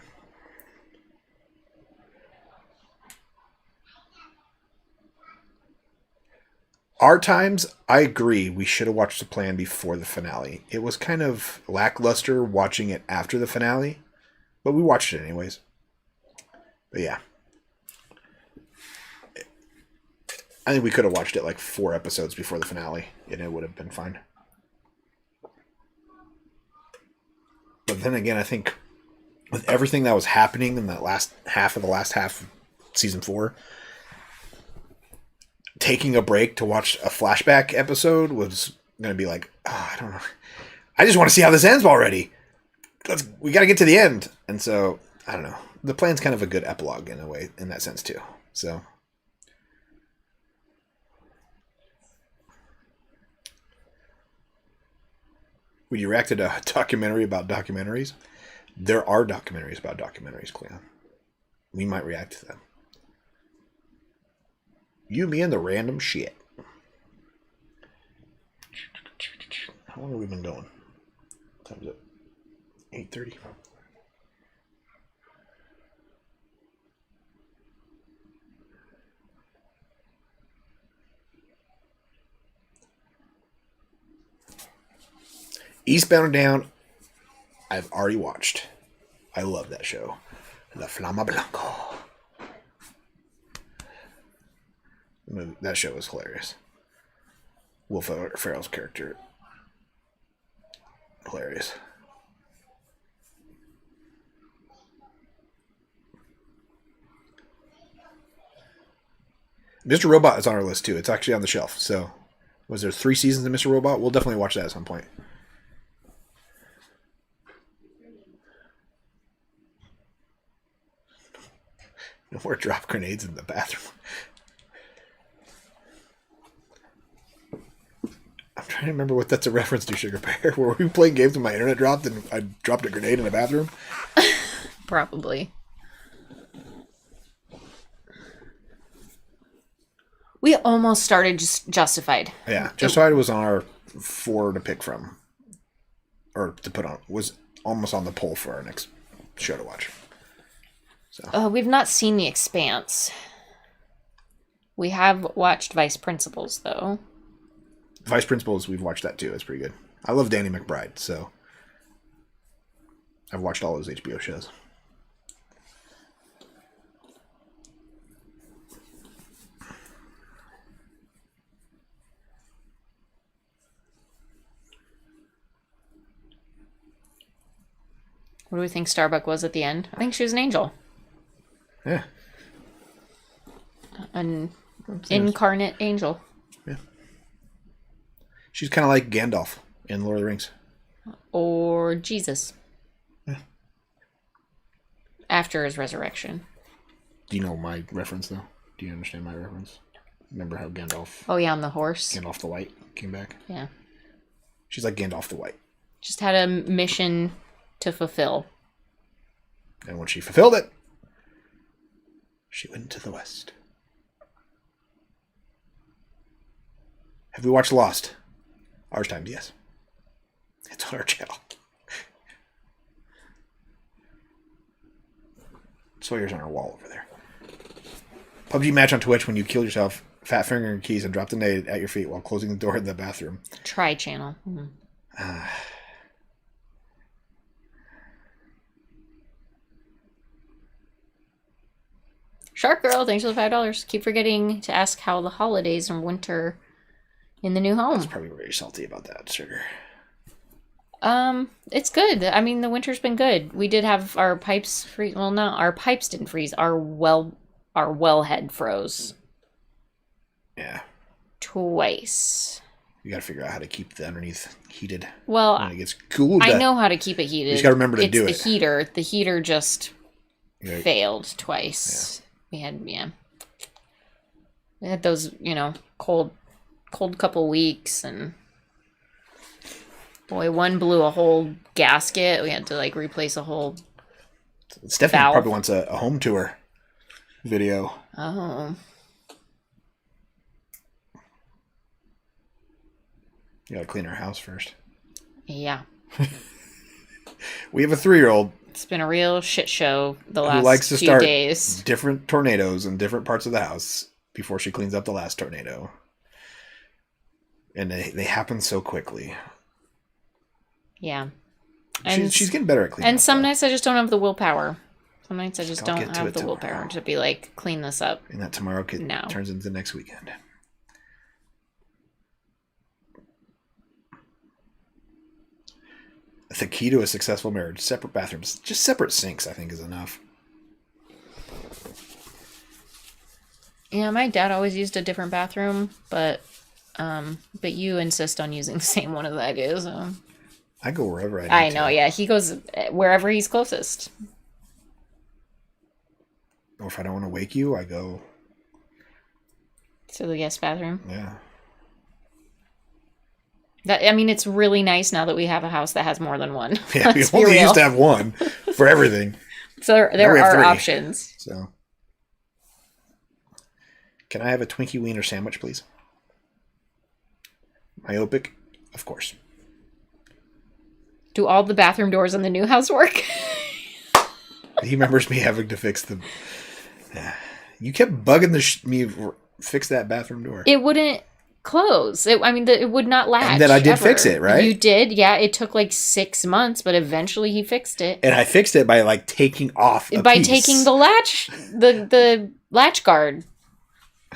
Our Times, I agree. We should have watched the plan before the finale. It was kind of lackluster watching it after the finale. But we watched it anyways. But yeah. I think we could have watched it like 4 episodes before the finale, and it would have been fine. But then again, I think with everything that was happening in that last half of season 4, taking a break to watch a flashback episode was going to be like, I don't know. I just want to see how this ends already. We got to get to the end. And so, I don't know. The plan's kind of a good epilogue in a way, in that sense too. So, when you reacted to a documentary about documentaries, there are documentaries about documentaries, Cleon. We might react to them. You, me, and the random shit. How long have we been going? What time is it? 8:30. Eastbound and Down, I've already watched. I love that show. La Flama Blanco. That show was hilarious. Will Ferrell's character. Hilarious. Mr. Robot is on our list too. It's actually on the shelf. So, was there 3 seasons of Mr. Robot? We'll definitely watch that at some point. No more drop grenades in the bathroom. I'm trying to remember what that's a reference to, Sugar Bear. Were we playing games when my internet dropped and I dropped a grenade in the bathroom? Probably. We almost started Justified. Yeah, Justified was on our 4 to pick from. Or to put on. Was almost on the poll for our next show to watch. So. We've not seen The Expanse. We have watched Vice Principals, though. Vice Principals, we've watched that too. It's pretty good. I love Danny McBride, so I've watched all those HBO shows. What do we think Starbuck was at the end? I think she was an angel. Yeah. An incarnate angel. Yeah. She's kind of like Gandalf in Lord of the Rings. Or Jesus. Yeah. After his resurrection. Do you know my reference, though? Do you understand my reference? Remember how Gandalf... Oh, yeah, on the horse. Gandalf the White came back? Yeah. She's like Gandalf the White. Just had a mission to fulfill. And when she fulfilled it, she went to the West. Have we watched Lost? Ours times, yes. It's on our channel. Sawyer's on our wall over there. PUBG match on Twitch when you kill yourself, fat finger your keys, and drop the nade at your feet while closing the door in the bathroom. Try channel. Mm-hmm. Shark Girl, thanks for the $5. Keep forgetting to ask how the holidays and winter in the new home. I was probably very salty about that, Sugar. It's good. I mean, the winter's been good. We did have our pipes freeze. Well, no, our pipes didn't freeze. Our wellhead froze. Yeah. Twice. You gotta figure out how to keep the underneath heated. Well, when it gets cooled. I know how to keep it heated. You just gotta remember to do it. It's the heater. The heater just failed twice. Yeah. We had those, cold couple weeks, and boy, one blew a whole gasket. We had to replace a whole Stephanie valve. Probably wants a home tour video. Oh. You gotta clean our house first. Yeah. We have a 3-year-old. It's been a real shit show the last who likes to few start days. Different tornadoes in different parts of the house before she cleans up the last tornado. And they happen so quickly. Yeah. And she's getting better at cleaning and up. some though. nights I just don't have the willpower. Some nights I just I'll don't get to have it the tomorrow. willpower to be like, clean this up. And that tomorrow turns into next weekend. The key to a successful marriage: separate bathrooms. Just separate sinks, I think, is enough. Yeah, my dad always used a different bathroom, but you insist on using the same one as I do, so. I go wherever I need I know, to. yeah. He goes wherever he's closest. Or if I don't want to wake you, I go... To the guest bathroom? Yeah. It's really nice now that we have a house that has more than one. Yeah, we only used to have one for everything. So there are options. So, can I have a Twinkie Wiener sandwich, please? Myopic, of course. Do all the bathroom doors in the new house work? He remembers me having to fix them. You kept bugging me fix that bathroom door. It wouldn't close. It would not latch. And then I did fix it, right? You did, yeah. It took like 6 months, but eventually he fixed it. And I fixed it by like taking off a by piece. taking the latch, the latch guard.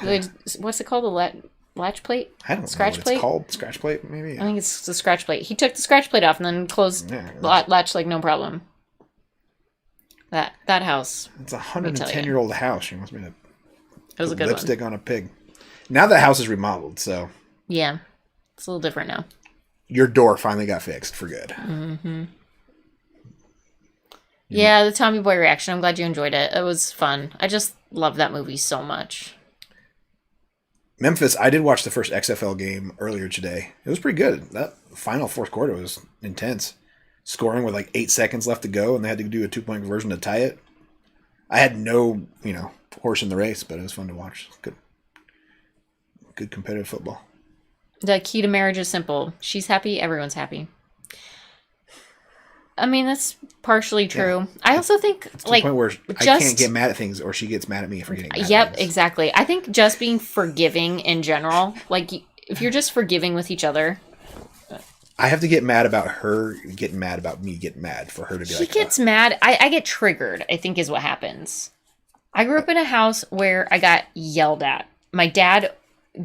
What's it called? The latch plate? I don't know what it's called. Scratch plate, maybe? I think it's the scratch plate. He took the scratch plate off and then closed latch like no problem. That house. It's a 110-year-old house. You want me to put lipstick on a pig. Now that house is remodeled, so. Yeah. It's a little different now. Your door finally got fixed for good. Mm-hmm. Yeah, the Tommy Boy reaction. I'm glad you enjoyed it. It was fun. I just love that movie so much. Memphis, I did watch the first XFL game earlier today. It was pretty good. That final fourth quarter was intense. Scoring with like 8 seconds left to go, and they had to do a 2-point conversion to tie it. I had no, horse in the race, but it was fun to watch. Good competitive football. The key to marriage is simple. She's happy, everyone's happy. That's partially true. Yeah. I also think it's to the point where I can't get mad at things, or she gets mad at me for getting mad at things. Yep, exactly. I think just being forgiving in general, like if you're just forgiving with each other. I have to get mad about her getting mad about me getting mad for her to be like... She gets mad. I get triggered, I think is what happens. I grew up in a house where I got yelled at. My dad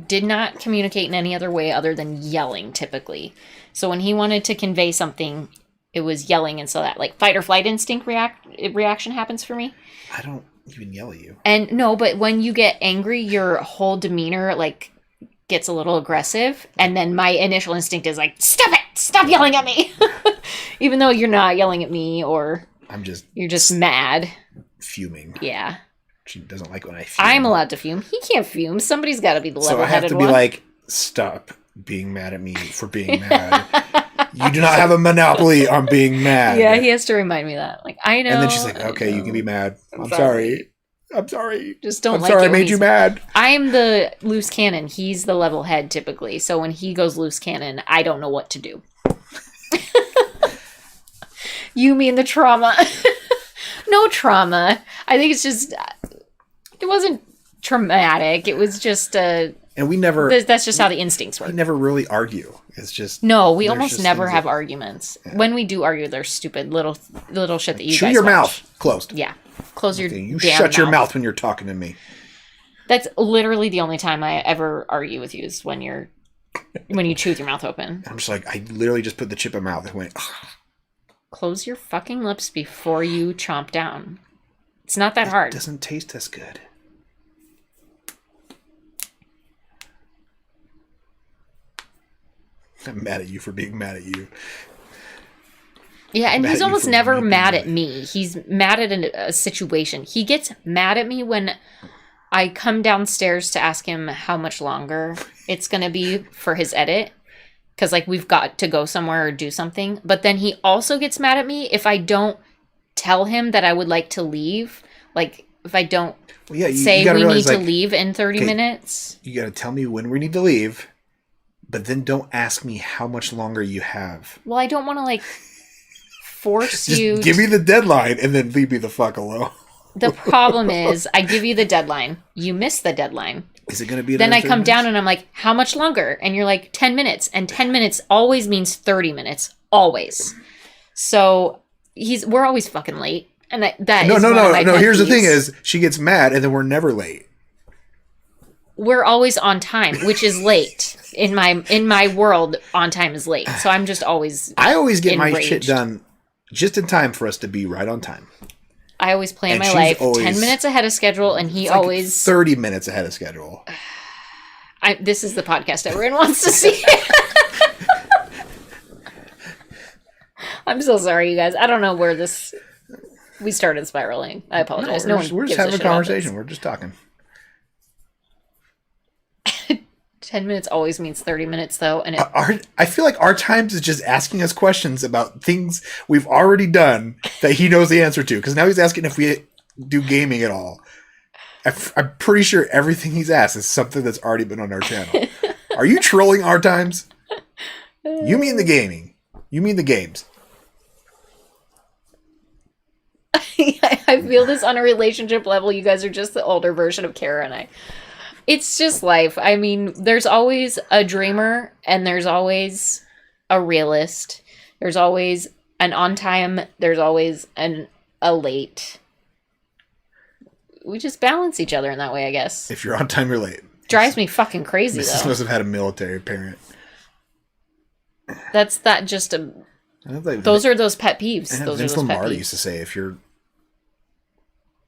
did not communicate in any other way other than yelling, typically. So when he wanted to convey something, it was yelling, and so that like fight or flight instinct reaction happens for me. I don't even yell at you. And no, but when you get angry, your whole demeanor like gets a little aggressive, and then my initial instinct is like, stop yelling at me. Even though you're not yelling at me, or you're just mad. Fuming. Yeah. She doesn't like when I fume. I'm allowed to fume. He can't fume. Somebody's got to be the level-headed one. So I have to be like, stop being mad at me for being mad. You do not have a monopoly on being mad. Yeah, he has to remind me that. Like, I know. And then she's like, okay, you can be mad. I'm sorry. Just don't I'm sorry I made you mad. I'm the loose cannon. He's the level head typically. So when he goes loose cannon, I don't know what to do. You mean the trauma. No trauma. I think it's just, it wasn't traumatic. It was just and we never. That's just how the instincts work. We never really argue. It's just. No, we almost never have arguments. Yeah. When we do argue, they're stupid little shit that you guys your watch. Mouth closed. Yeah. Close your You shut your mouth when you're talking to me. That's literally the only time I ever argue with you is when you chew with your mouth open. I'm just like, I literally just put the chip in my mouth and went, ugh. Close your fucking lips before you chomp down. It's not that hard. It doesn't taste as good. I'm mad at you for being mad at you. Yeah, and he's almost never mad at me. He's mad at a situation. He gets mad at me when I come downstairs to ask him how much longer it's going to be for his edit. Because, like, we've got to go somewhere or do something. But then he also gets mad at me if I don't tell him that I would like to leave. Like, if I don't say we need to leave in 30 minutes. You got to tell me when we need to leave. But then don't ask me how much longer you have. Well, I don't want to, like, force you. Give me the deadline and then leave me the fuck alone. The problem is, I give you the deadline. You miss the deadline. Is it going to be? Then I come down and I'm like, how much longer? And you're like, 10 minutes. And 10 minutes always means 30 minutes. Always. So we're always fucking late. And that is No. Here's the thing is, she gets mad and then we're never late. We're always on time, which is late. In my world, on time is late. So I'm just always I always get enraged. My shit done just in time for us to be right on time. I always plan my life 10 minutes ahead of schedule, and he always 30 minutes ahead of schedule. This is the podcast everyone wants to see. I'm so sorry, you guys. I don't know where we started spiraling. I apologize. We're just having a conversation. We're just talking. 10 minutes always means 30 minutes, though. And I feel like our Times is just asking us questions about things we've already done that he knows the answer to. Because now he's asking if we do gaming at all. I'm pretty sure everything he's asked is something that's already been on our channel. Are you trolling our Times? You mean the gaming. You mean the games. I feel this on a relationship level. You guys are just the older version of Kara and I. It's just life. I mean, there's always a dreamer and there's always a realist. There's always an on time. There's always a late. We just balance each other in that way, I guess. If you're on time, you're late. Drives me fucking crazy, Mrs. though. must have had a military parent. That's that just a... Those are those pet peeves. Those Vince are those Lombardi pet peeves. used to say, if you're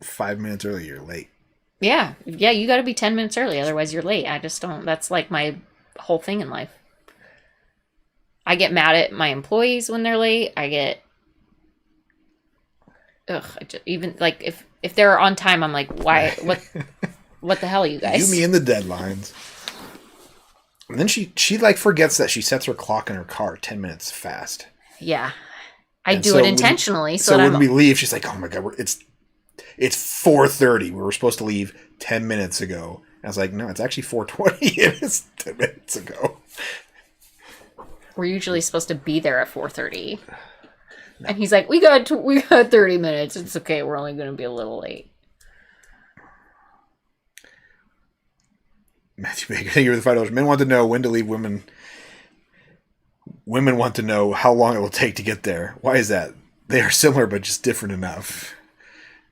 5 minutes early, you're late. Yeah, you got to be 10 minutes early, otherwise you're late. I just don't. That's like my whole thing in life. I get mad at my employees when they're late. I get, even like if they're on time, I'm like, why? What the hell, you guys? You mean the deadlines? And then she like forgets that she sets her clock in her car 10 minutes fast. Yeah, I do it intentionally. So when we leave, she's like, oh my god, it's 4:30. We were supposed to leave 10 minutes ago. I was like, no, it's actually 4:20. It is 10 minutes ago. We're usually supposed to be there at 4:30. No. And he's like, we got 30 minutes. It's okay. We're only going to be a little late. Matthew Baker, thank you for the $5. Men want to know when to leave. Women want to know how long it will take to get there. Why is that? They are similar, but just different enough.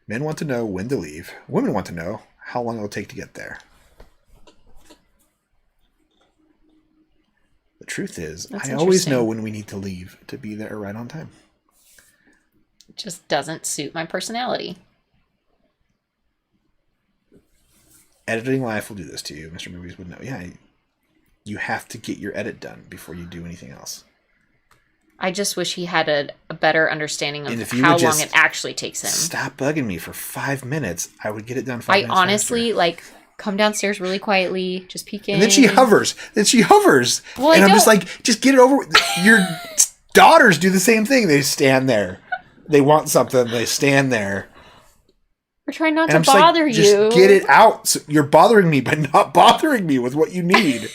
Men want to know when to leave. Women want to know how long it will take to get there. The truth is, I always know when we need to leave to be there right on time. It just doesn't suit my personality. Editing life will do this to you. Mr. Movies would know. Yeah, you have to get your edit done before you do anything else. I just wish he had a better understanding of how long it actually takes him. Stop bugging me for 5 minutes. I would get it done 5 minutes I honestly, faster. Come downstairs really quietly, just peek in. And then she hovers. Well, and I'm just like, just get it over with. Your daughters do the same thing. They stand there. They want something. They stand there. We're trying not to bother you. Just get it out. So you're bothering me by not bothering me with what you need.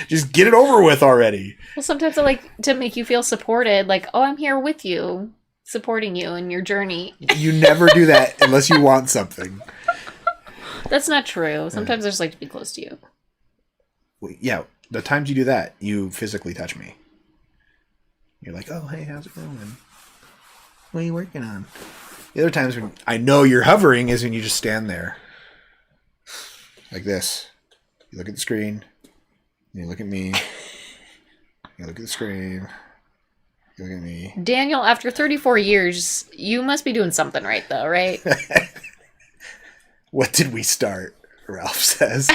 Just get it over with already. Well, sometimes I like to make you feel supported. Like, oh, I'm here with you, supporting you in your journey. You never do that unless you want something. That's not true. Sometimes I just like to be close to you. Yeah, the times you do that, you physically touch me. You're like, oh, hey, how's it going? What are you working on? The other times when I know you're hovering is when you just stand there. Like this. You look at the screen. You look at me. You look at the screen. You look at me. Daniel, after 34 years, you must be doing something right, though, right? What did we start? Ralph says.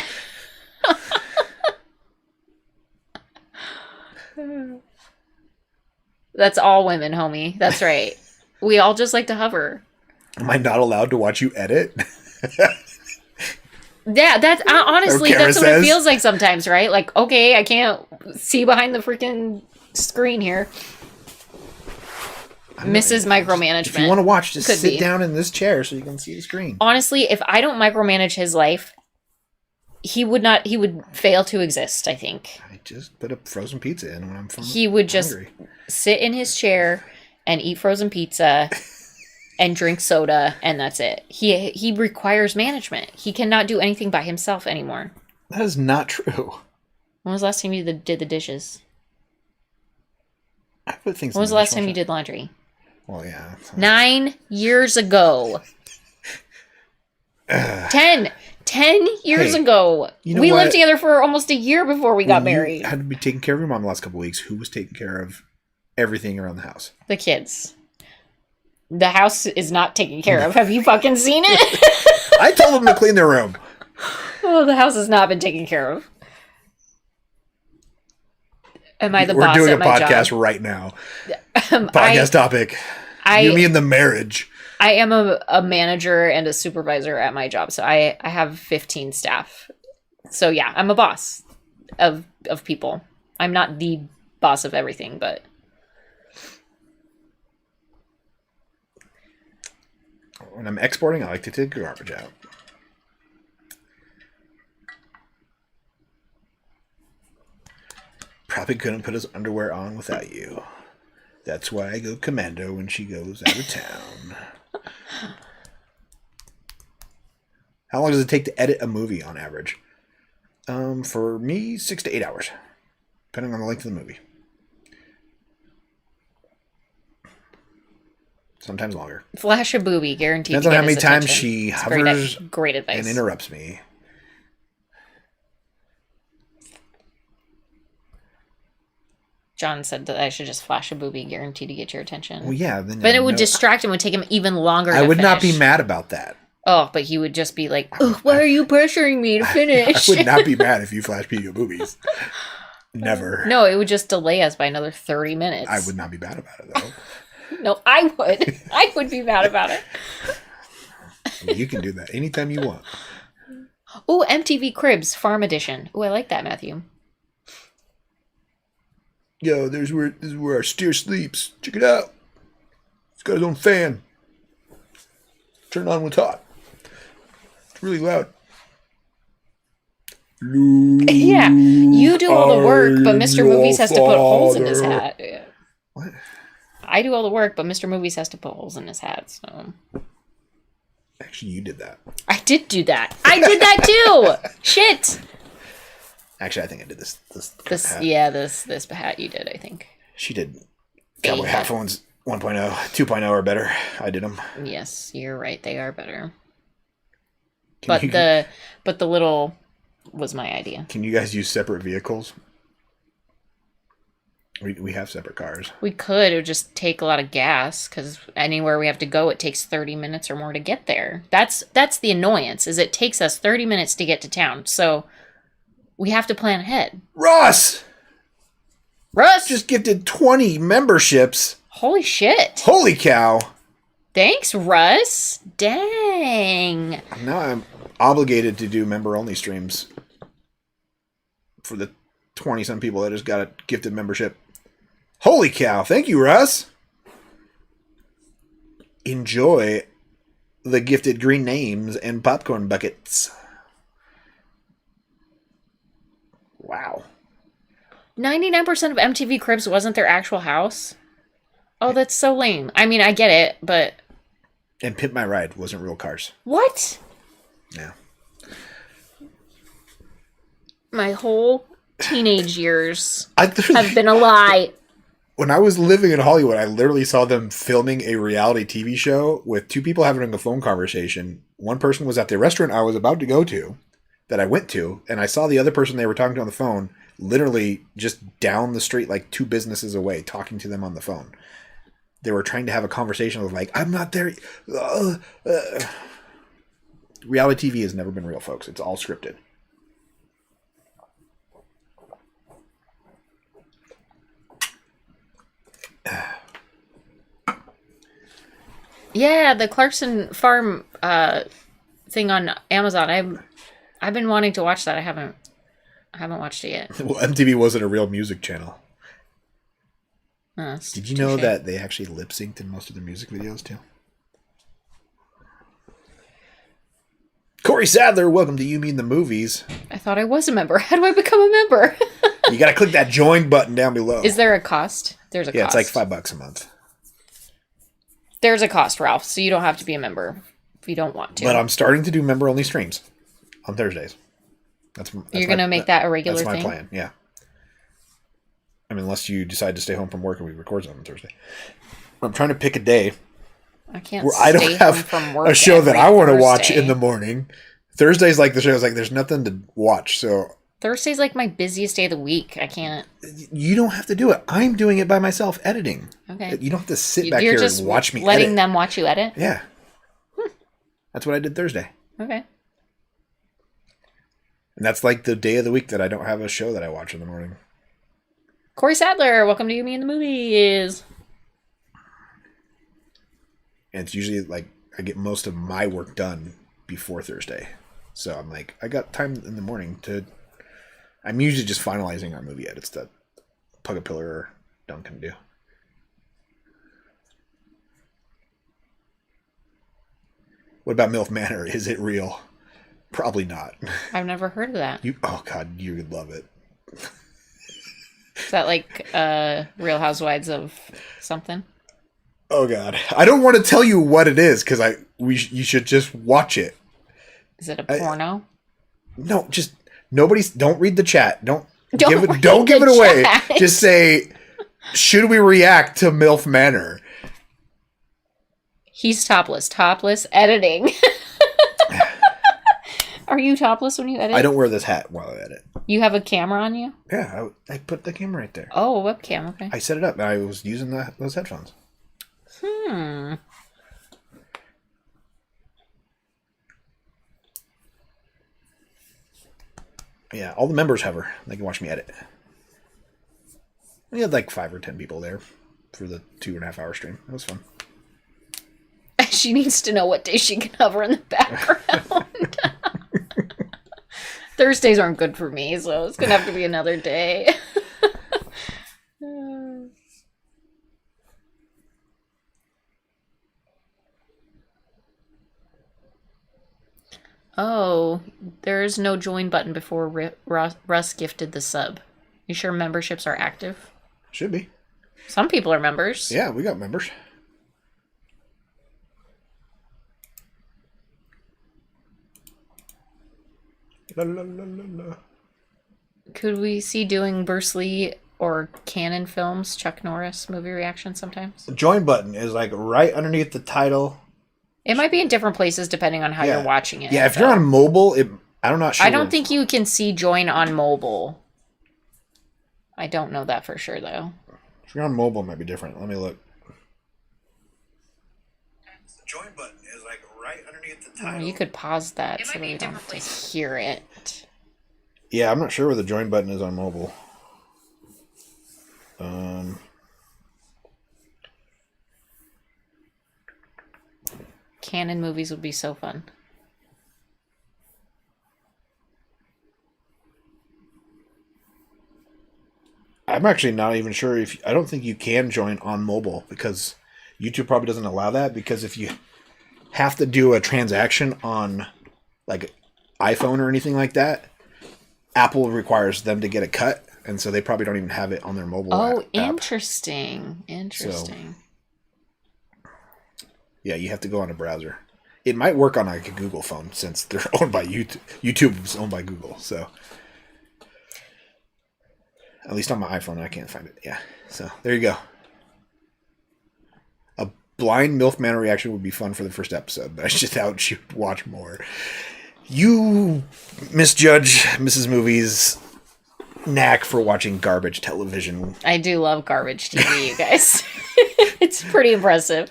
That's all women, homie. That's right. We all just like to hover. Am I not allowed to watch you edit? Yeah, that's honestly, that's what it feels like sometimes, right? Like, okay, I can't see behind the freaking screen here. Mrs. Micromanagement. If you want to watch, just sit down in this chair so you can see the screen. Honestly, if I don't micromanage his life, he would fail to exist, I think. I just put a frozen pizza in when I'm hungry. He would just sit in his chair and eat frozen pizza and drink soda, and that's it. He requires management. He cannot do anything by himself anymore. That is not true. When was the last time you did the dishes? I put things. When was the last time you did laundry? Well, yeah. 9 years ago. 10 years ago. You know we lived together for almost a year before we got married. You had to be taking care of your mom the last couple of weeks. Who was taking care of everything around the house? The kids. The house is not taken care of. Have you fucking seen it? I told them to clean their room. Oh, the house has not been taken care of. Am I the boss at my job? We're doing a podcast right now. Podcast topic. You mean the marriage. I am a manager and a supervisor at my job. So I have 15 staff. So yeah, I'm a boss. of people. I'm not the boss of everything, but when I'm exporting, I like to take the garbage out. Probably couldn't put his underwear on without you. That's why I go commando when she goes out of town. How long does it take to edit a movie on average? For me, 6 to 8 hours, depending on the length of the movie. Sometimes longer. Flash a booby, guaranteed. Depends on how many times she hovers great advice. and interrupts me. John said that I should just flash a booby, guaranteed to get your attention. Well, yeah. Then but it would distract him. It would take him even longer I would not be mad about that. Oh, but he would just be like, why are you pressuring me to finish? I would not be mad if you flash Pico boobies. Never. No, it would just delay us by another 30 minutes. I would not be mad about it, though. No, I would. I would be mad about it. You can do that anytime you want. Oh, MTV Cribs Farm Edition. Oh, I like that, Matthew. Yo, this is where our steer sleeps. Check it out. It's got his own fan. Turn it on when it's hot. It's really loud. Yeah, you do all the work, but Mr. Movies has to put holes in his hat. What? I do all the work, but Mr. Movies has to put holes in his hat. So. Actually, you did that. I did do that. I did that too. Shit. Actually, I think I did this hat. Yeah, this hat you did, I think. She did. Cowboy hat phones 1.0, 2.0 are better. I did them. Yes, you're right. They are better. But the little was my idea. Can you guys use separate vehicles? We have separate cars. We could. It would just take a lot of gas because anywhere we have to go, it takes 30 minutes or more to get there. That's the annoyance. Is it takes us 30 minutes to get to town. So we have to plan ahead. Russ just gifted 20 memberships. Holy shit! Holy cow! Thanks, Russ. Dang. Now I'm obligated to do member-only streams for the 20-some people that just got a gifted membership. Holy cow. Thank you, Russ. Enjoy the gifted green names and popcorn buckets. Wow. 99% of MTV Cribs wasn't their actual house? Oh, that's so lame. I mean, I get it, but... And Pimp My Ride wasn't real cars. What? Yeah. My whole teenage years have been a lie. When I was living in Hollywood, I literally saw them filming a reality TV show with two people having a phone conversation. One person was at the restaurant I was about to go to, that I went to, and I saw the other person they were talking to on the phone literally just down the street, like 2 businesses away, talking to them on the phone. They were trying to have a conversation with like, I'm not there. Reality TV has never been real, folks. It's all scripted. Yeah, the Clarkson Farm thing on Amazon. I've been wanting to watch that. I haven't watched it yet. Well, MTV wasn't a real music channel. Did you know touché. that they actually lip synced in most of their music videos too? Corey Sadler, welcome to You Mean the Movies. I thought I was a member. How do I become a member? You gotta click that join button down below. Is there a cost? There's a cost. Yeah, it's like $5 a month. There's a cost, Ralph, so you don't have to be a member if you don't want to. But I'm starting to do member-only streams on Thursdays. That's You're going to make that a regular thing? That's my plan, yeah. I mean, unless you decide to stay home from work and we record on Thursday. I'm trying to pick a day I can't where I don't have from work a show that I want to watch Thursday. in the morning. Thursday's like the show's like there's nothing to watch, so Thursday's like my busiest day of the week. I can't. You don't have to do it. I'm doing it by myself, editing. Okay. You don't have to sit back You're here just and watch me letting edit. them watch you edit? Yeah. That's what I did Thursday. Okay. And that's like the day of the week that I don't have a show that I watch in the morning. Corey Sadler, welcome to You Me in the Movies. And it's usually like I get most of my work done before Thursday. So I'm like, I got time in the morning to I'm usually just finalizing our movie edits that Pugapillar or Duncan do. What about MILF Manor? Is it real? Probably not. I've never heard of that. Oh God, you would love it. Is that like Real Housewives of something? Oh God, I don't want to tell you what it is because you should just watch it. Is it a porno? No, just don't read the chat. Don't give it away. Just say, should we react to MILF Manor? He's topless. Topless editing. Are you topless when you edit? I don't wear this hat while I edit. You have a camera on you? Yeah, I put the camera right there. Oh, a webcam, okay. I set it up and I was using those headphones. Yeah, all the members have her. They can watch me edit. We had like 5 or 10 people there for the 2.5 hour stream. It was fun. She needs to know what day she can hover in the background. Thursdays aren't good for me, so it's going to have to be another day. Oh, there's no join button before Russ gifted the sub. You sure memberships are active? Should be. Some people are members. Yeah, we got members. La, la, la, la, la. Could we see doing Bruce Lee or Canon Films, Chuck Norris movie reaction sometimes? The join button is like right underneath the title. It might be in different places depending on how you're watching it. Yeah, if you're on mobile, I'm not sure. I don't think you can see join on mobile. I don't know that for sure, though. If you're on mobile, it might be different. Let me look. The join button is like right underneath the title. Oh, you could pause that so we don't have to hear it. Yeah, I'm not sure where the join button is on mobile. Canon movies would be so fun. I'm actually not even sure I don't think you can join on mobile because YouTube probably doesn't allow that, because if you have to do a transaction on like iPhone or anything like that, Apple requires them to get a cut, and so they probably don't even have it on their mobile app. Oh, interesting. Interesting. So, yeah, you have to go on a browser. It might work on like a Google phone since they're owned by YouTube. YouTube is owned by Google, so at least on my iPhone I can't find it. Yeah, so there you go. A blind MILF Manor reaction would be fun for the first episode, but I just doubt you'd watch more. You misjudge Mrs. Movie's knack for watching garbage television. I do love garbage TV, you guys. It's pretty impressive.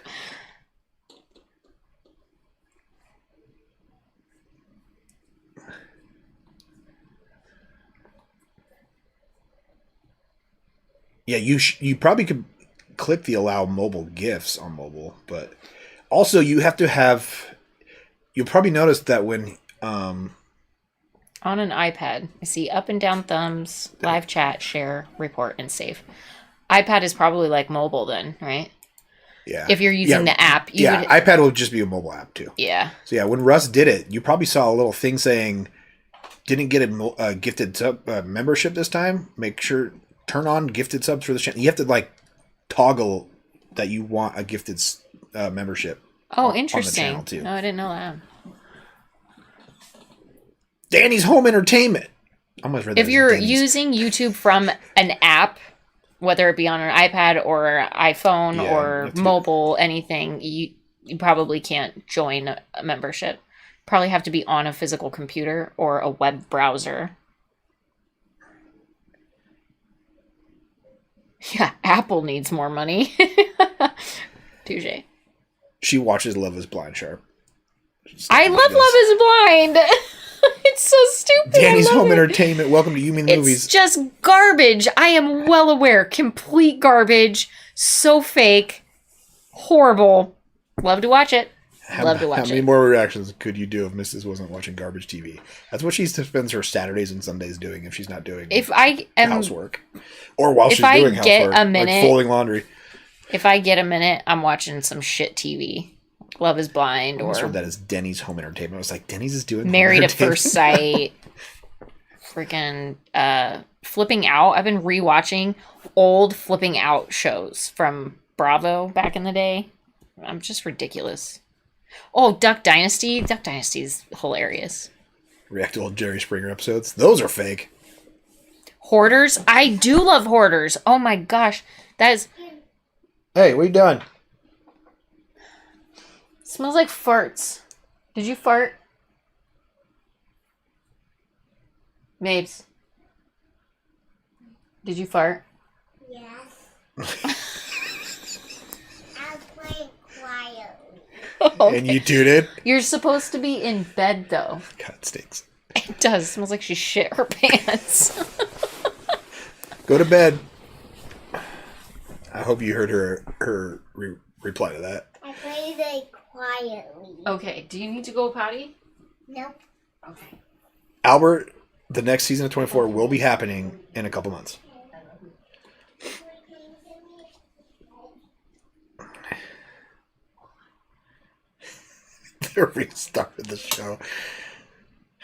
Yeah, you probably could click the allow mobile GIFs on mobile, but also you have to have. You'll probably notice that when on an iPad, I see up and down thumbs, live chat, share, report, and save. iPad is probably like mobile then, right? Yeah. If you're using the app, iPad will just be a mobile app too. Yeah. So yeah, when Russ did it, you probably saw a little thing saying, "Didn't get a gifted sub membership this time. Make sure turn on gifted subs for the channel." You have to like toggle that you want a gifted membership. Oh, interesting. On the channel too. No, I didn't know that. Danny's Home Entertainment. If you're using YouTube from an app, whether it be on an iPad or iPhone or mobile, anything, you probably can't join a membership. Probably have to be on a physical computer or a web browser. Yeah, Apple needs more money. Touche. She watches Love is Blind Sharp. I love Love is Blind. It's so stupid. Danny's Home Entertainment. Welcome to You Mean Movies. It's just garbage. I am well aware. Complete garbage. So fake. Horrible. Love to watch it. Love to watch it. How many more reactions could you do if Mrs. wasn't watching garbage TV? That's what she spends her Saturdays and Sundays doing if she's not doing housework. Or while she's doing housework, like folding laundry. If I get a minute, I'm watching some shit TV. Love is Blind. I heard that as Denny's Home Entertainment. I was like, Denny's is doing Married at First Sight. Freaking Flipping Out. I've been rewatching old Flipping Out shows from Bravo back in the day. I'm just ridiculous. Oh, Duck Dynasty. Duck Dynasty is hilarious. React to old Jerry Springer episodes. Those are fake. Hoarders. I do love Hoarders. Oh my gosh. That is... Hey, what are you doing? Smells like farts. Did you fart? Mabes. Did you fart? Yes. I'm playing quietly. Okay. And you tooted? You're supposed to be in bed, though. God, it stinks. It does. It smells like she shit her pants. Go to bed. I hope you heard her reply to that. I played it quietly. Okay. Do you need to go potty? Nope. Okay. Albert, the next season of 24 will be happening in a couple months. They restarted the show.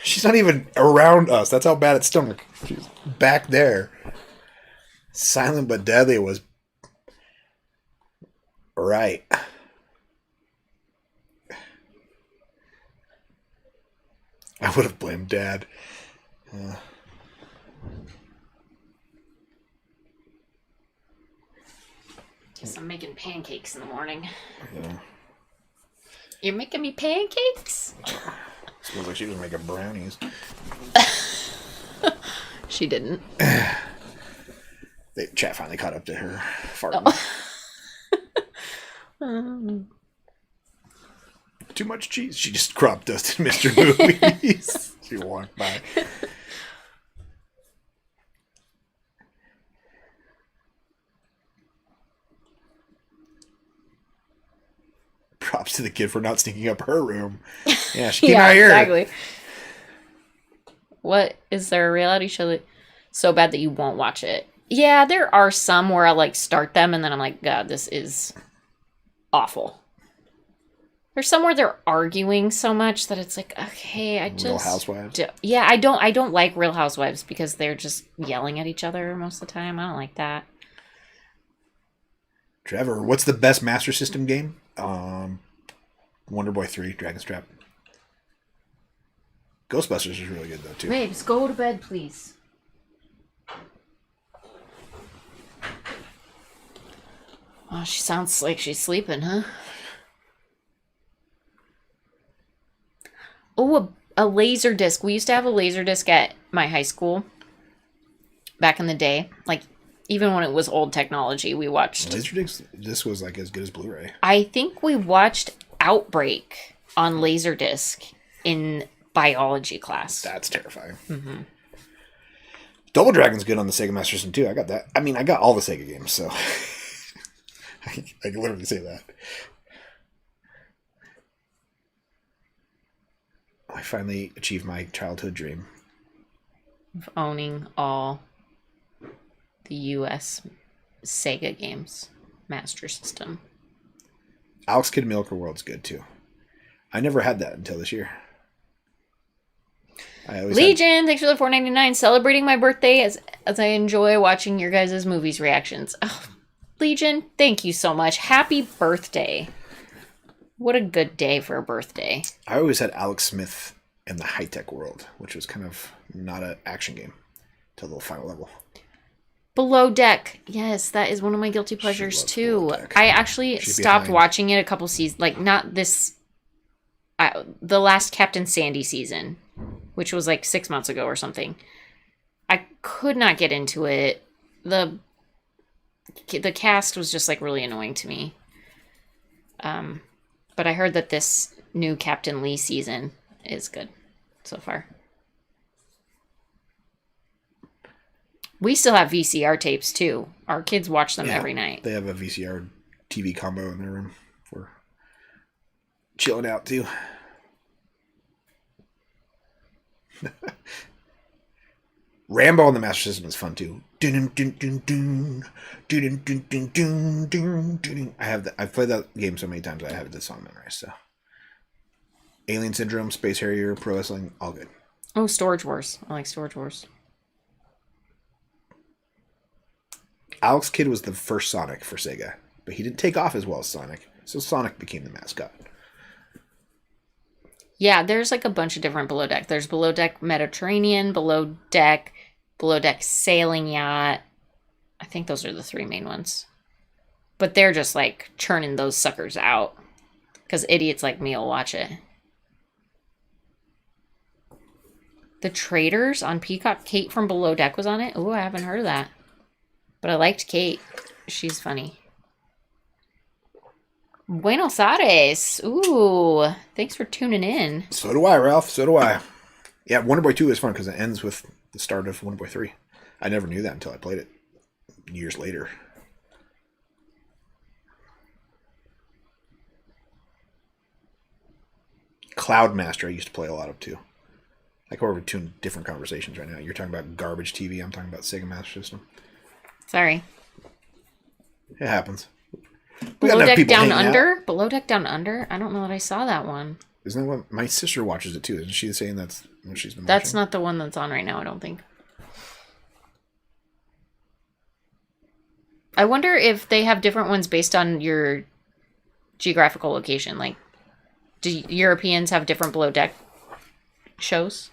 She's not even around us. That's how bad it stunk. She's back there. Silent but Deadly was right. I would have blamed Dad. Guess I'm making pancakes in the morning. Yeah. You're making me pancakes? Smells like she was making brownies. She didn't. The chat finally caught up to her farting. Oh. Too much cheese. She just crop dusted Mr. Movies. She walked by. Props to the kid for not sneaking up her room. Yeah, she came out here. Exactly. What is there a reality show that so bad that you won't watch it? Yeah, there are some where I like start them and then I'm like, God, this is awful. There's some where they're arguing so much that it's like, okay, I just Real Housewives. Yeah, I don't like Real Housewives because they're just yelling at each other most of the time. I don't like that. Trevor, what's the best Master System game? Wonder Boy 3, Dragon's Trap. Ghostbusters is really good though too. Babes, go to bed, please. Oh, she sounds like she's sleeping, huh? Oh, a laser disc. We used to have a laser disc at my high school back in the day. Like, even when it was old technology, we watched... Laserdisc, this was like as good as Blu-ray. I think we watched Outbreak on Laserdisc in biology class. That's terrifying. Mm-hmm. Double Dragon's good on the Sega Master System too. I got that. I mean, I got all the Sega games, so I can literally say that. I finally achieved my childhood dream Of owning all the U.S. Sega games. Master System. Alex Kidd Milker World's good too. I never had that until this year. Legion, thanks for the $4.99. Celebrating my birthday as I enjoy watching your guys' movies reactions. Oh, Legion, thank you so much. Happy birthday. What a good day for a birthday. I always had Alex Smith in the high-tech world, which was kind of not an action game till the final level. Below Deck. Yes, that is one of my guilty pleasures too. I actually stopped watching it a couple seasons, like not this, the last Captain Sandy season, which was like 6 months ago or something. I could not get into it. The cast was just like really annoying to me. But I heard that this new Captain Lee season is good so far. We still have VCR tapes too. Our kids watch them every night. They have a VCR TV combo in their room for chilling out too. Rambo on the Master System is fun too. I've played that game so many times I have this song memorized. So, Alien Syndrome, Space Harrier, Pro Wrestling, all good. Oh, Storage Wars. I like Storage Wars. Alex Kidd was the first Sonic for Sega, but he didn't take off as well as Sonic, so Sonic became the mascot. Yeah, there's like a bunch of different Below Deck. There's Below Deck Mediterranean, Below Deck Sailing Yacht. I think those are the three main ones. But they're just like churning those suckers out because idiots like me will watch it. The Traders on Peacock. Kate from Below Deck was on it. Ooh, I haven't heard of that. But I liked Kate. She's funny. Buenos Aires. Ooh, thanks for tuning in. So do I, Ralph. So do I. Yeah, Wonder Boy 2 is fun because it ends with the start of Wonder Boy 3. I never knew that until I played it years later. Cloudmaster I used to play a lot of too. I go over two different conversations right now. You're talking about garbage TV. I'm talking about Sega Master System. Sorry. It happens. Below Deck Down Under? Below Deck Down Under? I don't know that I saw that one. Isn't that what my sister watches it too? Isn't she saying that's what she's been watching? That's not the one that's on right now, I don't think. I wonder if they have different ones based on your geographical location. Like, do Europeans have different Below Deck shows?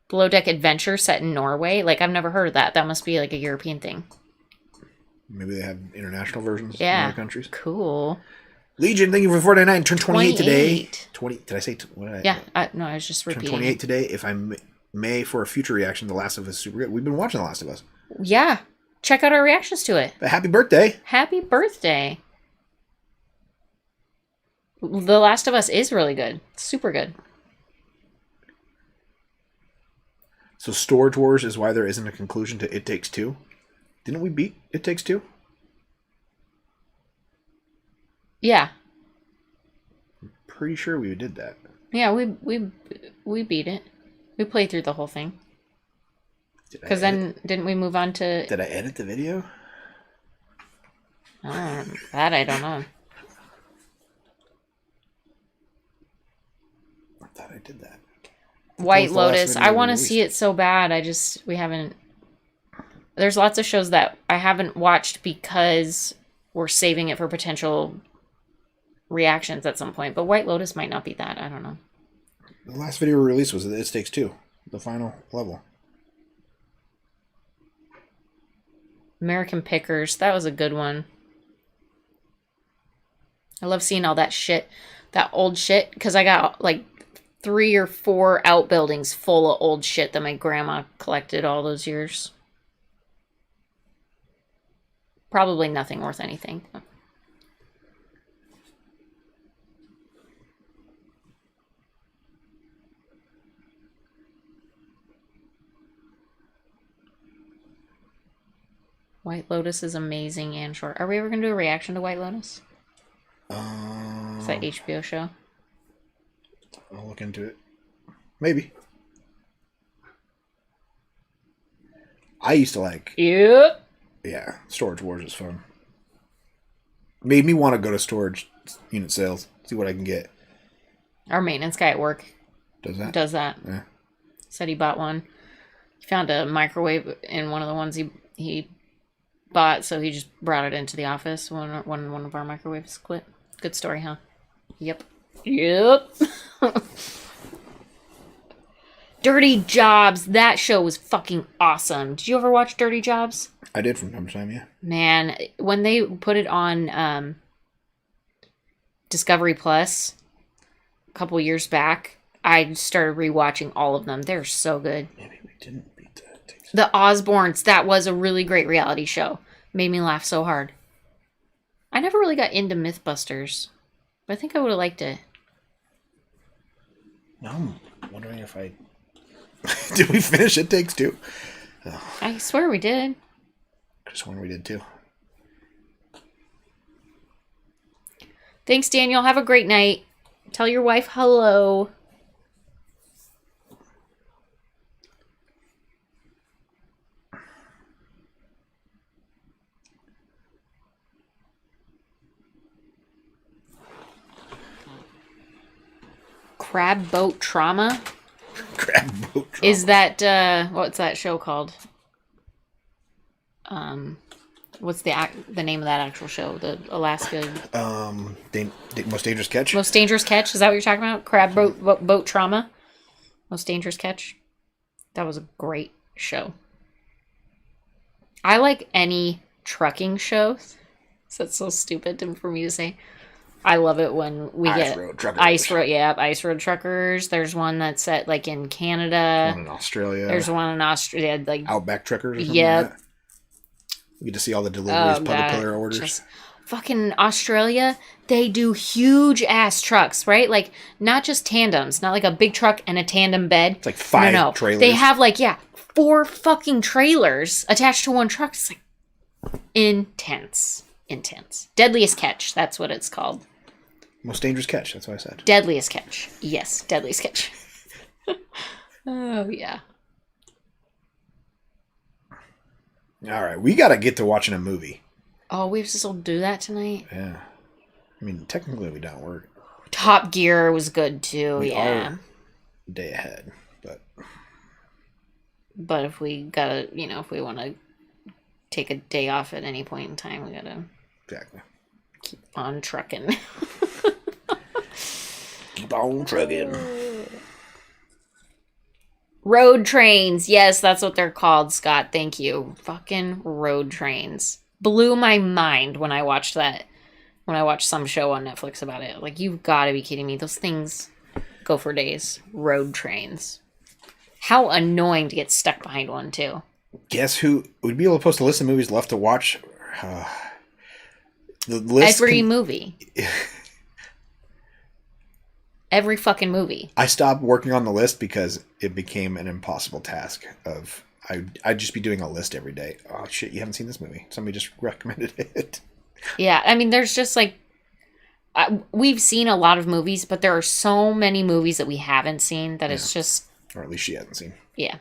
Below Deck Adventure set in Norway? Like, I've never heard of that. That must be like a European thing. Maybe they have international versions in other countries. Cool. Legion, thank you for 499. Turned 28 today. 20. Did I say? No, I was just repeating. Turned 28 today. If I may, for a future reaction, The Last of Us is super good. We've been watching The Last of Us. Yeah. Check out our reactions to it. But happy birthday. Happy birthday. The Last of Us is really good. Super good. So Storage Wars is why there isn't a conclusion to It Takes Two. Didn't we beat It Takes Two? Yeah. I'm pretty sure we did that. Yeah, we beat it. We played through the whole thing. Because then, didn't we move on to... Did I edit the video? That I don't know. I thought I did that. White Lotus. I want to see it so bad. We haven't... There's lots of shows that I haven't watched because we're saving it for potential reactions at some point. But White Lotus might not be that. I don't know. The last video we released was It Takes Two. The final level. American Pickers. That was a good one. I love seeing all that shit. That old shit. Because I got like 3 or 4 outbuildings full of old shit that my grandma collected all those years. Probably nothing worth anything. White Lotus is amazing and short. Are we ever going to do a reaction to White Lotus? Is that HBO show? I'll look into it. Maybe. I used to like... Yep. Yeah, Storage Wars is fun. Made me want to go to storage unit sales, see what I can get. Our maintenance guy at work does that. Yeah. Said he bought one. He found a microwave in one of the ones he bought, so he just brought it into the office when one of our microwaves quit. Good story, huh? Yep. Dirty Jobs. That show was fucking awesome. Did you ever watch Dirty Jobs? I did from time to time, yeah. Man, when they put it on Discovery Plus a couple years back, I started rewatching all of them. They're so good. Maybe we didn't beat that. The Osbournes. That was a really great reality show. Made me laugh so hard. I never really got into Mythbusters, but I think I would have liked it. Now I'm wondering if I... Did we finish It Takes Two? Oh. I swear we did. Just when we did too. Thanks, Daniel. Have a great night. Tell your wife hello. Crab Boat Trauma? Crab Boat Trauma. Is that, what's that show called? What's the name of that actual show? The Alaska... Most Dangerous Catch? Most Dangerous Catch? Is that what you're talking about? Crab Boat Trauma? Most Dangerous Catch? That was a great show. I like any trucking shows. That's so stupid for me to say. I love it when we Ice get Road Truckers. Ice Road Truckers. There's one that's set like in Canada. One in Australia. There's one in Australia, like Outback Truckers. Or something yep. like that. You get to see all the deliveries, pillar orders. Just fucking Australia, they do huge ass trucks, right? Like not just tandems, not like a big truck and a tandem bed. It's like 5 trailers. They have like 4 fucking trailers attached to one truck. It's like intense. Deadliest Catch, that's what it's called. Most Dangerous Catch, that's what I said. Deadliest Catch. Yes, Deadliest Catch. Oh, yeah. All right, we got to get to watching a movie. Oh, we have to still do that tonight? Yeah. I mean, technically we don't work. Top Gear was good, too, We yeah. are a day ahead, but... But if we gotta, if we want to take a day off at any point in time, we gotta... Exactly. Keep on trucking. Keep on trucking. Road trains. Yes, that's what they're called, Scott. Thank you. Fucking road trains. Blew my mind when I watched that. When I watched some show on Netflix about it. Like, you've got to be kidding me. Those things go for days. Road trains. How annoying to get stuck behind one, too. Guess who would be able to post a list of movies left to watch? The list Every movie. Every fucking movie. I stopped working on the list because it became an impossible task of I'd just be doing a list every day. Oh shit, you haven't seen this movie. Somebody just recommended it. Yeah, I mean, there's just like we've seen a lot of movies, but there are so many movies that we haven't seen that it's just... Or at least she hasn't seen. Yeah.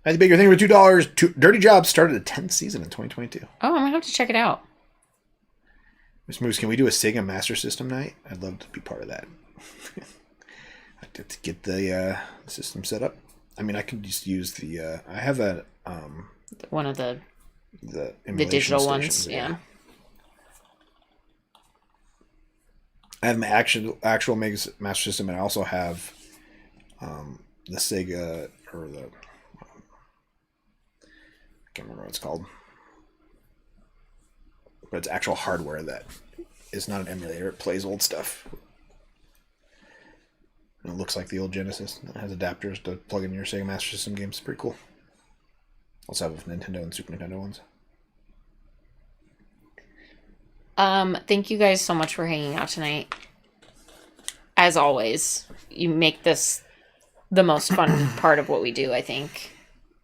I had the bigger thing for $2. Dirty Jobs started a 10th season in 2022. Oh, I'm going to have to check it out. Miss Moose, can we do a Sega Master System night? I'd love to be part of that. I'd have to get the system set up. I mean, I can just use the... I have a... one of the stations, digital ones, yeah. I have my actual Master System, and I also have the Sega, or the... I can't remember what it's called. But it's actual hardware that is not an emulator. It plays old stuff. And it looks like the old Genesis. It has adapters to plug in your Sega Master System games. It's pretty cool. Also have Nintendo and Super Nintendo ones. Thank you guys so much for hanging out tonight. As always, you make this the most fun part of what we do, I think.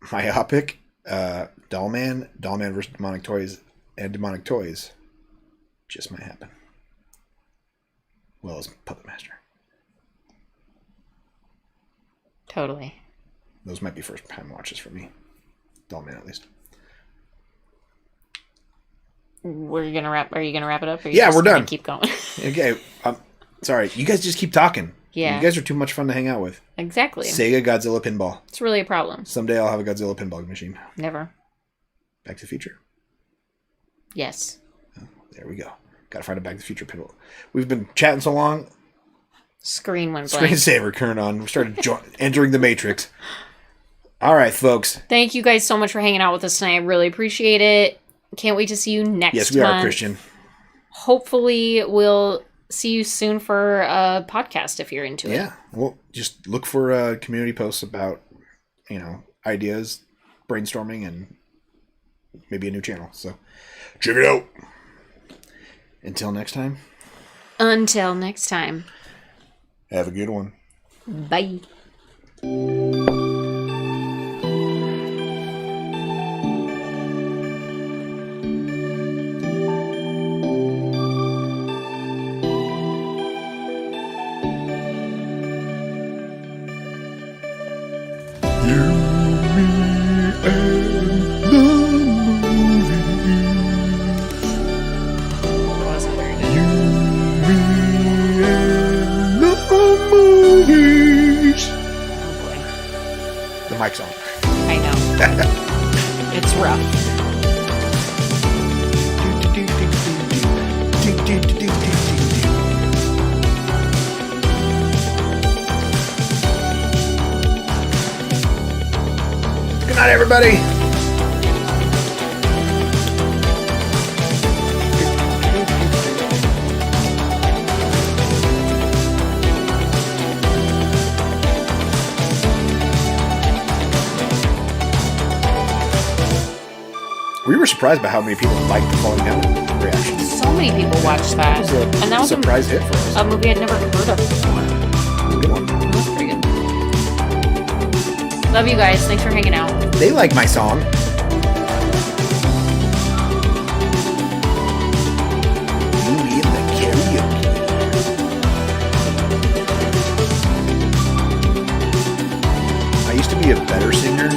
Myopic, Dollman versus Demonic Toys, and Demonic Toys just might happen. Well as Puppet Master. Totally. Those might be first time watches for me. Dollman at least. Are you gonna wrap it up? Or Yeah, we're done. Keep going. Okay. Sorry. You guys just keep talking. Yeah. You guys are too much fun to hang out with. Exactly. Sega Godzilla Pinball. It's really a problem. Someday I'll have a Godzilla pinball machine. Never. Back to the Future. Yes. Oh, there we go. Gotta find a Back to the Future pinball. We've been chatting so long. Screen went blank. Screensaver turned on. We started entering the Matrix. All right, folks. Thank you guys so much for hanging out with us tonight. I really appreciate it. Can't wait to see you next month. Yes, we are, Christian. Hopefully, we'll see you soon for a podcast if you're into it. Yeah. Well, just look for community posts about, ideas, brainstorming, and maybe a new channel. So, check it out. Until next time. Have a good one. Bye. The mic's on. I know. It's rough. Good night, everybody. We were surprised by how many people liked the Falling Down reaction. So many people watched that. And that was a surprise hit for us. A movie I'd never heard of before. Good one. That was pretty good. Love you guys. Thanks for hanging out. They like my song. Louie and the karaoke. I used to be a better singer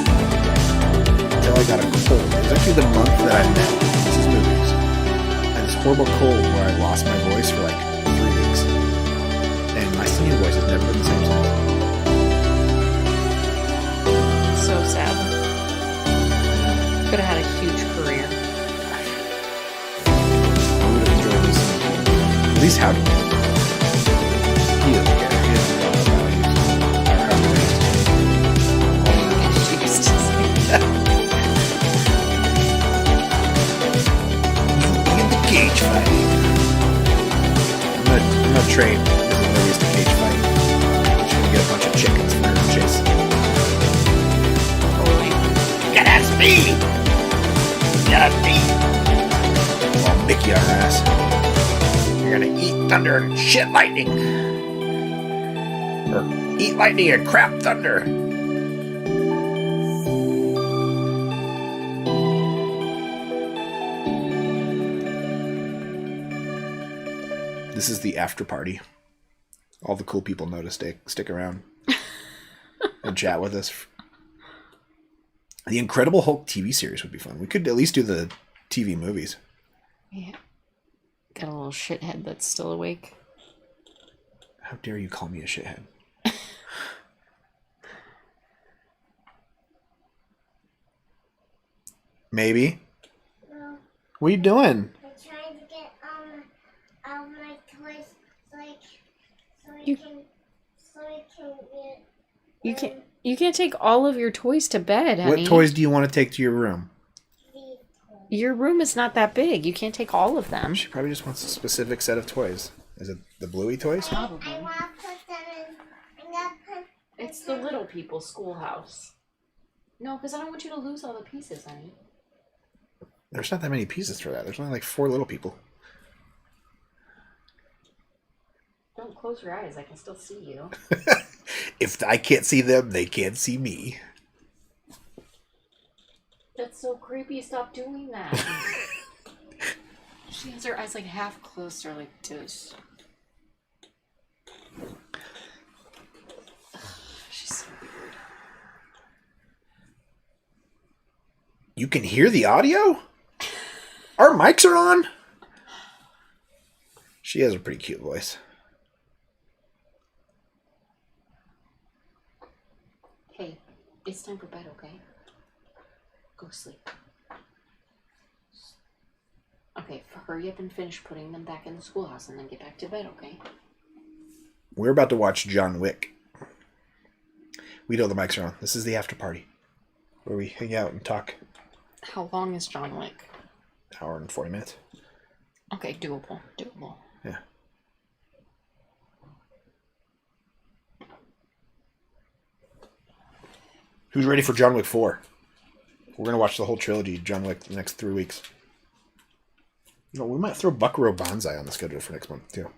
until I got a cold. It was actually the month that I met Mrs. Movies. I had this horrible cold where I lost my voice for like 3 weeks. And my singing voice has never been the same since. So sad. Could have had a huge career. I would have enjoyed this. At least how do you? He doesn't care. He doesn't know about it. In the cage fight. I'm gonna train Mrs. Movies to cage fight. She's gonna get a bunch of chickens for her to chase. Gotta speed! Gotta speed! I'll nick your ass. You're gonna eat thunder and shit lightning. Or eat lightning and crap thunder. This is the after party. All the cool people know to stick around and chat with us. The Incredible Hulk TV series would be fun. We could at least do the TV movies. Yeah. Got a little shithead that's still awake. How dare you call me a shithead? Maybe. No, What are you doing? I'm trying to get all my toys so I can get. You can't take all of your toys to bed, honey. What toys do you want to take to your room? Your room is not that big. You can't take all of them. She probably just wants a specific set of toys. Is it the Bluey toys? Probably. I want to put them in. I'm gonna put. It's the little people's schoolhouse. No, because I don't want you to lose all the pieces, honey. There's not that many pieces for that. There's only like 4 little people. Don't close your eyes. I can still see you. If I can't see them, they can't see me. That's so creepy. Stop doing that. She has her eyes like half closed or like this. She's so weird. You can hear the audio? Our mics are on? She has a pretty cute voice. Hey, it's time for bed, okay? Go sleep. Okay, hurry up and finish putting them back in the schoolhouse and then get back to bed, okay? We're about to watch John Wick. We know the mics are on. This is the after party where we hang out and talk. How long is John Wick? Hour and 40 minutes. Okay, doable. Doable. Yeah. Who's ready for John Wick 4? We're going to watch the whole trilogy, John Wick, the next 3 weeks. You know, we might throw Buckaroo Banzai on the schedule for next month, too.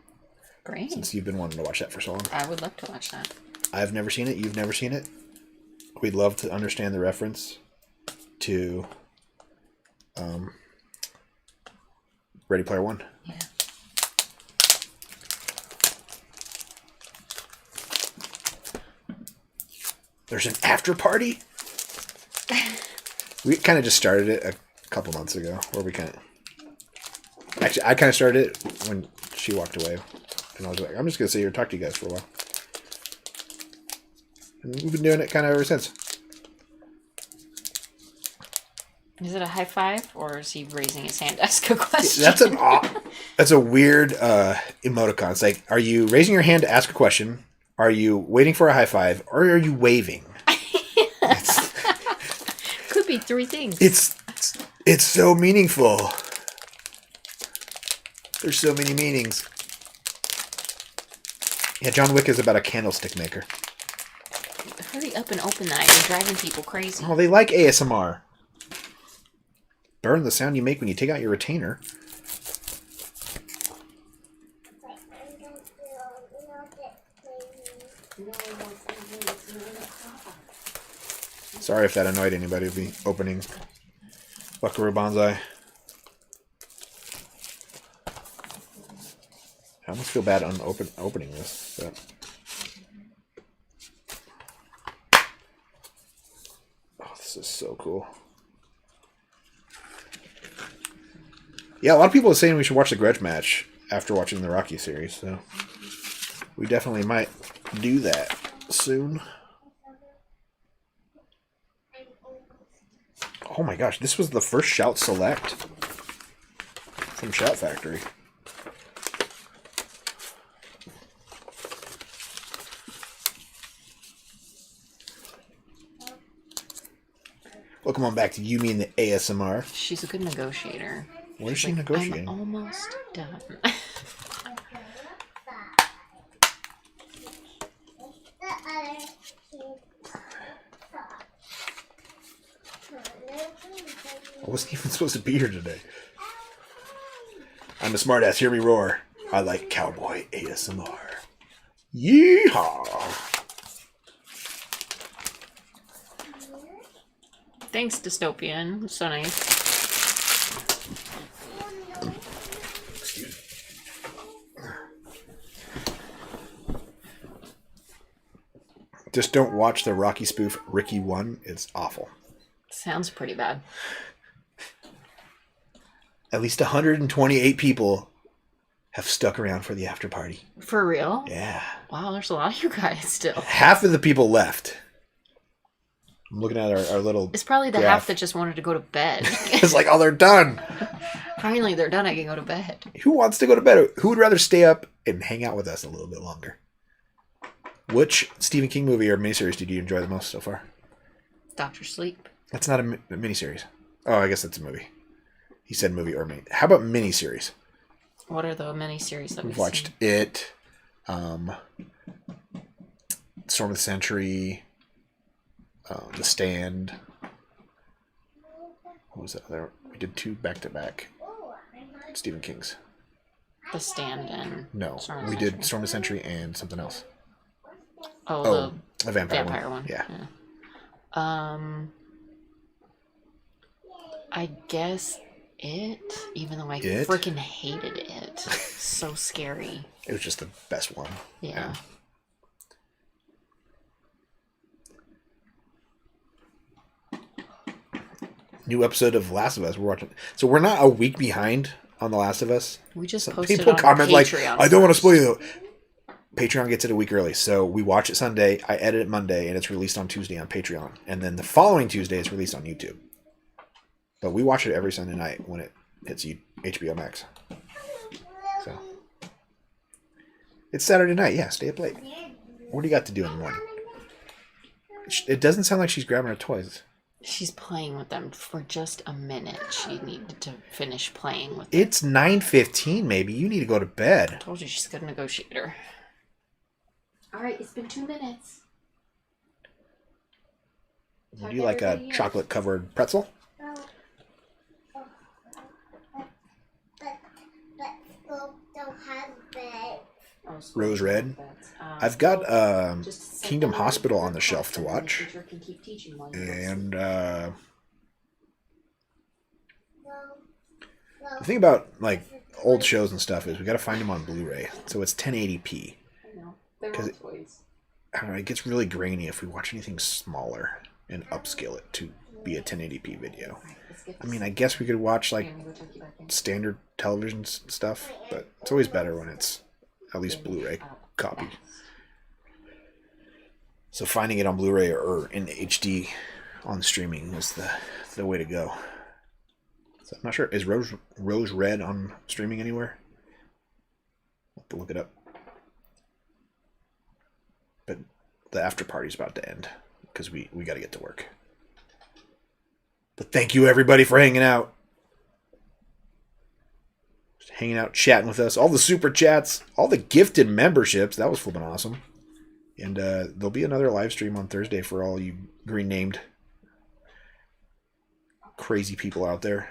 Great. Since you've been wanting to watch that for so long. I would love to watch that. I've never seen it. You've never seen it. We'd love to understand the reference to Ready Player One. Yeah. There's an after party? We kind of just started it a couple months ago, where we kind of... Actually, I kind of started it when she walked away. And I was like, I'm just going to sit here and talk to you guys for a while. And we've been doing it kind of ever since. Is it a high five, or is he raising his hand to ask a question? That's a weird emoticon. It's like, are you raising your hand to ask a question? Are you waiting for a high five, or are you waving? Could be three things. It's so meaningful. There's so many meanings. Yeah, John Wick is about a candlestick maker. Hurry up and open that. You're driving people crazy. Oh, they like ASMR. Burn the sound you make when you take out your retainer. Sorry if that annoyed anybody to be opening Buckaroo Banzai. I almost feel bad on opening this, but... Oh, this is so cool. Yeah, a lot of people are saying we should watch the Grudge match after watching the Rocky series, so we definitely might do that soon. Oh my gosh, this was the first Shout Select from Shout Factory. Welcome on back to You Mean the ASMR. She's a good negotiator. What is she negotiating? I'm almost done. I wasn't even supposed to be here today. I'm a smartass. Hear me roar. I like cowboy ASMR. Yeehaw! Thanks, Dystopian. So nice. Just don't watch the Rocky spoof Ricky 1. It's awful. Sounds pretty bad. At least 128 people have stuck around for the after party. For real? Yeah. Wow, there's a lot of you guys still. Half of the people left. I'm looking at our little... It's probably the graph. half that just wanted to go to bed. It's like, oh, they're done. Finally, they're done. I can go to bed. Who wants to go to bed? Who would rather stay up and hang out with us a little bit longer? Which Stephen King movie or miniseries did you enjoy the most so far? Dr. Sleep. That's not a miniseries. Oh, I guess that's a movie. He said movie or mini. How about miniseries? What are the miniseries that We've watched seen? It, Storm of the Century, The Stand. What was that other? We did 2 back-to-back. Stephen King's. The Stand and... No, we did Storm of the Century and something else. Oh, a vampire one. Yeah. I guess It, even though I freaking hated it. So scary. It was just the best one. Yeah. New episode of Last of Us. We're watching. So we're not a week behind on The Last of Us. We just posted people on comment Patreon like, I don't want to spoil you. Patreon gets it a week early. So we watch it Sunday, I edit it Monday, and it's released on Tuesday on Patreon. And then the following Tuesday, it's released on YouTube. But we watch it every Sunday night when it hits HBO Max. So it's Saturday night. Yeah, stay up late. What do you got to do in the morning? It doesn't sound like she's grabbing her toys. She's playing with them for just a minute. She needed to finish playing with them. It's 9:15, maybe. You need to go to bed. I told you she's a good negotiator. Alright, it's been 2 minutes. Would you like a chocolate-covered pretzel? Rose Red. I've got Kingdom Hospital on the shelf to watch. And the thing about like old shows and stuff is we got to find them on Blu-ray. So it's 1080p. Because I don't know, it gets really grainy if we watch anything smaller and upscale it to be a 1080p video. I mean, I guess we could watch like standard television stuff, but it's always better when it's at least Blu-ray copy. So finding it on Blu-ray or in HD on streaming is the way to go. So I'm not sure. Is Rose Red on streaming anywhere? I'll have to look it up. But the after party's about to end because we got to get to work. But thank you everybody for hanging out. Just hanging out, chatting with us. All the super chats, all the gifted memberships. That was flipping awesome. And there'll be another live stream on Thursday for all you green named crazy people out there.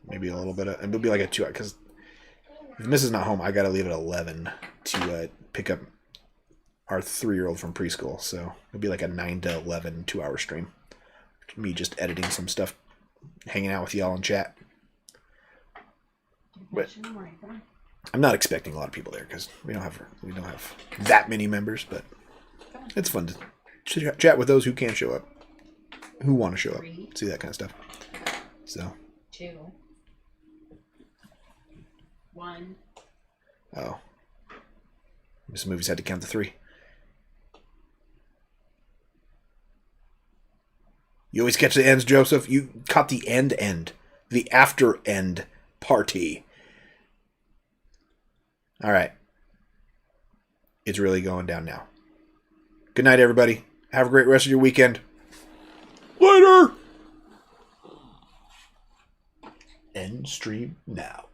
Maybe a little bit of, it'll be like a 2 hour, because if Mrs. not home, I got to leave at 11 to pick up our 3-year-old from preschool. So it'll be like a 9 to 11 2-hour stream. Me just editing some stuff, hanging out with y'all in chat. But I'm not expecting a lot of people there because we don't have that many members. But it's fun to chat with those who can show up, who want to show up, see that kind of stuff. So 2, 1. Oh, this movie's had to count to 3. You always catch the ends, Joseph. You caught the end. The after end party. All right. It's really going down now. Good night, everybody. Have a great rest of your weekend. Later. End stream now.